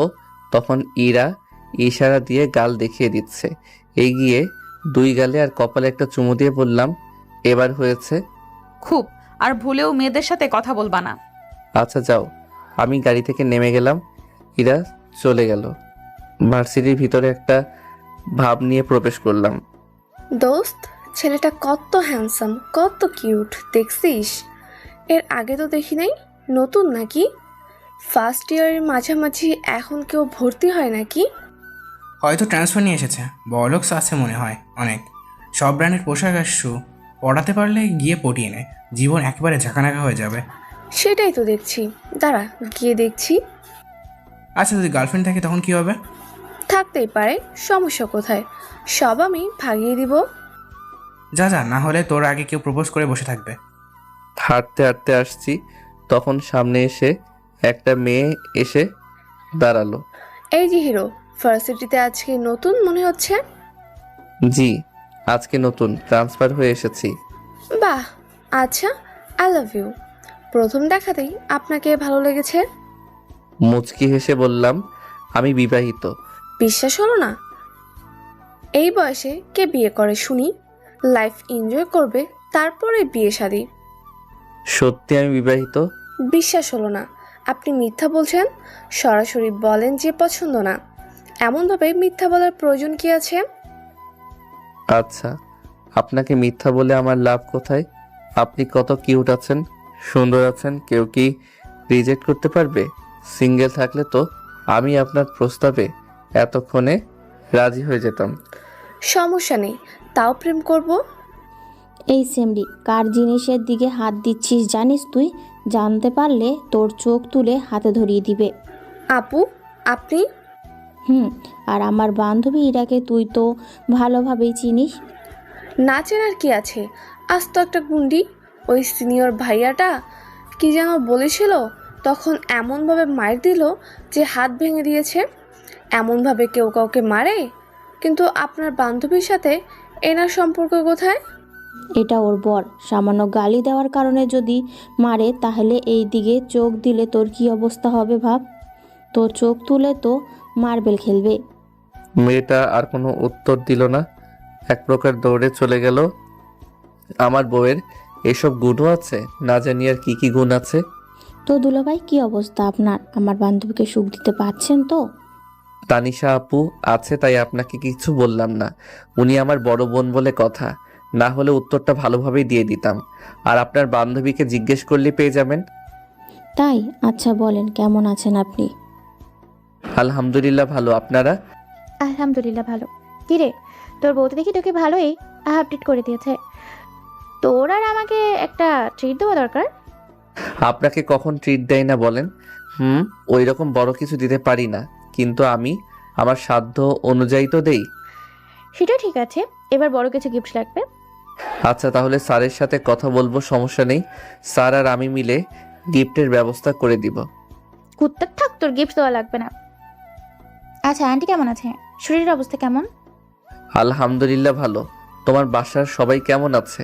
তখন ইরা ইশারা দিয়ে গাল দেখিয়ে দিচ্ছে। এগিয়ে দুই গালে আর কপালে একটা চুমু দিয়ে বললাম, এবার হয়েছে। খুব। আর ভুলেও মেয়েদের সাথে কথা বলবা না। আচ্ছা যাও। আমি গাড়ি থেকে নেমে গেলাম। ইরা চলে গেল। ভার্সিটির ভিতরে একটা ভাব নিয়ে প্রবেশ করলাম। দোস্ত, ছেলেটা কত হ্যান্ডসাম, কত কিউট, দেখছিস? এর আগে তো দেখি নাই। নতুন নাকি? ফার্স্ট ইয়ারের মাঝামাঝি এখন কেউ ভর্তি হয় নাকি? হয়তো ট্রান্সফার নিয়ে এসেছে। বড়লোকস আছে মনে হয় অনেক। সব ব্র্যান্ডের পোশাক আর শু পড়াতে পারলে গিয়ে পটিয়ে নেয়, জীবন একেবারে ঝাঁকানাকা হয়ে যাবে। সেটাই তো দেখছি, দাঁড়া গিয়ে দেখছি। আচ্ছা যদি গার্লফ্রেন্ড থাকে তখন কি হবে? থাকতেই পারে, সমস্যা কোথায়? সব আমি ভাগিয়ে দিব। যা যা, না হলে তোর আগে কেউ প্রপোজ করে বসে থাকবে। হাঁটতে হাঁটতে আসছি, তখন সামনে এসে একটা মেয়ে এসে দাঁড়ালো। এই যে হিরো, ভার্সিটিতে আজকে নতুন মনে হচ্ছে। জি, আজকে নতুন ট্রান্সফার হয়ে এসেছি। বাহ, আচ্ছা, আই লাভ ইউ। প্রথম দেখাতেই আপনাকে ভালো লেগেছে? মুচকি হেসে বললাম, আমি বিবাহিত। বিশ্বাস হলো না? এই বয়সে কে বিয়ে করে শুনি? লাইফ এনজয় করবে, তারপরে বিয়ে শাদী। সত্যি আমি বিবাহিত। বিশ্বাস হলো না? আপনি মিথ্যা বলছেন। সরাসরি বলেন যে পছন্দ না। এমনভাবে মিথ্যা বলার প্রয়োজন কি আছে? আচ্ছা, আপনাকে মিথ্যা বলে আমার লাভ কোথায়? আপনি কত কিউট আছেন, সুন্দর আছেন, কেউ কি রিজেক্ট করতে পারবে? সিঙ্গেল থাকলে তো আমি আপনার প্রস্তাবে এতক্ষণে রাজি হয়ে যেতাম। সমস্যা নেই, তাও প্রেম করব। এই সেমরি, কার জিনিসের দিকে হাত দিচ্ছিস জানিস তুই? জানতে পারলে তোর চোখ তুলে হাতে ধরিয়ে দিবে। আপু, আপনি? আর আমার বান্ধবী ইরাকে তুই তো ভালোভাবেই চিনিস। না চেনার কি আছে? আজ তো একটা গুন্ডি। ওই সিনিয়র ভাইয়াটা কি যেন বলেছিল, তখন এমনভাবে মার দিল যে হাত ভেঙে দিয়েছে। এমনভাবে কেউ কাউকে মারে? কিন্তু আপনার বান্ধবীর সাথে এনার সম্পর্ক কোথায়? এটা ওর বর। সামান্য গালি দেওয়ার কারণে যদি মারে, তাহলে এই দিকে চোখ দিলে তোর কি অবস্থা হবে ভাব। তোর চোখ তুলে তো মার্বেল খেলবে। মেয়েটা আর কোনো উত্তর দিল না, এক প্রকার দৌড়ে চলে গেল। আমার বউয়ের এসব গুণও আছে, না জানি আর কি কি গুণ আছে। তো দুলাভাই, কি অবস্থা আপনার? আমার বান্ধবীকে সুখ দিতে পারছেন তো? তানিশা আপু আছে তাই আপনাকে কিছু বললাম না। উনি আমার বড় বোন বলে কথা, না হলে উত্তরটা ভালোভাবেই দিয়ে দিতাম। আর আপনার বান্ধবীকে জিজ্ঞেস করলে পেয়ে যাবেন। তাই? আচ্ছা বলেন, কেমন আছেন আপনি? আলহামদুলিল্লাহ ভালো, আপনারা? আলহামদুলিল্লাহ ভালো। কিরে, তোর বউ তো দেখি তোকে ভালোই আপডেট করে দিয়েছে। তোর আর আমাকে একটা ট্রিট দেওয়া দরকার। আপনাকে কখন ট্রিট দেয় না বলেন? ওই রকম বড় কিছু দিতে পারি না, কিন্তু আমি আমার সাধ্য অনুযায়ী তো দেই। সেটা ঠিক আছে, এবার বড় কিছু গিফট লাগবে। আচ্ছা, তাহলে স্যারের সাথে কথা বলবো, সমস্যা নেই। স্যার আর আমি মিলে গিফটের ব্যবস্থা করে দিব। কুত্তার থাক, তোর গিফট দেওয়া লাগবে না। আচ্ছা, আন্টি কেমন আছে? শরীরের অবস্থা কেমন? আলহামদুলিল্লাহ ভালো। তোমার বাসার সবাই কেমন আছে?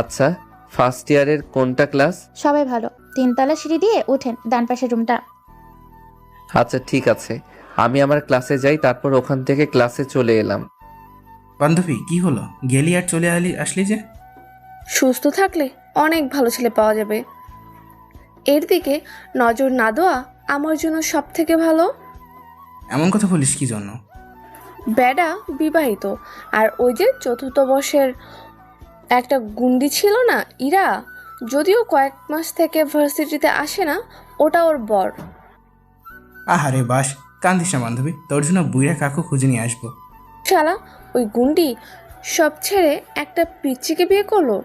আচ্ছা, ফার্স্ট ইয়ারের কোনটা ক্লাস? সবাই ভালো। 3 তলা সিঁড়ি দিয়ে উঠেন, ডান পাশের রুমটা। আচ্ছা ঠিক আছে, আমি আমার ক্লাসে যাই, তারপর ওখান থেকে ক্লাসে চলে এলাম। বান্ধবী কি হলো, গেলি আর চলে আসলি যে? সুস্থ থাকলে অনেক ভালো ছেলে পাওয়া যাবে। এর দিকে নজর না দেওয়া আমার জন্য সব থেকে ভালো। এমন কথা বলিস কি জন্য? বেডা বিবাহিত, আর ওই যে 4র্থ বর্ষের একটা গুন্ডি ছিল না, ইরা, যদিও কয়েক মাস থেকে ভার্সিটিতে আসে না, ওটা ওর বর। আহারে বাস, কান্দিস না বান্ধবী, তোর জন্য বুইরা কাকু খুঁজে নিয়ে আসবো। শালা ওই গুন্ডি সব ছেড়ে একটা পিচ্চিকে বিয়ে করলো।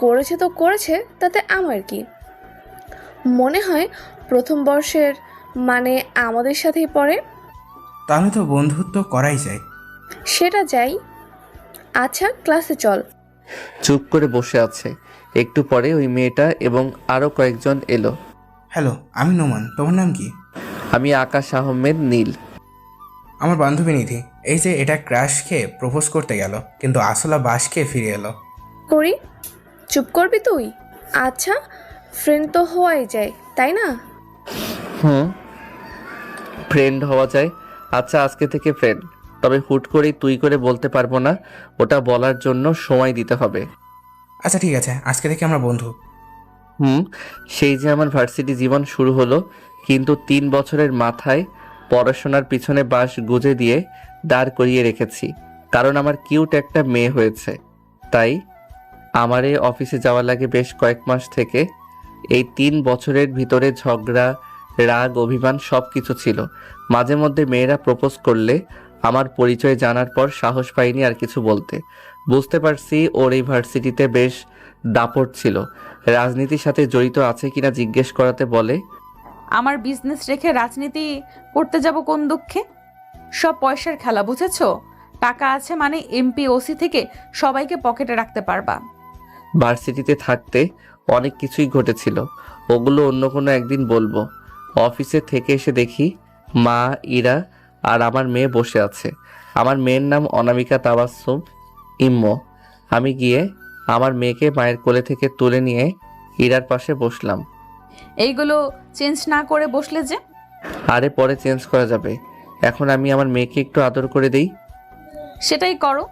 করেছে তো করেছে, তাতে আমার কি? মনে হয় 1ম বর্ষের, মানে আমাদের সাথেই পড়ে। তাহলে তো বন্ধুত্ব করাই যায়। সেটা যাই। আচ্ছা ক্লাসে চল। চুপ করে বসে আছে। একটু পরে ওই মেয়েটা এবং আরো কয়েকজন এলো। হ্যালো, আমি নোমান, তোমার নাম কি? আমি আকাশ আহমেদ নীল। আমার বান্ধবী নিধি। এই যে এটা ক্রাশ খেয়ে প্রপোজ করতে গেল, কিন্তু আসলা বাস খেয়ে ফিরে এলো। করি, চুপ করবি তুই? আচ্ছা, ফ্রেন্ড তো হওয়াই যায়, তাই না? ফ্রেন্ড হওয়া যায়। আচ্ছা, আজকে থেকে ফ্রেন্ড, তবে হুট করেই তুই করে বলতে পারবো না, ওটা বলার জন্য সময় দিতে হবে। আচ্ছা ঠিক আছে, আজকে থেকে আমরা বন্ধু। সেই যে আমার ভার্সিটি জীবন শুরু হলো, কিন্তু 3 বছরের মাথায় পড়াশোনার পিছনে বাঁশ গুজে দিয়ে দাঁড় করিয়ে রেখেছি, কারণ আমার কিউট একটা মেয়ে হয়েছে। তাই আমারে অফিসে যাওয়া লাগে বেশ কয়েক মাস থেকে। এই 3 বছরের ভিতরে ঝগড়া, রাগ, অভিমান সব কিছু ছিল। মাঝে মধ্যে মেয়েরা প্রপোজ করলে আমার পরিচয় জানার পর সাহস পাইনি আর কিছু বলতে। বুঝতে পারছি ওর এই ভার্সিটিতে বেশ দাপট ছিল। রাজনীতির সাথে জড়িত আছে কিনা জিজ্ঞেস করাতে বলে, আমার বিজনেস রেখে রাজনীতি করতে যাব কোন দুঃখে? সব পয়সার খেলা, বুঝেছো? টাকা আছে মানে এমপি ওসি থেকে সবাইকে পকেটে রাখতে পারবা। ভার্সিটিতে থাকতে অনেক কিছুই ঘটেছিল, ওগুলো অন্য কোনো একদিন বলবো। অফিসে থেকে এসে দেখি মা, ইরা আর আমার মেয়ে বসে আছে। আমার মেয়ের নাম অনামিকা তাবাসসুম ইম্মো। আমি গিয়ে আমার মেয়েকে মায়ের কোলে থেকে তুলে নিয়ে ইরার পাশে বসলাম। এইগুলো চেঞ্জ না করে বসলে যে? আরে পরে চেঞ্জ করা যাবে, এখন আমি আমার মেয়েকে একটু আদর করে দেই। সেটাই করো।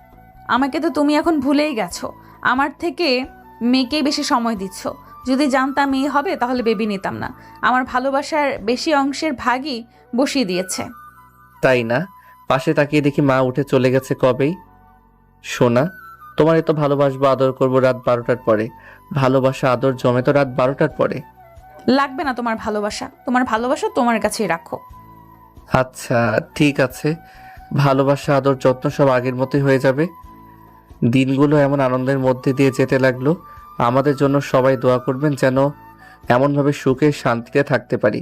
আমাকে তো তুমি এখন ভুলেই গেছো। আমার থেকে মেয়েকেই বেশি সময় দিচ্ছ। যদি জানতাম মেয়ে হবে তাহলে বেবি নিতাম না। আমার ভালোবাসার বেশি অংশের ভাগই বসিয়ে দিয়েছে। তাই না? পাশে তাকিয়ে দেখি মা উঠে চলে গেছে কবেই। সোনা, তোমার এত ভালোবাসবো, আদর করবো রাত 12টার পরে। ভালোবাসা আদর জমে তো রাত 12টার পরে। লাগবে না তোমার ভালোবাসা। তোমার ভালোবাসা তোমার কাছেই রাখো। আচ্ছা ঠিক আছে, ভালোবাসা আদর যত্ন সব আগের মতোই হয়ে যাবে। দিনগুলো এমন আনন্দের মধ্যে দিয়ে যেতে লাগলো। আমাদের জন্য সবাই দোয়া করবেন যেন এমনভাবে সুখে শান্তিতে থাকতে পারি।